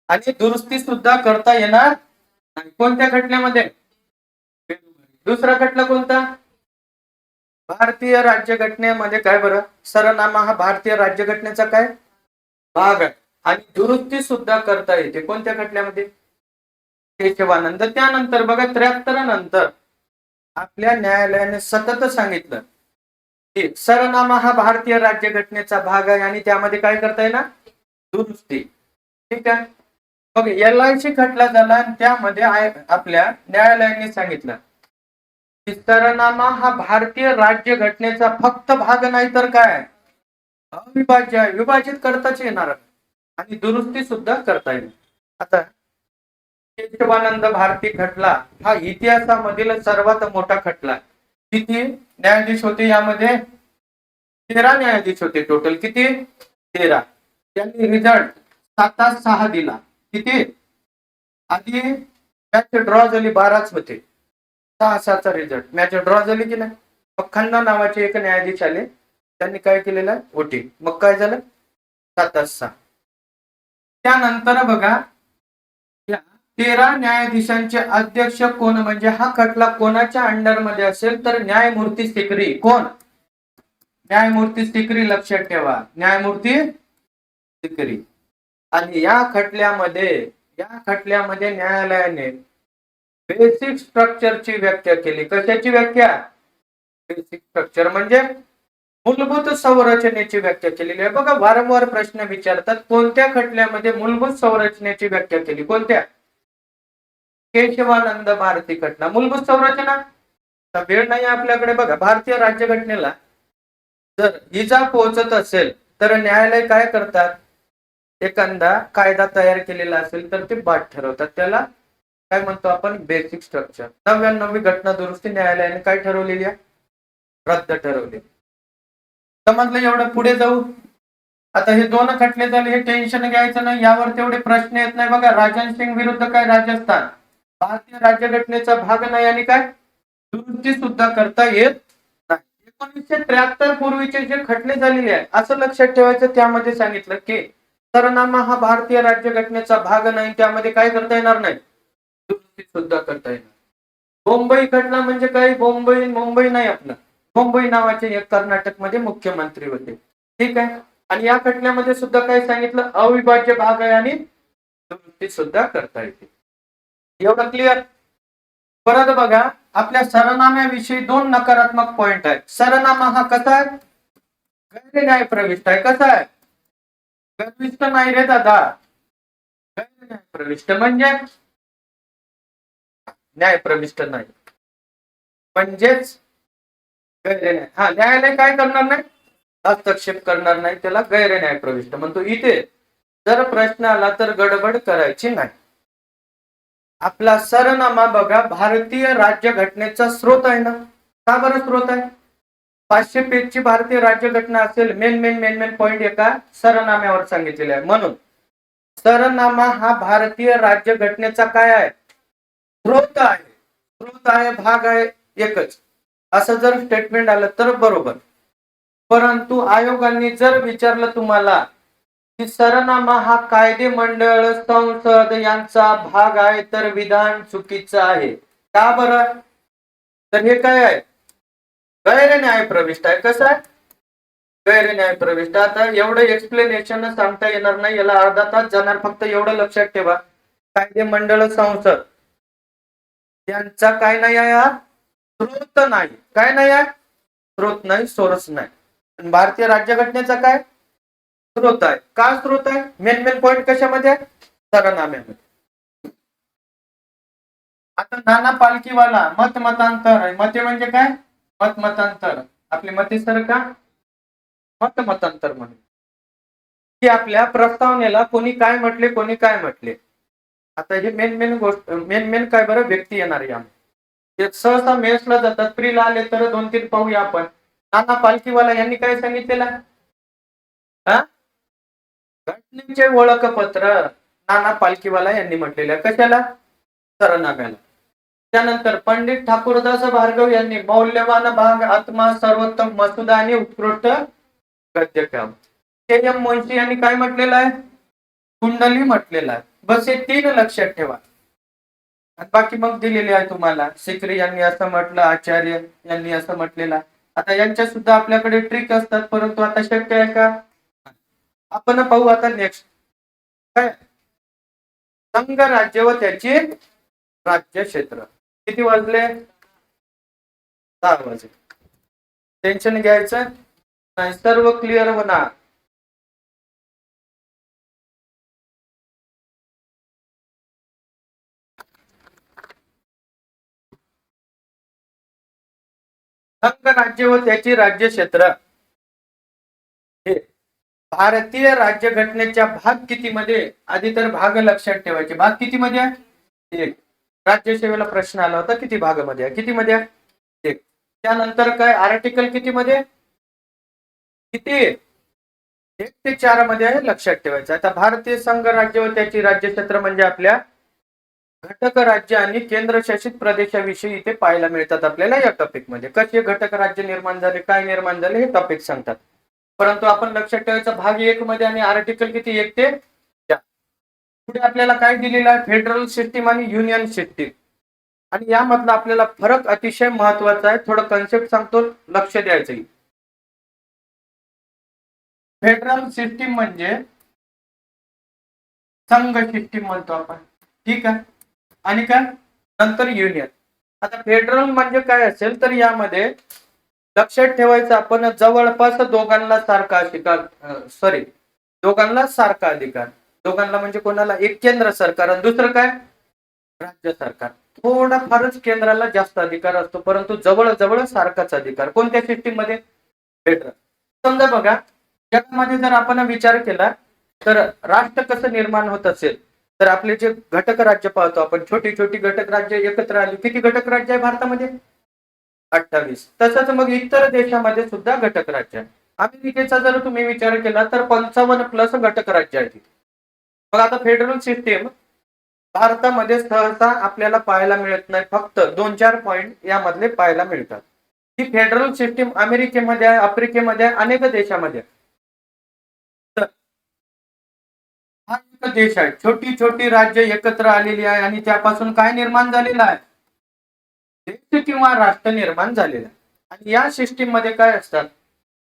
आणि दुरुस्ती सुद्धा करता येणार नाही. कोणत्या खटल्यामध्ये? दुसरा खटला कोणता? भारतीय राज्यघटनेमध्ये काय बरं, सरनामा हा भारतीय राज्यघटनेचा काय भाग आहे आणि दुरुस्ती सुद्धा करता येते. कोणत्या खटल्यामध्ये? केशवानंद. त्यानंतर बघा 73 नंतर आपल्या न्यायालयाने सतत सांगितलं की सरनामा हा भारतीय राज्यघटनेचा भाग आहे आणि त्यामध्ये काय करता येईल, दुरुस्ती. ठीक आहे. मग LIC खटला झाला आणि त्यामध्ये आपल्या न्यायालयाने सांगितलं की सरनामा हा भारतीय राज्यघटनेचा फक्त भाग नाही तर काय अविभाज्य आहे, विभाजित करताच येणार आणि दुरुस्ती सुद्धा करता येईल. आता केशवानंद भारती खटला हा इतिहासामधील सर्वात मोठा खटला. किती न्यायाधीश होते यामध्ये? 13 न्यायाधीश होते टोटल. किती? 13. त्यांनी रिझल्ट 7-6 दिला. किती? आधी मॅच ड्रॉ झाली, 12च होते. 6-6चा रिझल्ट. मॅच ड्रॉ झाली की नाही. मग खन्ना नावाचे एक न्यायाधीश आले, त्यांनी काय केलेलं वोटिंग. मग काय झालं? 7-6. त्यानंतर बघा 13 न्यायाधीशांचे अध्यक्ष कोण, म्हणजे हा खटला कोणाच्या अंडर मध्ये असेल तर न्यायमूर्ती सिकरी. कोण? न्यायमूर्ती सिकरी. लक्षात ठेवा, न्यायमूर्ती सिकरी. आणि या खटल्यामध्ये न्यायालयाने बेसिक स्ट्रक्चरची व्याख्या केली. कशाची व्याख्या? बेसिक स्ट्रक्चर म्हणजे मूलभूत संरचनेची व्याख्या केलेली आहे. बघा वारंवार प्रश्न विचारतात, कोणत्या खटल्यामध्ये मूलभूत संरचनेची व्याख्या केली? कोणत्या? केशवानंद भारती खटला. मूलभूत संरचना वेळ नाही आपल्याकडे. बघा भारतीय राज्यघटनेला जर इजा पोहोचत असेल तर न्यायालय काय करतात, एखादा कायदा तयार केलेला असेल तर ते बाद ठरवतात. त्याला काय म्हणतो आपण? Basic structure. 99वी घटना दुरुस्ती न्यायालयाने काय ठरवलेली आहे? रद्द ठरवली. समजलं? एवढं पुढे जाऊ. आता हे 2 खटले झाले, हे टेन्शन घ्यायचं नाही, यावर तेवढे प्रश्न येत नाही. बघा राजन सिंग विरुद्ध काय राजस्थान, भारतीय राज्यघटनेचा भाग नाही आणि काय दुरुस्ती सुद्धा करता येत नाही. 1973 पूर्वीचे जे खटले झालेले आहे असं लक्षात ठेवायचं. त्यामध्ये सांगितलं की सरनामा हा भारतीय राज्यघटनेचा भाग नाही, त्यामध्ये काय करता येणार नाही, दुरुस्ती सुद्धा करता येणार. मुंबई खटला म्हणजे काय? मुंबई नाही, आपलं मुंबई नावाचे एक कर्नाटक मध्ये मुख्यमंत्री होते. ठीक आहे. आणि या खटल्यामध्ये सुद्धा काय सांगितलं, अविभाज्य भाग आहे आणि दुरुस्ती सुद्धा करता येते. एवढं क्लिअर? परत बघा आपल्या सरनाम्याविषयी 2 नकारात्मक पॉइंट आहेत. सरनामा हा कसा आहे? गैर न्याय प्रविष्ट आहे. कसा आहे? गर्विष्ठ नाही रे दादा. गैर न्याय प्रविष्ट म्हणजे न्याय प्रविष्ट नाही, म्हणजेच गैर न्याय. हा, न्यायालय काय करणार नाही, हस्तक्षेप करणार नाही, त्याला गैर न्याय प्रविष्ट म्हणतो. इथे जर प्रश्न आला तर गडबड करायची नाही. आपला सरनामा बघा भारतीय राज्यघटनेचा स्रोत आहे ना. का बरं स्रोत आहे? 500 पेजची भारतीय राज्यघटना असेल, मेन पॉइंट एका सरनाम्यावर सांगितलेले आहे. म्हणून सरनामा हा भारतीय राज्यघटनेचा काय आहे? स्रोत आहे. स्रोत आहे, भाग आहे एकच. असं जर स्टेटमेंट आलं तर बरोबर. परंतु आयोगाने जर विचारलं तुम्हाला की सरनामा हा कायदेमंडळ, संसद यांचा भाग आहे, तर विधान चुकीचं आहे. का बरं? तर हे काय आहे? गैर न्याय प्रविष्ट आहे. कसं आहे? गैर न्याय प्रविष्ट. आता एवढं एक्सप्लेनेशन सांगता येणार नाही, याला अर्धा तास जाणार. फक्त एवढं लक्षात ठेवा, कायदेमंडळ, संसद यांचा काय नाही आहे, हा स्रोत नाही. काय नाही आहे? स्रोत नाही, सोर्स नाही. भारतीय राज्यघटनेचा काय स्रोत आहे. का स्रोत आहे? मेन पॉइंट कशामध्ये? सरनाम्यामध्ये. आता नाना पालखीवाला मतांतर आहे. मते म्हणजे काय? मतांतर. आपले मते सर का मतांतर म्हणून की आपल्या प्रस्तावनेला कोणी काय म्हटले, कोणी काय म्हटले. आता हे मेन गोष्ट, मेन काय बरं, व्यक्ती येणार यामध्ये. सहसा मेसला जातात, प्रीला आले तर 2-3 पाहूया आपण. नाना पालखीवाला यांनी काय सांगितलेलं, घटनेचे ओळखपत्र नाना पालखीवाला यांनी म्हटलेलं. कशाला? सरनाम्याला. त्यानंतर पंडित ठाकूरदास भार्गव यांनी मौल्यवान भाग, आत्मा, सर्वोत्तम मसुदा आणि उत्कृष्ट गद्यकाव्य. के.एम. मुन्शी यांनी काय म्हटलेलं आहे? कुंडली म्हटलेला आहे. बस हे 3 लक्षात ठेवा. बाकी मग दिलेले आहे तुम्हाला. सिकरी यांनी असं म्हटलं, आचार्य यांनी असं म्हटलेलं. आता यांच्या सुद्धा आपल्याकडे ट्रिक असतात, परंतु आता शक्य आहे का? आपण पाहू आता नेक्स्ट काय, संघ राज्य व त्याची राज्य क्षेत्र. किती वाजले? 6 वाजले. टेन्शन घ्यायचं नाही, सर्व क्लिअर होणार. संघ राज्य व त्याची राज्य क्षेत्र हे भारतीय राज्य घटनेच्या भाग किती मध्ये, आधी तर भाग लक्षात ठेवायचे. भाग किती मध्ये आहे? 1. राज्यसेवेला प्रश्न आला होता किती भागामध्ये आहे, किती मध्ये आहे? 1. त्यानंतर काय, आर्टिकल किती मध्ये, किती 1 ते 4 मध्ये आहे, लक्षात ठेवायचं. आता भारतीय संघ राज्य व त्याची राज्य क्षेत्र म्हणजे आपल्या घटक राज्य आणि केंद्रशासित प्रदेशाविषयी इथे पाहायला मिळतात आपल्याला या टॉपिक मध्ये. कसे घटक राज्य निर्माण झाले, काय निर्माण झाले, हे टॉपिक सांगतात. परंतु आपण लक्षात ठेवायचं भाग 1 मध्ये आणि आर्टिकल किती 1 ते 4. पुढे आपल्याला काय दिलेलं आहे, फेडरल सिस्टीम आणि युनियन सिस्टीम. आणि यामधला आपल्याला फरक अतिशय महत्वाचा आहे. थोडं कन्सेप्ट सांगतो, लक्ष द्यायचं. फेडरल सिस्टीम म्हणजे संघ सिस्टीम म्हणतो आपण, ठीक आहे. आणि काय, नंतर युनियन. आता फेडरल म्हणजे काय असेल तर यामध्ये लक्षात ठेवायचं आपण, जवळपास दोघांना सारखा अधिकार, दोघांना सारखा अधिकार. दोघांना म्हणजे कोणाला, एक केंद्र सरकार आणि दुसरं काय, राज्य सरकार. थोडा फारच केंद्राला जास्त अधिकार असतो, परंतु जवळ जवळ सारखाच अधिकार. कोणत्या सिस्टीम मध्ये? फेडरल. समजा बघा, जगामध्ये जर आपण विचार केला तर राष्ट्र कसं निर्माण होत असेल, तर आपले जे घटक राज्य पाहतो आपण, छोटी छोटी घटक राज्य एकत्र आली. किती घटक राज्य आहे भारतामध्ये? 28. तसंच मग इतर देशामध्ये सुद्धा घटक राज्य आहे. अमेरिकेचा जर तुम्ही विचार केला तर 55+ घटक राज्य आहेत. मग आता फेडरल सिस्टीम भारतामध्ये सहसा आपल्याला पाहायला मिळत नाही, फक्त 2-4 पॉइंट यामधले पाहायला मिळतात. ही फेडरल सिस्टीम अमेरिकेमध्ये आहे, आफ्रिकेमध्ये आहे, अनेक देशामध्ये आहे. हा एक देश आहे, छोटी छोटी राज्य एकत्र आलेली आहे आणि त्यापासून काय निर्माण झालेलं आहे, देश किंवा राष्ट्र निर्माण झालेलं आहे. आणि या सिस्टीम मध्ये काय असतात,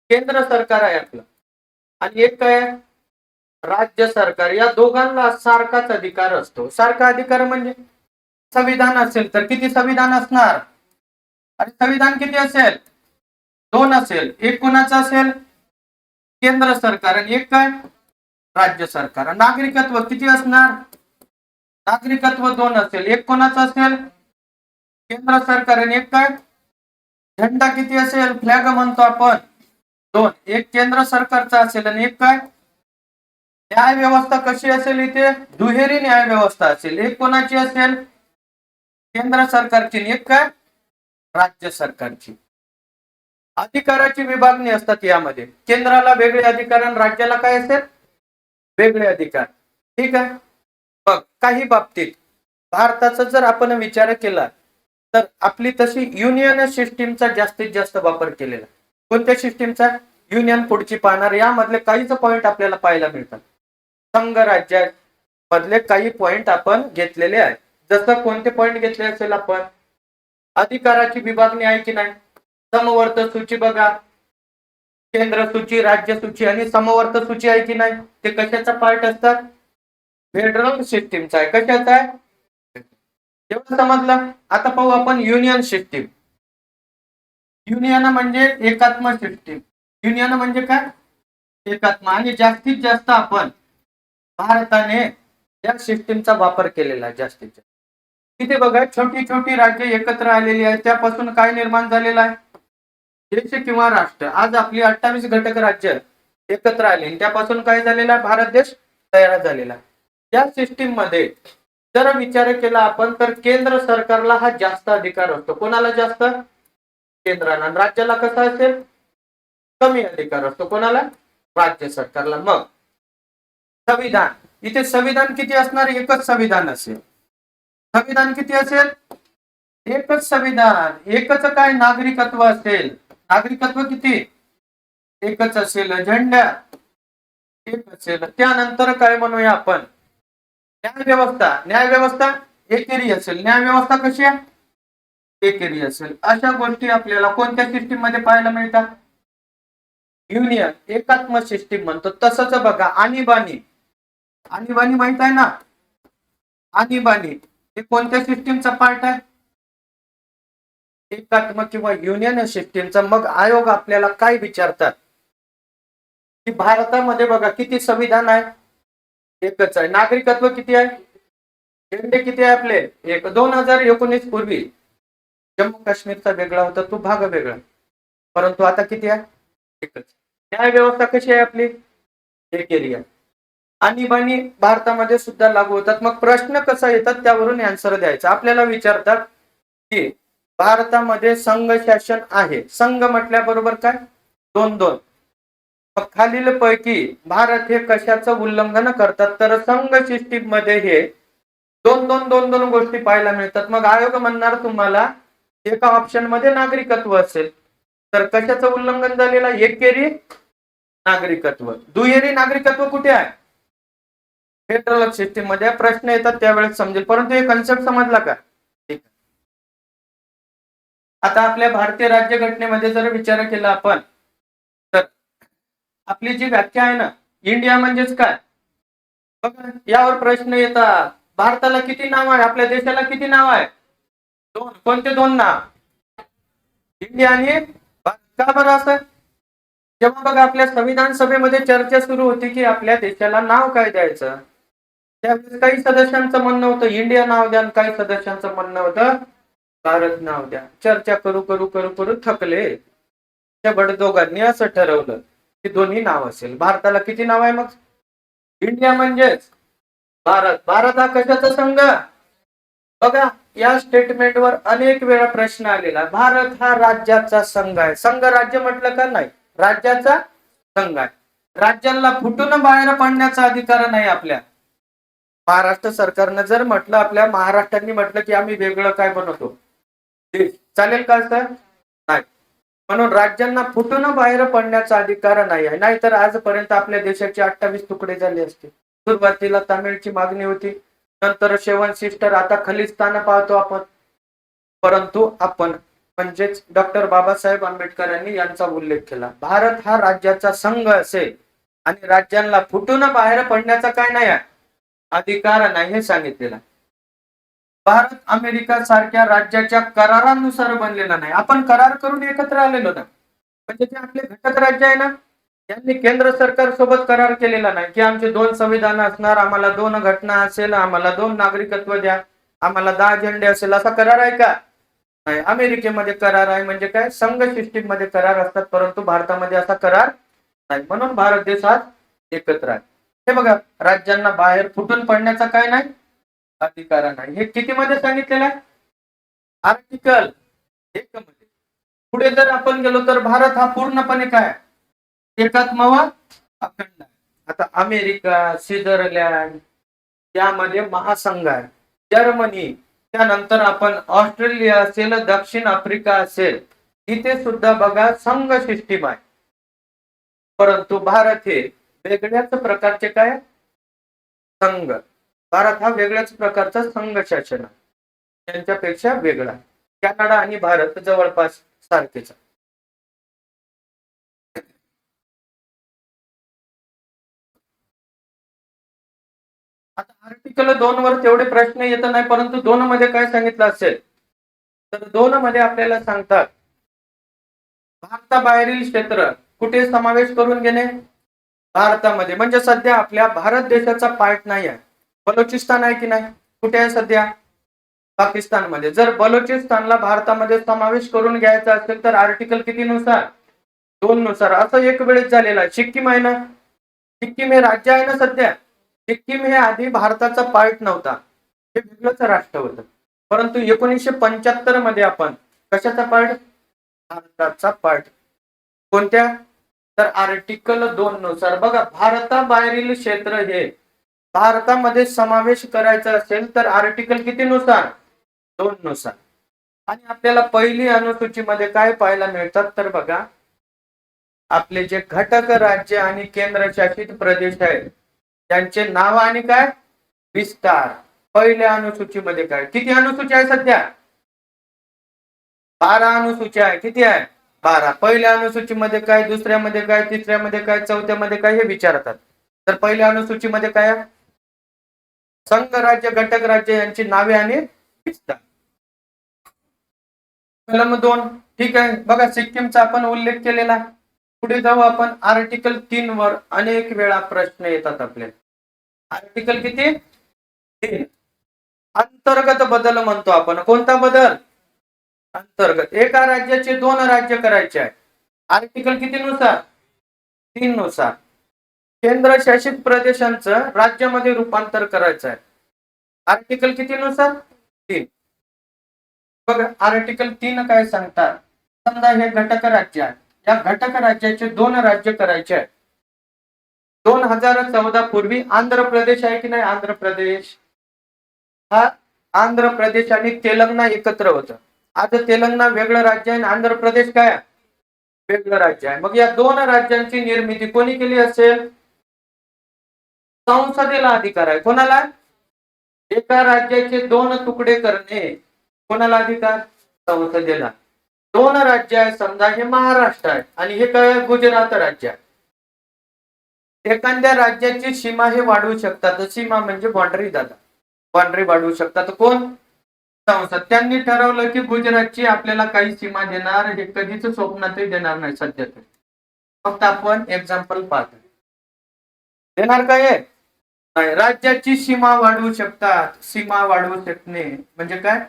केंद्र सरकार आहे आपलं आणि एक काय राज्य सरकार. या दोघांना सारखाच अधिकार असतो. सारखा अधिकार म्हणजे संविधान असेल तर किती संविधान असणार, आणि संविधान किती असेल, 2 असेल. एक कोणाचं असेल, केंद्र सरकार, आणि एक काय, राज्य सरकार. नागरिकत्व किती असणार, नागरिकत्व 2 असेल. एक कोणाचं असेल, केंद्र सरकार, आणि एक काय, झेंडा किती असेल, फ्लॅग म्हणतो आपण, 2. एक केंद्र सरकारचा असेल आणि एक काय, न्याय व्यवस्था कशी असेल, इथे दुहेरी न्याय व्यवस्था असेल. एक कोणाची असेल, केंद्र सरकारची, आणि एक काय, राज्य सरकारची. अधिकाराची विभागणी असतात यामध्ये, केंद्राला वेगळे अधिकार आणि राज्याला काय असेल, वेगळे अधिकार. ठीक आहे. बघ, काही बाबतीत भारताचा जर आपण विचार केला तर आपली तशी युनियन सिस्टीमचा जास्तीत जास्त वापर केलेला. कोणत्या सिस्टीमचा? युनियन. पुढची पाहणार, यामधले काहीच पॉइंट आपल्याला पाहायला मिळतात. संघ राज्यात मधले काही पॉइंट आपण घेतलेले आहेत. जसं कोणते पॉइंट घेतले असेल आपण, अधिकाराची विभागणी आहे की नाही, समवर्त सूची बघा, केंद्र सूची, राज्य सूची आणि समवर्त सूची आहे की नाही. ते कशाचा पार्ट असतात, फेडरल सिस्टीमचा आहे. कशाचा आहे, एवढं समजलं. आता पाहू आपण युनियन सिस्टीम. युनियन म्हणजे एकात्म सिस्टीम. युनियन म्हणजे काय, एकात्म. आणि जास्तीत जास्त आपण भारताने या सिस्टीमचा वापर केलेला आहे जास्तीत जास्त. तिथे बघा, छोटी छोटी राज्य एकत्र आलेली आहे, त्यापासून काय निर्माण झालेलं आहे, देश किंवा राष्ट्र. आज आपली 28 घटक राज्य एकत्र आले, त्यापासून काय झालेला आहे, भारत देश तयार झालेला. या सिस्टीम मध्ये जर विचार केला आपण तर केंद्र सरकारला हा जास्त अधिकार असतो. कोणाला जास्त, केंद्राला. राज्याला कसा असेल, कमी अधिकार असतो. कोणाला, राज्य सरकारला. मग संविधान, इथे संविधान किती असणार, एकच संविधान असेल. संविधान किती असेल, एकच संविधान. एकच काय, नागरिकत्व असेल. नागरिकत्व किती, एकच असेल. झेंडा एक असेल. त्यानंतर काय म्हणूया आपण, न्याय व्यवस्था. न्याय व्यवस्था एकेरी असेल. न्याय व्यवस्था कशी आहे, एकेरी असेल. अशा गोष्टी आपल्याला कोणत्या सिस्टीम मध्ये पाहायला मिळतात? युनियन, एकात्म सिस्टीम म्हणतो. तसंच बघा आणीबाणी. आणीबाणी माहित आहे ना? आणीबाणी हे कोणत्या सिस्टीमचा पार्ट आहे? एकात्म किंवा युनियन सिस्टीमचा. मग आयोग आपल्याला काय विचारतात की भारतामध्ये बघा किती संविधान आहे? एकच आहे. नागरिकत्व किती आहे? झेंडे किती आहे आपले? एक. 2019 पूर्वी जम्मू काश्मीरचा वेगळा होता, तो भाग वेगळा, परंतु आता किती आहे? एकच. न्याय व्यवस्था कशी आहे आपली? एक एरिया. आणीबाणी भारतामध्ये सुद्धा लागू होतात. मग प्रश्न कसा येतात त्यावरून आन्सर द्यायचा. आपल्याला विचारतात की भारतामध्ये संघ शासन आहे. संघ म्हटल्याबरोबर काय? दोन दोन. मग खालील पैकी भारत हे कशाचं उल्लंघन करतात? तर संघ सिस्टीम मध्ये हे दोन दोन दोन दोन गोष्टी पाहायला मिळतात. मग आयोग म्हणणार तुम्हाला एका ऑप्शन मध्ये नागरिकत्व असेल तर कशाचं उल्लंघन झालेलं? एकेरी नागरिकत्व. दुहेरी नागरिकत्व कुठे आहे? फेडरल सिस्टीम मध्ये. प्रश्न येतात त्यावेळेस समजेल, परंतु हे कन्सेप्ट समजला का? ठीक आहे. आता आपल्या भारतीय राज्यघटनेमध्ये जर विचार केला आपण तर आपली जी व्याख्या आहे ना, इंडिया म्हणजेच काय? बघा यावर प्रश्न येतात. भारताला किती नाव आहे? आपल्या देशाला किती नाव आहे? दोन. कोणते दोन नाव? इंडिया आणि भारत. का बरं असं? जेव्हा बघा आपल्या संविधान सभेमध्ये चर्चा सुरू होती की आपल्या देशाला नाव काय द्यायचं, त्यावेळेस काही सदस्यांचं म्हणणं होतं इंडिया नाव द्या, काही सदस्यांचं म्हणणं होतं भारत नाव द्या. चर्चा करू करू करू करू थकले. त्या बडदोगांनी असं ठरवलं की दोन्ही नाव असेल. भारताला किती नाव आहे मग? इंडिया म्हणजेच भारत. भारत हा कशाचा संघ? बघा या स्टेटमेंटवर अनेक वेळा प्रश्न आलेला. भारत हा राज्याचा संघ आहे. संघ राज्य म्हटलं का? नाही, राज्याचा संघ आहे. राज्यांना फुटून बाहेर पडण्याचा अधिकार नाही आपल्या. महाराष्ट्र सरकारनं जर म्हटलं, आपल्या महाराष्ट्राने म्हटलं की आम्ही वेगळं काय बनवतो, चालेल का सर? नाही. म्हणून राज्यांना फुटून बाहेर पडण्याचा अधिकार नाही आहे. नाहीतर आजपर्यंत आपल्या देशाचे 28 तुकडे झाले असते. सुरुवातीला तामिळची मागणी होती, नंतर सेवन सिस्टर, आता खलिस्तान पाहतो आपण. परंतु आपण म्हणजेच डॉक्टर बाबासाहेब आंबेडकरांनी यांचा उल्लेख केला. भारत हा राज्याचा संघ असेल आणि राज्यांना फुटून बाहेर पडण्याचा काय नाही आहे, अधिकार नाही, हे सांगितलेलं. भारत अमेरिका सारख्या राज्याच्या करारानुसार बनलेला नाही. आपण करार करून एकत्र आलेलो ना. म्हणजे जे आपले घटक राज्य आहे ना, त्यांनी केंद्र सरकार सोबत करार केलेला नाही की आमचे दोन संविधान असणार, आम्हाला दोन घटना असेल, आम्हाला दोन नागरिकत्व द्या, आम्हाला 10 झेंडे असेल, असा करार आहे का? नाही. अमेरिकेमध्ये करार आहे. म्हणजे काय? संघ सिस्टीम मध्ये करार असतात, परंतु भारतामध्ये असा करार नाही. म्हणून भारत देश हा एकत्र आहे. हे बघा, राज्यांना बाहेर फुटून पडण्याचा काय नाही, अधिकार नाही. हे किती मध्ये सांगितलेलं आहे? आर्टिकल 1 मध्ये. पुढे जर आपण गेलो तर भारत हा पूर्णपणे काय? एकात्म व अखंड आहे. आता अमेरिका, स्वित्झर्लंड यामध्ये महासंघ आहे. जर्मनी, त्यानंतर आपण ऑस्ट्रेलिया असेल, दक्षिण आफ्रिका असेल, इथे सुद्धा बघा संघ सिस्टीम आहे. परंतु भारत हे वेगळ्याच प्रकारचे काय? संघ. भारत हा वेगळ्याच प्रकारचा संघ शासन आहे, त्यांच्यापेक्षा वेगळा. कॅनडा आणि भारत जवळपास सारखेच. आता आर्टिकल 2 वर तेवढे प्रश्न येत नाही, परंतु 2 मध्ये काय सांगितलं असेल तर 2 मध्ये आपल्याला सांगतात भारताबाहेरील क्षेत्र कुठे समावेश करून घेणे? भारतामध्ये. म्हणजे सध्या आपल्या भारत देशाचा पार्ट नाही आहे. बलोचिस्तान आहे की नाही? कुठे आहे सध्या? पाकिस्तानमध्ये. जर बलोचिस्तानला भारतामध्ये समावेश करून घ्यायचा असेल तर आर्टिकल किती नुसार? 2 नुसार. असं एक वेळेस झालेलं आहे. सिक्कीम आहे ना, सिक्कीम हे राज्य आहे ना सध्या. सिक्कीम हे आधी भारताचा पार्ट नव्हता, हे वेगळंच राष्ट्र होतं. परंतु 1975 मध्ये आपण कशाचा पार्ट? भारताचा पार्ट. कोणत्या? तर आर्टिकल 2 नुसार. बघा, भारताबाहेरील क्षेत्र हे भारतामध्ये समावेश करायचा असेल तर आर्टिकल किती नुसार? 2 नुसार. आणि आपल्याला पहिली अनुसूचीमध्ये काय पाहायला मिळतात तर बघा, आपले जे घटक राज्य आणि केंद्रशासित प्रदेश आहेत त्यांचे नाव आणि काय? विस्तार. पहिल्या अनुसूचीमध्ये काय? किती अनुसूची आहे सध्या? 12 अनुसूच्या आहे. किती आहे? 12. पहिल्या अनुसूचीमध्ये काय, दुसऱ्यामध्ये काय, तिसऱ्यामध्ये काय, चौथ्यामध्ये काय हे विचारतात. तर पहिल्या अनुसूचीमध्ये काय आहे? संघ राज्य, घटक राज्य यांची नावे आणि विस्तार. कलम 2. ठीक आहे. बघा सिक्कीमचा आपण उल्लेख केलेला. पुढे जाऊ आपण आर्टिकल 3 वर. अनेक वेळा प्रश्न येतात आपल्याला. आर्टिकल किती? 3. अंतर्गत बदल म्हणतो आपण. कोणता बदल? अंतर्गत. एका राज्याचे 2 राज्य करायचे आहे. आर्टिकल किती नुसार? 3 नुसार. केंद्रशासित प्रदेशांचं राज्यामध्ये रूपांतर करायचं आहे. आर्टिकल किती नुसार? 3. बघा आर्टिकल 3 काय सांगतात? समजा हे घटक राज्य आहे. या घटक राज्याचे 2 राज्य करायचे आहे. 2014 पूर्वी आंध्र प्रदेश आहे की नाही? आंध्र प्रदेश हा आंध्र प्रदेश आणि तेलंगणा एकत्र होतं. आता तेलंगणा वेगळं राज्य आहे आणि आंध्र प्रदेश काय वेगळं राज्य आहे. मग या 2 राज्यांची निर्मिती कोणी केली असेल? संसदेला अधिकार आहे. कोणाला? एका राज्याचे 2 तुकडे करणे. कोणाला अधिकार? संसदेला. 2 राज्य आहे. समजा हे महाराष्ट्र आहे आणि हे काय? गुजरात राज्य आहे. एखाद्या राज्याची सीमा हे वाढवू शकतात. सीमा म्हणजे बाउंड्री दादा. बाउंड्री वाढवू शकतात. कोण? संसद. त्यांनी ठरवलं की गुजरातची आपल्याला काही सीमा देणार, हे कधीच स्वप्नातही देणार नाही सध्या तरी. फक्त आपण एक्झाम्पल पाहतो. देणार काय? नाही. राज्याची सीमा वाढवू शकतात. सीमा वाढवू शकणे म्हणजे काय?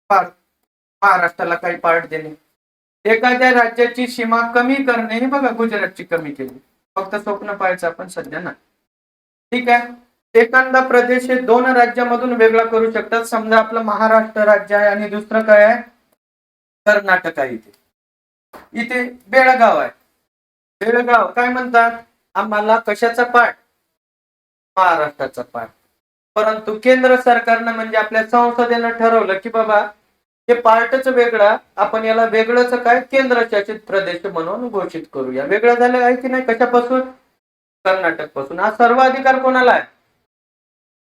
पार्ट. महाराष्ट्राला काही पार्ट देणे. एखाद्या राज्याची सीमा कमी करणे. हे बघा गुजरातची कमी केली. फक्त स्वप्न पाहायचं आपण सध्या ना. ठीक आहे. एखादा प्रदेश हे 2 राज्यामधून वेगळा करू शकतात. समजा आपलं महाराष्ट्र राज्य आहे आणि दुसरं काय आहे? कर्नाटक आहे. इथे बेळगाव आहे. बेळगाव काय म्हणतात? आम्हाला कशाचा पाठ? महाराष्ट्राचा पाठ. परंतु केंद्र सरकारनं म्हणजे आपल्या संसदेनं ठरवलं की बाबा हे पार्टच वेगळा, आपण याला वेगळंच काय केंद्रशासित प्रदेश म्हणून घोषित करूया. वेगळं झालं आहे की नाही? कशापासून? कर्नाटक पासून. हा सर्व अधिकार कोणाला आहे?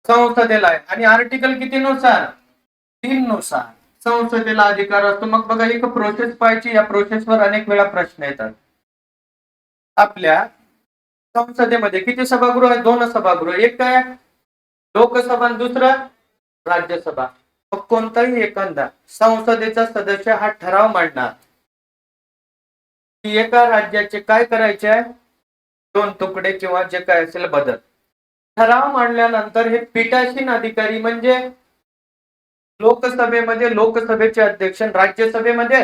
संसदेला आहे. आणि आर्टिकल किती नुसार? 3 नुसार संसदेला अधिकार असतो. मग बघा एक प्रोसेस पाहायची. या प्रोसेसवर अनेक वेळा प्रश्न येतात. आपल्या संसदेमध्ये किती सभागृह आहे? 2 सभागृह. एक काय? लोकसभा आणि दुसरं राज्यसभा. मग कोणताही एखादा संसदेचा सदस्य हा ठराव मांडणार की एका राज्याचे काय करायचे आहे? 2 तुकडे किंवा जे काय असेल बदल. ठराव मांडल्यानंतर हे पीठासीन अधिकारी म्हणजे लोकसभेमध्ये लोकसभेचे अध्यक्ष, राज्यसभेमध्ये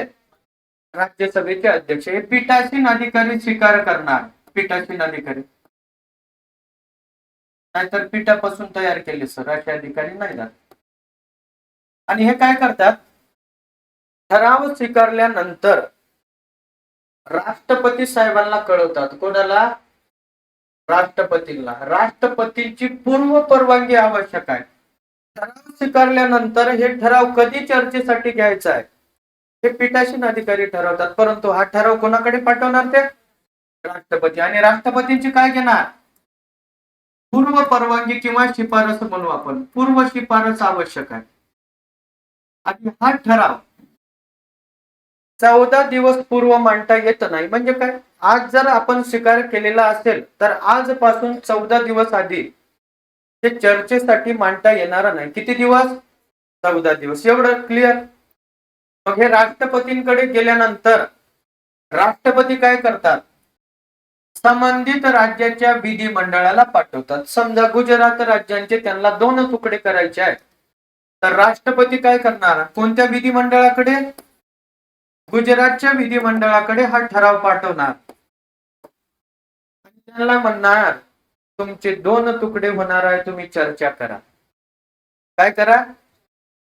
राज्यसभेचे अध्यक्ष, हे पीठासीन अधिकारी स्वीकार करणार. पीठासीन अधिकारी. नाहीतर पीठापासून तयार केले सर, असे अधिकारी नाही जात. आणि हे काय करतात? ठराव स्वीकारल्यानंतर राष्ट्रपती साहेबांना कळवतात. कोणाला? राष्ट्रपतीला. राष्ट्रपतींची पूर्व परवानगी आवश्यक आहे. ठराव स्वीकारल्यानंतर हे ठराव कधी चर्चेसाठी घ्यायचा आहे हे पीठासीन अधिकारी ठरवतात. परंतु हा ठराव कोणाकडे पाठवणार? ते राष्ट्रपती. आणि राष्ट्रपतींची काय घेणार? पूर्व परवानगी किंवा शिफारस म्हणू आपण. पूर्व शिफारस आवश्यक आहे. आणि हा ठराव 14 दिवस पूर्व मांडता येत नाही. म्हणजे काय? आज जर आपण स्वीकार केलेला असेल तर आजपासून 14 दिवस आधी ते चर्चेसाठी मांडता येणार नाही. किती दिवस? 14 दिवस. एवढं क्लिअर? मग हे राष्ट्रपतींकडे गेल्यानंतर राष्ट्रपती काय करतात? संबंधित राज्याच्या विधिमंडळाला पाठवतात. समजा गुजरात राज्याचे त्यांना 2 तुकडे करायचे आहेत. तर राष्ट्रपती काय करणार? कोणत्या विधिमंडळाकडे? गुजरातच्या विधिमंडळाकडे हा ठराव पाठवणार. आणि त्यांना म्हणणार तुमचे 2 तुकडे होणार आहे, तुम्ही चर्चा करा. काय करा?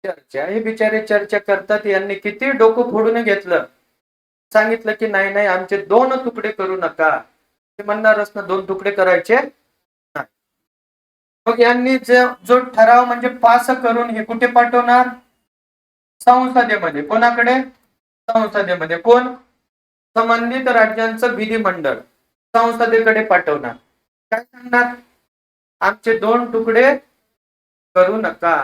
चर्चा. हे बिचारे चर्चा करतात. यांनी किती डोकं फोडून घेतलं. सांगितलं की नाही नाही आमचे 2 तुकडे करू नका. ते म्हणणारच ना 2 तुकडे करायचे नाही. मग यांनी जो ठराव म्हणजे पास करून हे कुठे पाठवणार? संसदेमध्ये. कोणाकडे? संसदेमध्ये. कोण? संबंधित राज्यांचं विधिमंडळ संसदेकडे पाठवणार. काय सांगणार? आमचे 2 तुकडे करू नका.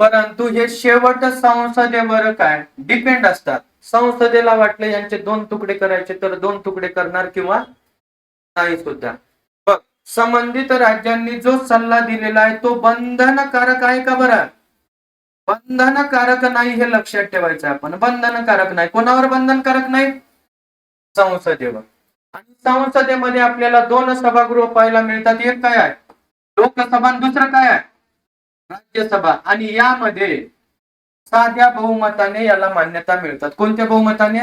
परंतु हे शेवट संसदेवर काय डिपेंड असतात. संसदेला वाटलं यांचे 2 तुकडे करायचे तर 2 तुकडे करणार किंवा नाही सुद्धा. बघ, संबंधित राज्यांनी जो सल्ला दिलेला आहे तो बंधनकारक आहे का बरं? बंधनकारक नाही हे लक्षात ठेवायचं आपण. बंधनकारक नाही. कोणावर बंधनकारक नाही? संसदेवर. आणि संसदेमध्ये आपल्याला 2 सभागृह पाहायला मिळतात. एक काय आहे? लोकसभा आणि दुसरं काय आहे? राज्यसभा. आणि यामध्ये साध्या बहुमताने याला मान्यता मिळतात. कोणत्या बहुमताने?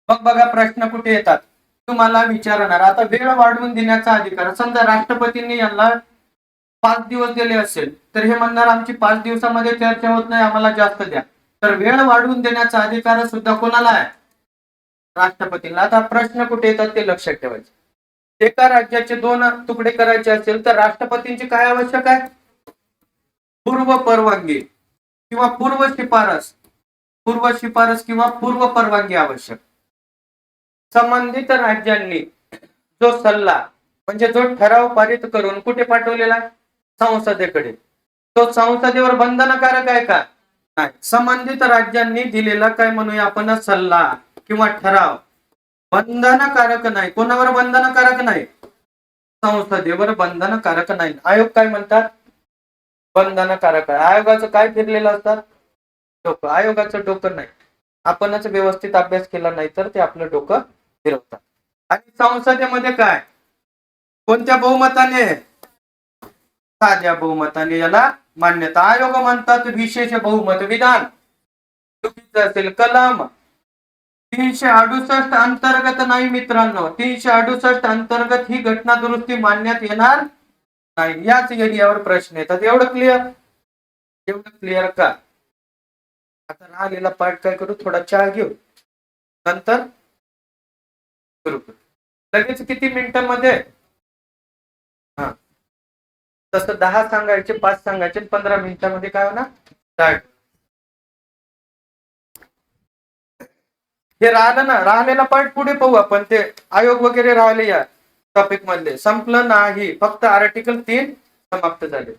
मग बघा प्रश्न कुठे येतात. तुम्हाला विचारणार आता वेळ वाढवून देण्याचा अधिकार. समजा राष्ट्रपतींनी यांना 5 दिवस दिले असेल तर हे म्हणणार आमची 5 दिवसामध्ये चर्चा होत नाही, आम्हाला जास्त द्या. तर वेळ वाढवून देण्याचा अधिकार सुद्धा कोणाला आहे? राष्ट्रपतींना. आता प्रश्न कुठे येतात ते लक्षात ठेवायचे. एका राज्याचे 2 तुकडे करायचे असेल तर राष्ट्रपतींची काय आवश्यक आहे? पूर्व परवानगी किंवा पूर्व शिफारस किंवा पूर्व परवानगी आवश्यक. संबंधित राज्यांनी जो सल्ला म्हणजे जो ठराव पारित करून कुठे पाठवलेला? संसदेकडे. तो संसदेवर बंधनकारक आहे का? नाही. संबंधित राज्यांनी दिलेला काय म्हणूया आपण सल्ला किंवा ठराव बंधनकारक नाही. कोणावर बंधनकारक नाही? संसदेवर बंधनकारक नाही. आयोग काय म्हणतात? बंधनकारक आहे. आयोगाचं काय फिरलेलं असतात? डोकं. आयोगाचं डोकं नाही. आपणच व्यवस्थित अभ्यास केला नाही तर ते आपलं डोकं फिरवतात. आणि संसदेमध्ये काय? कोणत्या बहुमताने? साध्या बहुमताने याला मान्यता. आयोग म्हणतात विशेष बहुमत विधान चुकीचं असेल. कलम 368 अंतर्गत नाही मित्रांनो. 368 अंतर्गत ही घटना दुरुस्ती मानण्यात येणार नाही. याच एरियावर प्रश्न येतात. एवढं क्लिअर का? आता राहिलेला पाठ काय करू? थोडा चहा घेऊ, नंतर सुरू करू. लगेच किती मिनिटांमध्ये? हा, तसं 10 सांगायचे, 5 सांगायचे, 15 मिनिटांमध्ये काय होणार? स्टार्ट. हे राहिलं ना, राहिलेला पार्ट पुढे पाहू आपण. ते आयोग वगैरे राहिले या टॉपिक मधले. संपलं नाही, फक्त आर्टिकल 3 समाप्त झाले.